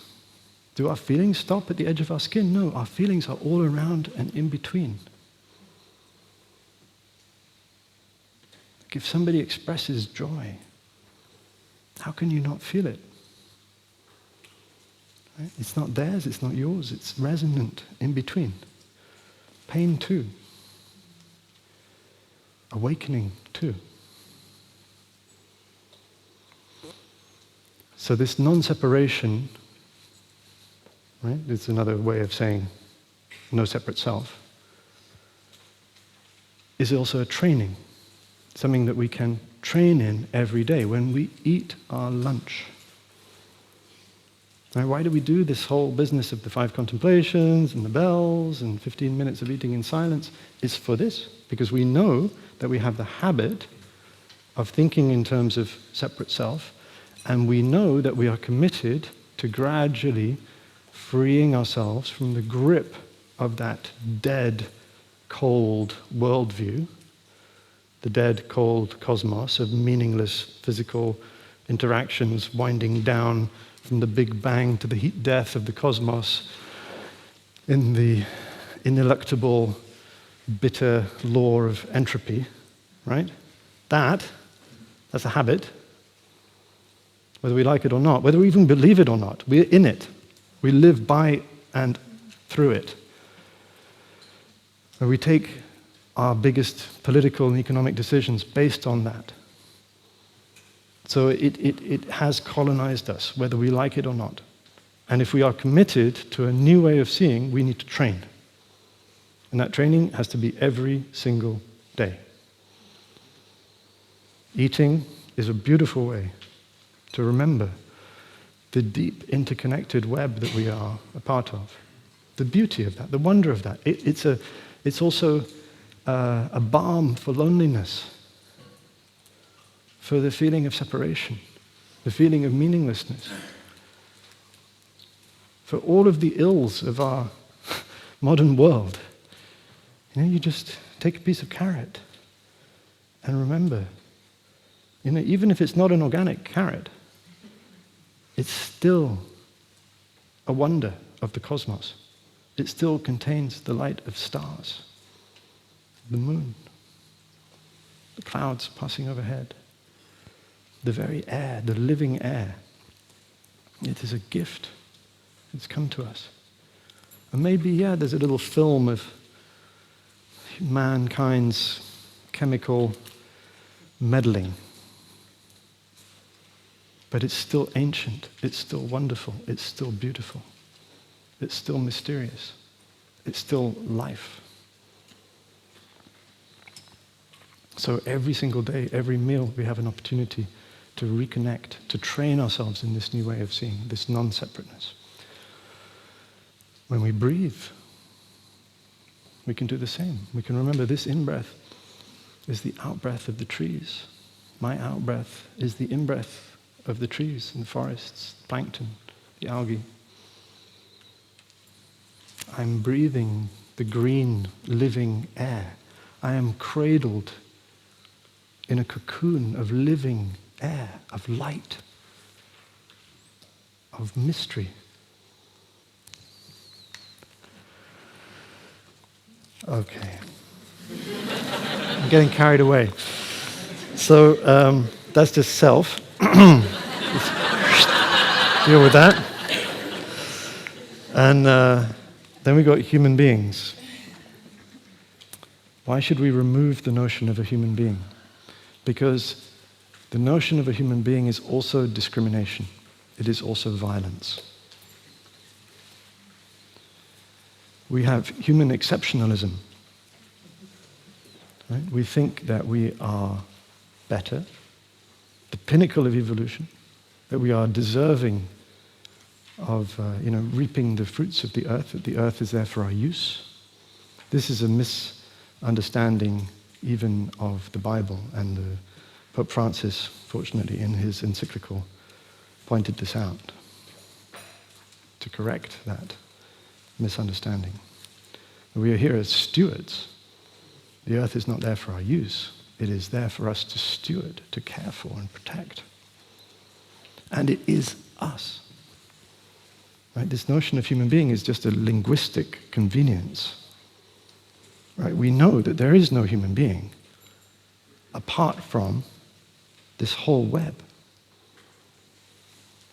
do our feelings stop at the edge of our skin? No, our feelings are all around and in between. Like if somebody expresses joy, how can you not feel it? Right? It's not theirs, it's not yours, it's resonant in between. Pain too. Awakening too. So this non-separation, right, it's another way of saying no separate self, is also a training, something that we can train in every day when we eat our lunch. Now, why do we do this whole business of the 5 contemplations and the bells and 15 minutes of eating in silence? It's for this, because we know that we have the habit of thinking in terms of separate self, and we know that we are committed to gradually freeing ourselves from the grip of that dead, cold worldview, the dead, cold cosmos of meaningless physical interactions winding down from the Big Bang to the heat death of the cosmos in the ineluctable, bitter law of entropy, right? That's a habit, whether we like it or not, whether we even believe it or not. We're in it. We live by and through it. And we take our biggest political and economic decisions based on that. So it has colonized us, whether we like it or not. And if we are committed to a new way of seeing, we need to train. And that training has to be every single day. Eating is a beautiful way to remember the deep interconnected web that we are a part of. The beauty of that, the wonder of that. It's also a balm for loneliness, for the feeling of separation, the feeling of meaninglessness, for all of the ills of our modern world. You just take a piece of carrot and remember, even if it's not an organic carrot, it's still a wonder of the cosmos. It still contains the light of stars, the moon, the clouds passing overhead, the very air, the living air. It is a gift. It's come to us. And maybe, there's a little film of mankind's chemical meddling. But it's still ancient, it's still wonderful, it's still beautiful, it's still mysterious, it's still life. So every single day, every meal, we have an opportunity to reconnect, to train ourselves in this new way of seeing, this non-separateness. When we breathe, we can do the same. We can remember this in-breath is the out-breath of the trees. My out-breath is the in-breath of the trees and the forests, plankton, the algae. I'm breathing the green, living air. I am cradled in a cocoon of living air, of light, of mystery. Okay. I'm getting carried away. So that's just self. Deal with that. And then we got human beings. Why should we remove the notion of a human being? Because the notion of a human being is also discrimination. It is also violence. We have human exceptionalism. Right? We think that we are better, the pinnacle of evolution, that we are deserving of reaping the fruits of the earth, that the earth is there for our use. This is a misunderstanding even of the Bible, and Pope Francis, fortunately, in his encyclical, pointed this out to correct that misunderstanding. We are here as stewards. The earth is not there for our use. It is there for us to steward, to care for and protect. And it is us. Right? This notion of human being is just a linguistic convenience. Right? We know that there is no human being apart from this whole web.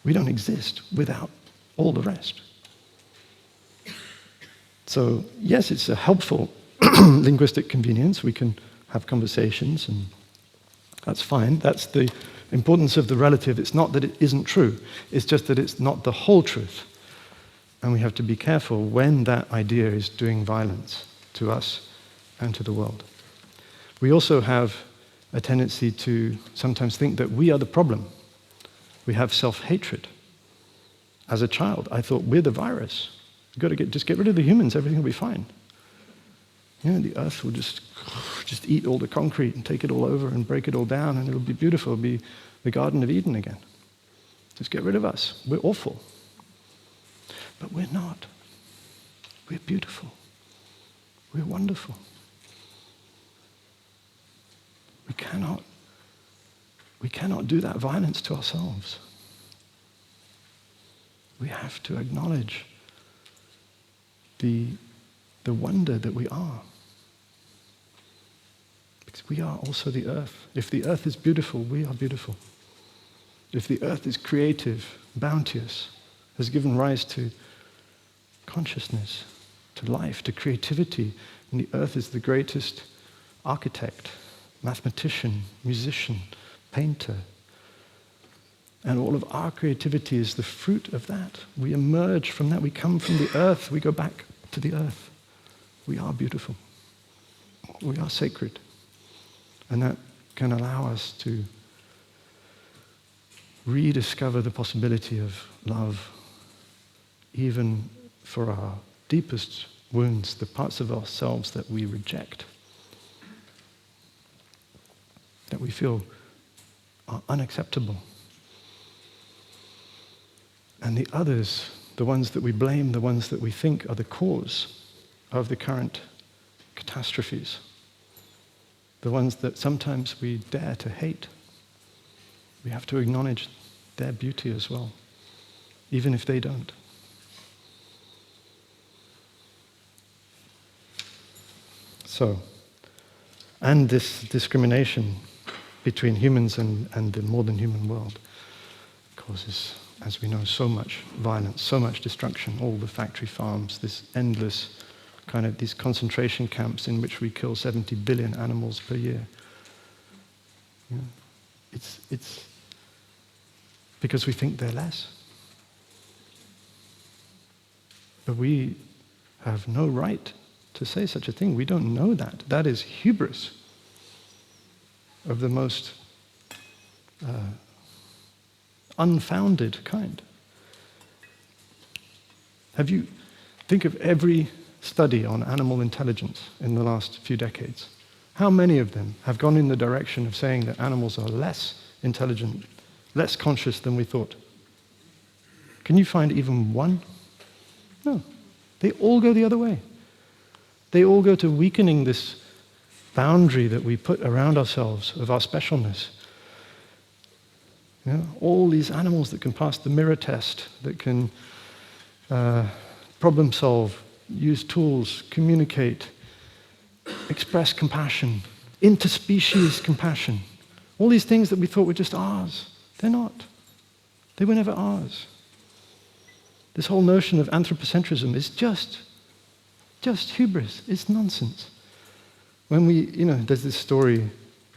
We don't exist without all the rest. So, yes, it's a helpful linguistic convenience. We can have conversations, and that's fine. That's the importance of the relative. It's not that it isn't true. It's just that it's not the whole truth. And we have to be careful when that idea is doing violence to us and to the world. We also have a tendency to sometimes think that we are the problem. We have self-hatred. As a child, I thought we're the virus. You've got to just get rid of the humans, everything will be fine. The earth will just eat all the concrete and take it all over and break it all down, and it'll be beautiful. It'll be the Garden of Eden again. Just get rid of us. We're awful. But we're not. We're beautiful. We're wonderful. We cannot do that violence to ourselves. We have to acknowledge the wonder that we are. Because we are also the earth. If the earth is beautiful, we are beautiful. If the earth is creative, bounteous, has given rise to consciousness, to life, to creativity, and the earth is the greatest architect, mathematician, musician, painter, and all of our creativity is the fruit of that. We emerge from that. We come from the earth. We go back to the earth. We are beautiful. We are sacred. And that can allow us to rediscover the possibility of love, even for our deepest wounds, the parts of ourselves that we reject, that we feel are unacceptable. And the others, the ones that we blame, the ones that we think are the cause of the current catastrophes, the ones that sometimes we dare to hate, we have to acknowledge their beauty as well, even if they don't. So, and this discrimination between humans and the more than human world causes, as we know, so much violence, so much destruction, all the factory farms, this endless kind of these concentration camps in which we kill 70 billion animals per year. It's because we think they're less. But we have no right to say such a thing. We don't know that. That is hubris of the most unfounded kind. Think of every study on animal intelligence in the last few decades. How many of them have gone in the direction of saying that animals are less intelligent, less conscious than we thought? Can you find even one? No. They all go the other way. They all go to weakening this boundary that we put around ourselves of our specialness. All these animals that can pass the mirror test, that can problem solve, use tools, communicate, express compassion, interspecies compassion. All these things that we thought were just ours, they're not. They were never ours. This whole notion of anthropocentrism is just hubris. It's nonsense. When there's this story,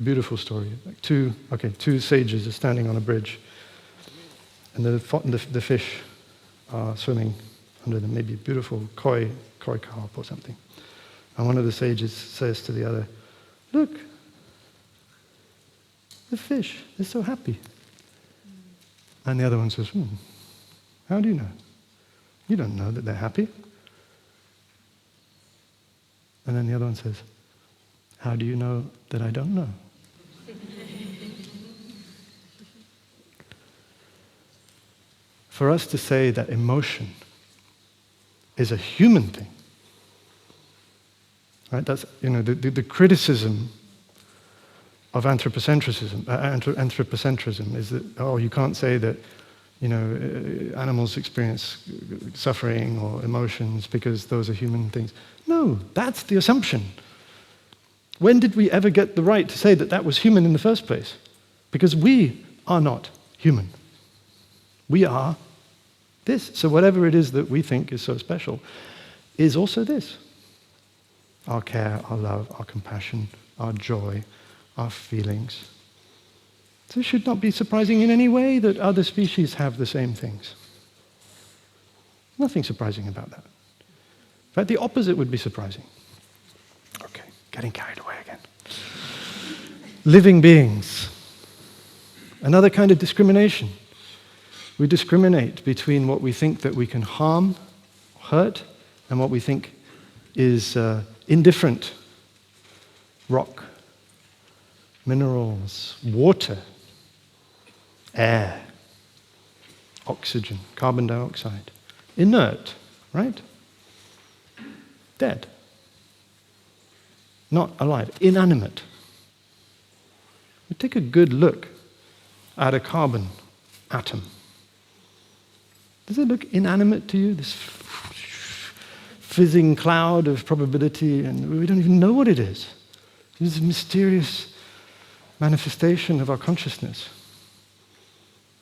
beautiful story, like two sages are standing on a bridge, and the fish are swimming under them, maybe a beautiful koi carp or something. And one of the sages says to the other, "Look, the fish, they're so happy." And the other one says, "How do you know? You don't know that they're happy." And then the other one says, "How do you know that I don't know?" For us to say that emotion is a human thing, right? That's the criticism of anthropocentrism is that you can't say that animals experience suffering or emotions because those are human things. No, that's the assumption. When did we ever get the right to say that that was human in the first place? Because we are not human. We are this. So whatever it is that we think is so special is also this. Our care, our love, our compassion, our joy, our feelings. So it should not be surprising in any way that other species have the same things. Nothing surprising about that. In fact, the opposite would be surprising. Okay, getting carried away again. Living beings. Another kind of discrimination. We discriminate between what we think that we can harm, hurt, and what we think is indifferent. Rock, minerals, water, air, oxygen, carbon dioxide. Inert, right? Dead. Not alive, inanimate. We take a good look at a carbon atom. Does it look inanimate to you? This fizzing cloud of probability, and we don't even know what it is. This mysterious manifestation of our consciousness,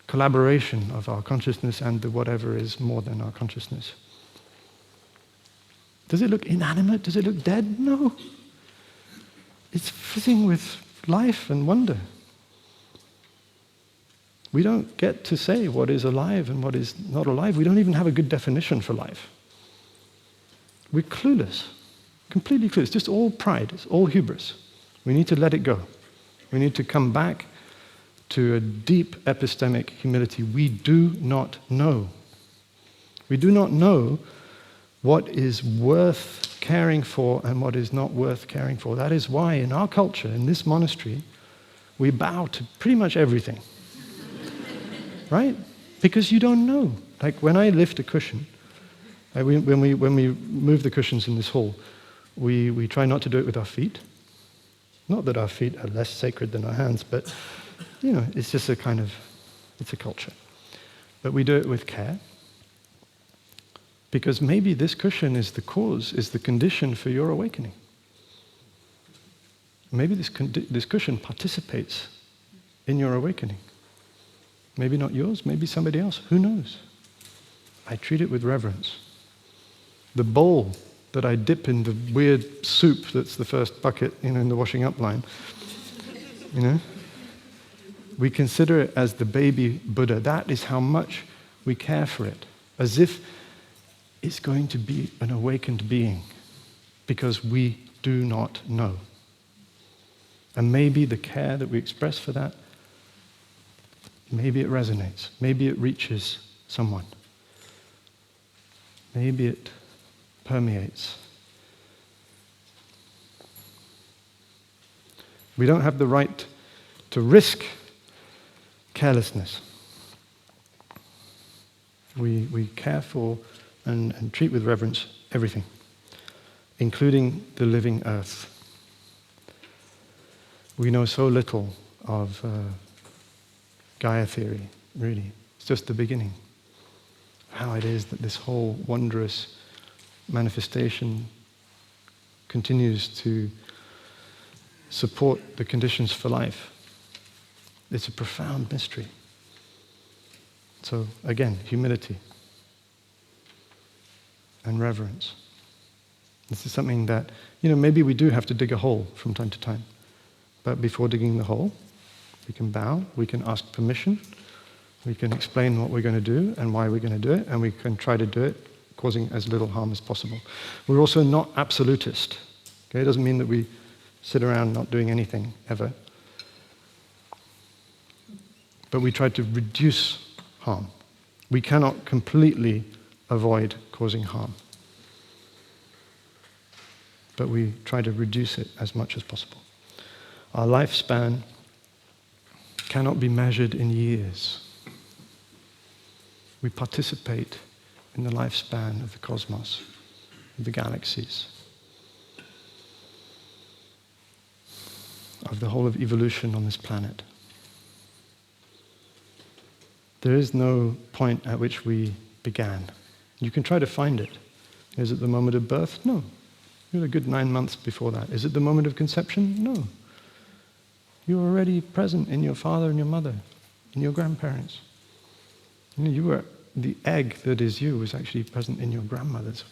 collaboration of our consciousness and the whatever is more than our consciousness. Does it look inanimate? Does it look dead? No. It's fizzing with life and wonder. We don't get to say what is alive and what is not alive. We don't even have a good definition for life. We're clueless, completely clueless. Just all pride, it's all hubris. We need to let it go. We need to come back to a deep epistemic humility. We do not know. We do not know what is worth caring for and what is not worth caring for. That is why in our culture, in this monastery, we bow to pretty much everything. Right? Because you don't know. Like when I lift a cushion, when we move the cushions in this hall, we try not to do it with our feet. Not that our feet are less sacred than our hands, but it's just it's a culture. But we do it with care. Because maybe this cushion is the condition for your awakening. Maybe this cushion participates in your awakening. Maybe not yours, maybe somebody else. Who knows? I treat it with reverence. The bowl that I dip in the weird soup that's the first bucket, in the washing up line, we consider it as the baby Buddha. That is how much we care for it, as if it's going to be an awakened being, because we do not know. And maybe the care that we express for that, maybe it resonates. Maybe it reaches someone. Maybe it permeates. We don't have the right to risk carelessness. We care for and treat with reverence everything, including the living earth. We know so little of Gaia theory, really. It's just the beginning. How it is that this whole wondrous manifestation continues to support the conditions for life. It's a profound mystery. So again, humility and reverence. This is something that, maybe we do have to dig a hole from time to time. But before digging the hole, we can bow, we can ask permission, we can explain what we're going to do and why we're going to do it, and we can try to do it causing as little harm as possible. We're also not absolutist. Okay? It doesn't mean that we sit around not doing anything ever. But we try to reduce harm. We cannot completely avoid causing harm. But we try to reduce it as much as possible. Our lifespan cannot be measured in years. We participate in the lifespan of the cosmos, of the galaxies, of the whole of evolution on this planet. There is no point at which we began. You can try to find it. Is it the moment of birth? No. You're a good 9 months before that. Is it the moment of conception? No. You're already present in your father and your mother, in your grandparents. You were, the egg that is you was actually present in your grandmother's,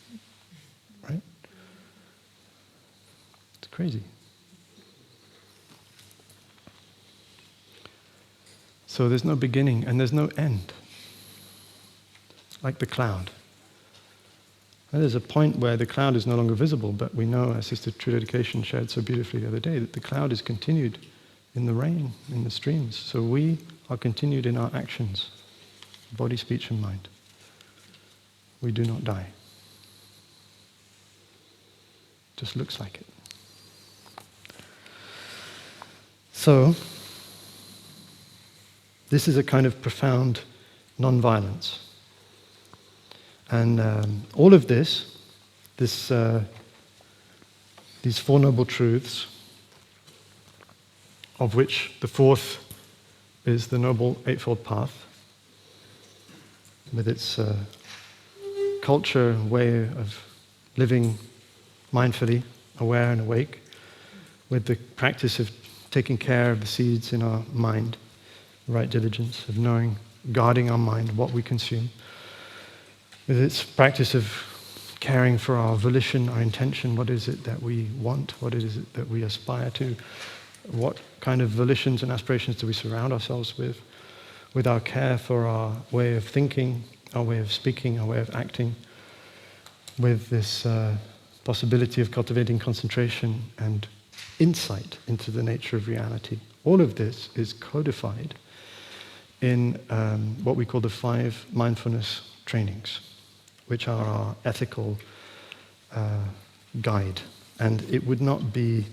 right? It's crazy. So there's no beginning and there's no end. Like the cloud. And there's a point where the cloud is no longer visible, but we know, as Sister Trudedication shared so beautifully the other day, that the cloud is continued in the rain, in the streams. So we are continued in our actions, body, speech, and mind. We do not die. just looks like it. So, this is a kind of profound non-violence. And all of these Four Noble Truths, of which the fourth is the Noble Eightfold Path, with its culture, way of living mindfully, aware and awake, with the practice of taking care of the seeds in our mind, the right diligence of knowing, guarding our mind, what we consume, with its practice of caring for our volition, our intention, what is it that we want, what is it that we aspire to, what kind of volitions and aspirations do we surround ourselves with our care for our way of thinking, our way of speaking, our way of acting, with this possibility of cultivating concentration and insight into the nature of reality. All of this is codified in what we call the 5 mindfulness trainings, which are our ethical guide. And it would not be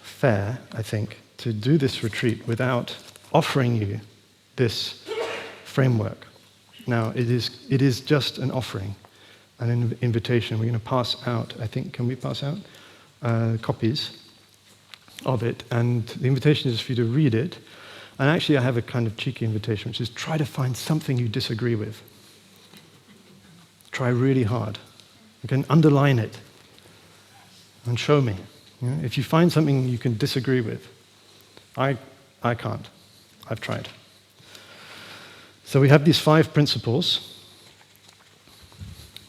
fair, I think, to do this retreat without offering you this framework. Now, it is just an offering, an invitation. We're going to pass out, I think, can we pass out copies of it? And the invitation is for you to read it. And actually, I have a kind of cheeky invitation, which is try to find something you disagree with. Try really hard. You can underline it and show me. You know, if you find something you can disagree with, I can't. I've tried. So we have these 5 principles.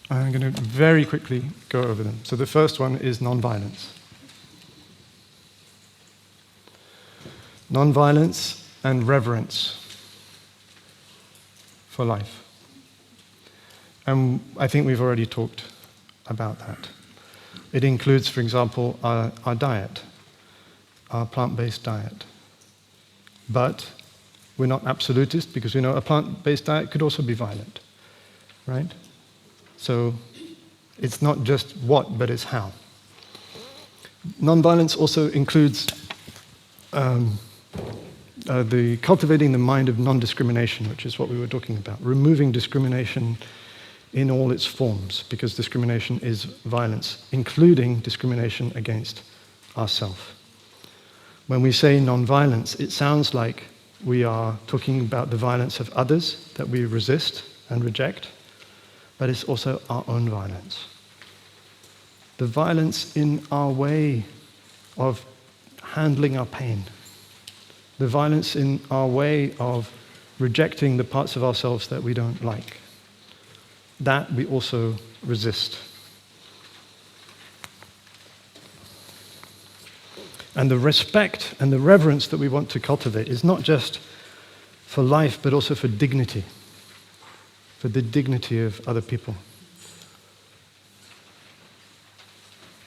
I'm going to very quickly go over them. So the first one is non-violence. Non-violence and reverence for life. And I think we've already talked about that. It includes, for example, our diet, our plant-based diet. But we're not absolutist, because we know a plant-based diet could also be violent, right? So it's not just what, but it's how. Non-violence also includes the cultivating the mind of non-discrimination, which is what we were talking about, removing discrimination in all its forms, because discrimination is violence, including discrimination against ourselves. When we say non-violence, it sounds like we are talking about the violence of others that we resist and reject, but it's also our own violence. The violence in our way of handling our pain, the violence in our way of rejecting the parts of ourselves that we don't like. That we also resist. And the respect and the reverence that we want to cultivate is not just for life, but also for dignity, for the dignity of other people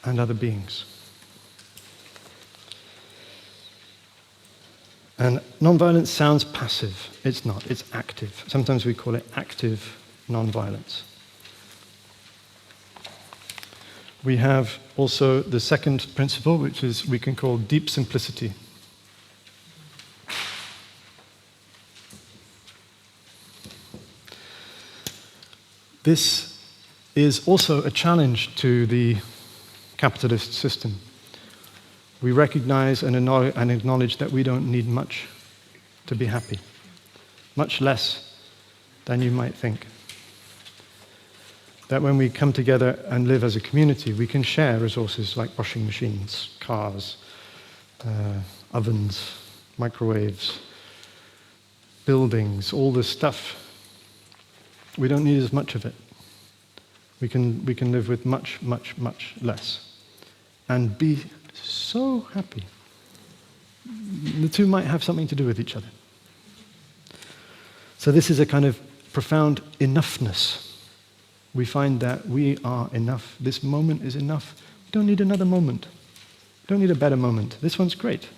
and other beings. And non-violence sounds passive. It's not, it's active. Sometimes we call it active non-violence. We have also the second principle, which is we can call deep simplicity. This is also a challenge to the capitalist system. We recognize and acknowledge that we don't need much to be happy, much less than you might think. That when we come together and live as a community, we can share resources like washing machines, cars, ovens, microwaves, buildings, all this stuff. We don't need as much of it. We can live with much, much, much less and be so happy. The two might have something to do with each other. So this is a kind of profound enoughness. We find that we are enough. This moment is enough. We don't need another moment. We don't need a better moment. This one's great.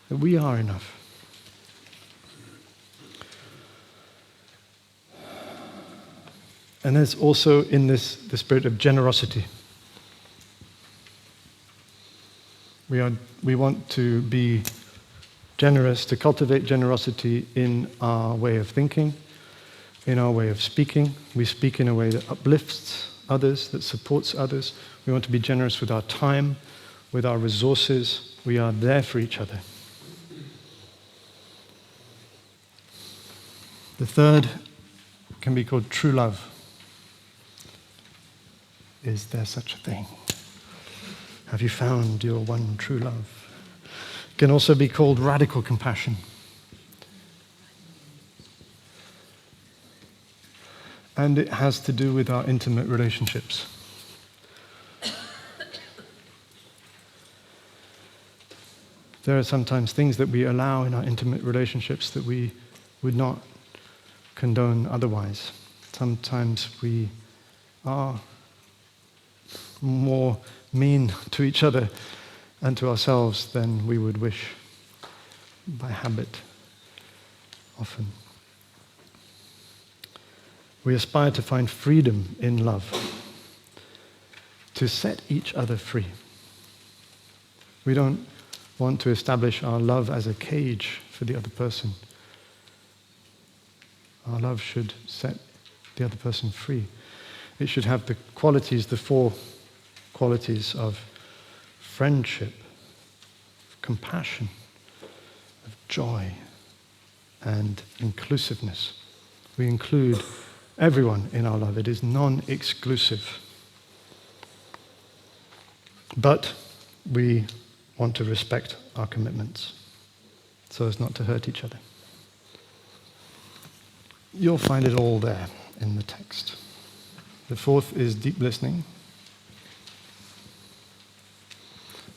But we are enough. And there's also in this the spirit of generosity. We want to be generous, to cultivate generosity in our way of thinking, in our way of speaking. We speak in a way that uplifts others, that supports others. We want to be generous with our time, with our resources. We are there for each other. The third can be called true love. Is there such a thing? Have you found your one true love? It can also be called radical compassion. And it has to do with our intimate relationships. There are sometimes things that we allow in our intimate relationships that we would not condone otherwise. Sometimes we are more mean to each other and to ourselves than we would wish, by habit, often. We aspire to find freedom in love, to set each other free. We don't want to establish our love as a cage for the other person. Our love should set the other person free. It should have the qualities, the four qualities of friendship, of compassion, of joy, and inclusiveness. We include everyone in our love. It is non-exclusive. But we want to respect our commitments so as not to hurt each other. You'll find it all there in the text. The fourth is deep listening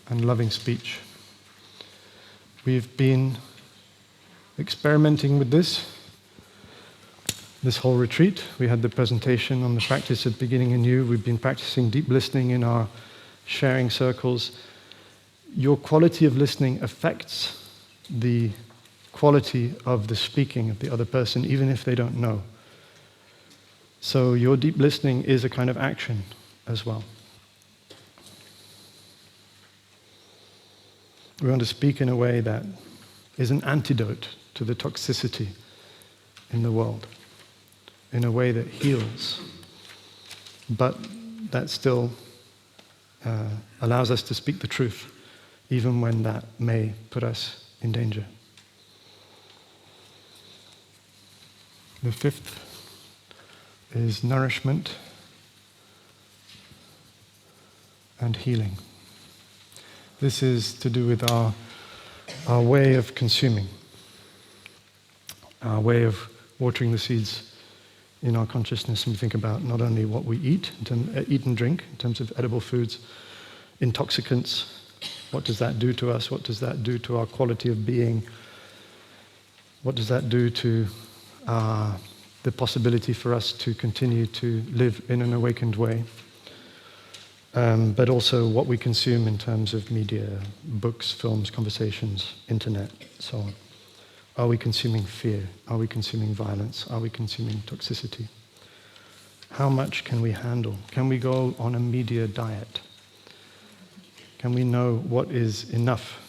and loving speech. We've been experimenting with this whole retreat. We had the presentation on the practice of beginning anew. We've been practicing deep listening in our sharing circles. Your quality of listening affects the quality of the speaking of the other person, even if they don't know. So your deep listening is a kind of action as well. We want to speak in a way that is an antidote to the toxicity in the world, in a way that heals, but that still allows us to speak the truth, even when that may put us in danger. The fifth is nourishment and healing. This is to do with our way of consuming, our way of watering the seeds in our consciousness. And we think about not only what we eat, eat and drink, in terms of edible foods, intoxicants. What does that do to us? What does that do to our quality of being? What does that do to the possibility for us to continue to live in an awakened way? But also what we consume in terms of media, books, films, conversations, internet, so on. Are we consuming fear? Are we consuming violence? Are we consuming toxicity? How much can we handle? Can we go on a media diet? Can we know what is enough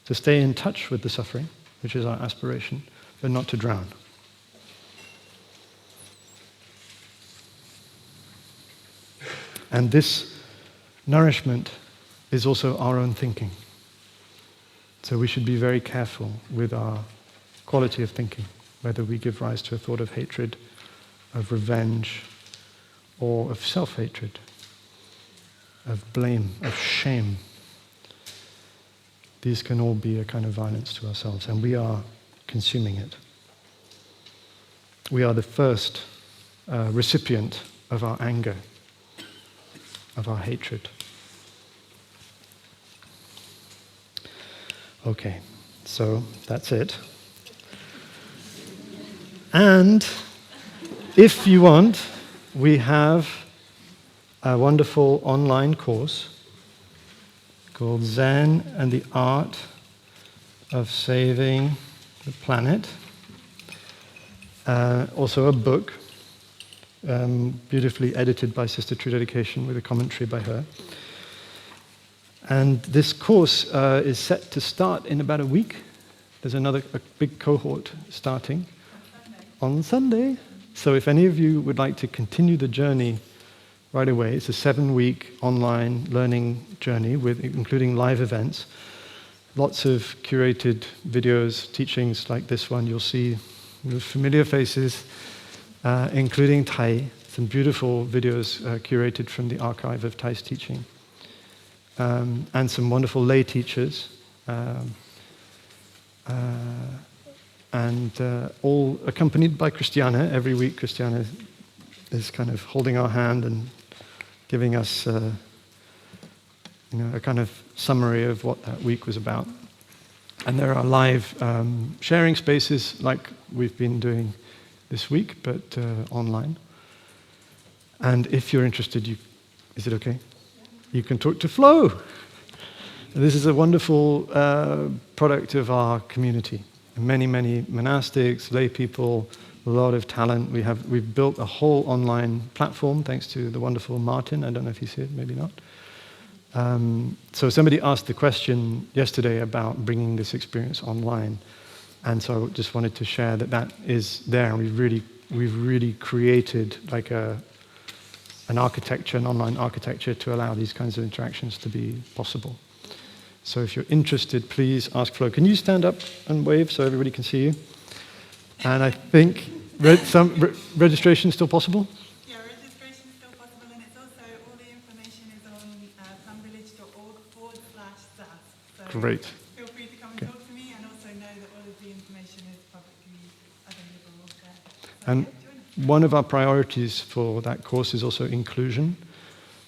to stay in touch with the suffering, which is our aspiration, but not to drown? And this nourishment is also our own thinking. So we should be very careful with our quality of thinking, whether we give rise to a thought of hatred, of revenge, or of self-hatred, of blame, of shame. These can all be a kind of violence to ourselves, and we are consuming it. We are the first recipient of our anger, of our hatred. Okay, so that's it. And if you want, we have a wonderful online course called Zen and the Art of Saving the Planet. Also a book, beautifully edited by Sister True Dedication with a commentary by her. And this course is set to start in about a week. There's a big cohort starting on Sunday. So if any of you would like to continue the journey right away, it's a 7-week online learning journey including live events. Lots of curated videos, teachings like this one. You'll see familiar faces, including Thai. Some beautiful videos curated from the archive of Thai's teaching. And some wonderful lay teachers. All accompanied by Christiana. Every week Christiana is kind of holding our hand and giving us a kind of summary of what that week was about. And there are live sharing spaces like we've been doing this week, but online. And if you're interested, is it okay? You can talk to Flo. This is a wonderful product of our community. Many, many monastics, lay people, a lot of talent. We've built a whole online platform thanks to the wonderful Martin. I don't know if he's here, maybe not. So somebody asked the question yesterday about bringing this experience online, and so I just wanted to share that is there, and we've really created like an architecture, an online architecture to allow these kinds of interactions to be possible. So if you're interested, please ask Flo. Can you stand up and wave so everybody can see you? And I think registration is still possible? Yeah, registration is still possible, and it's also, all the information is on plumvillage.org/SAS. So Great. feel free to come and talk to me, and also know that all of the information is publicly available there. So And one of our priorities for that course is also inclusion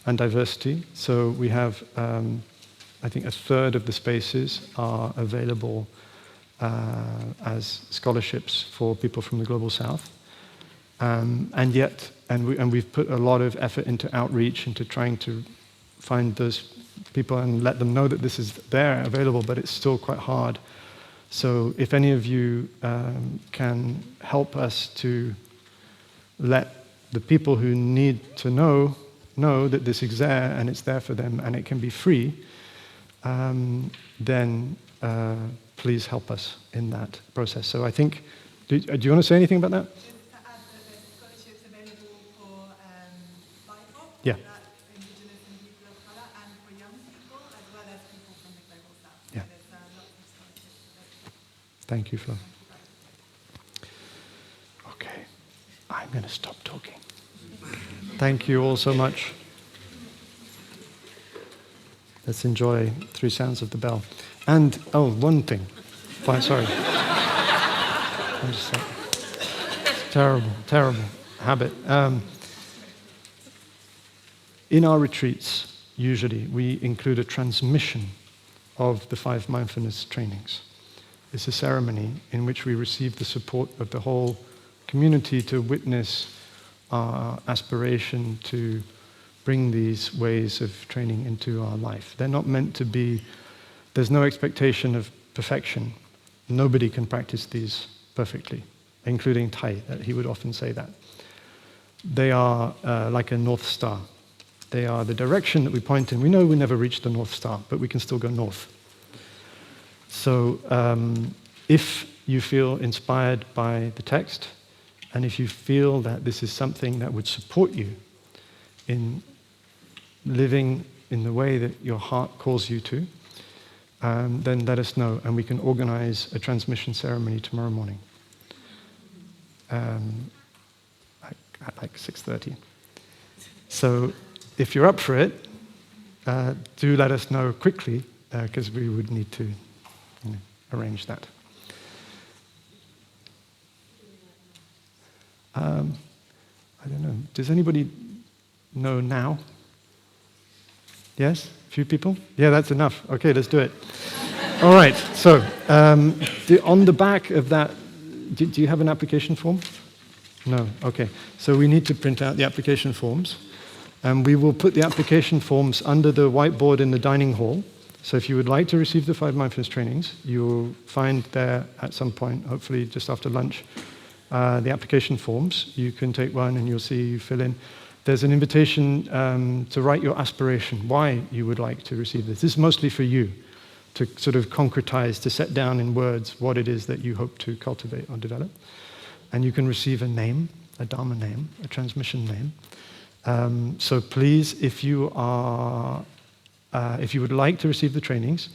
and diversity. So we have, I think, 1/3 of the spaces are available as scholarships for people from the Global South. And we've put a lot of effort into outreach, into trying to find those people and let them know that this is there, available, but it's still quite hard. So if any of you can help us to let the people who need to know that this is there and it's there for them and it can be free, then please help us in that process. So I think, do you want to say anything about that? just to add that there's scholarships available for BIPOC, Yeah. that's Indigenous and people of colour, and for young people, as well as people from the Global South. Yeah. So there's lots of scholarships available. Thank you, Flo. Okay, I'm going to stop talking. Thank you all so much. Let's enjoy 3 sounds of the bell. And, one thing. Fine, sorry. I'm just saying. Terrible habit. In our retreats, usually, we include a transmission of the 5 mindfulness trainings. It's a ceremony in which we receive the support of the whole community to witness our aspiration to bring these ways of training into our life. They're not meant to be, there's no expectation of perfection. Nobody can practice these perfectly, including Thai, that he would often say that. They are like a North Star. They are the direction that we point in. We know we never reach the North Star, but we can still go north. So if you feel inspired by the text, and if you feel that this is something that would support you in living in the way that your heart calls you to, then let us know, and we can organize a transmission ceremony tomorrow morning at like 6:30. So if you're up for it, do let us know quickly, because we would need to arrange that. I don't know. Does anybody know now? Yes? A few people? Yeah, that's enough. Okay, let's do it. All right, so on the back of that, do you have an application form? No, okay. So we need to print out the application forms, and we will put the application forms under the whiteboard in the dining hall. So if you would like to receive the 5 mindfulness trainings, you'll find there at some point, hopefully just after lunch, the application forms. You can take one and you'll see you fill in. There's an invitation to write your aspiration, why you would like to receive this. This is mostly for you, to sort of concretize, to set down in words what it is that you hope to cultivate or develop. And you can receive a name, a Dharma name, a transmission name. So please, if you would like to receive the trainings,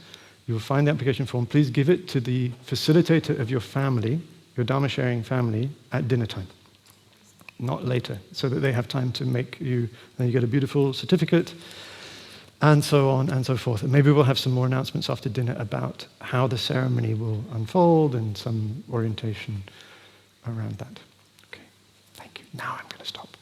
you will find the application form. Please give it to the facilitator of your family, your Dharma sharing family, at dinner time, not later, so that they have time to make you, then you get a beautiful certificate, and so on and so forth. And maybe we'll have some more announcements after dinner about how the ceremony will unfold and some orientation around that. Okay, thank you. Now I'm going to stop.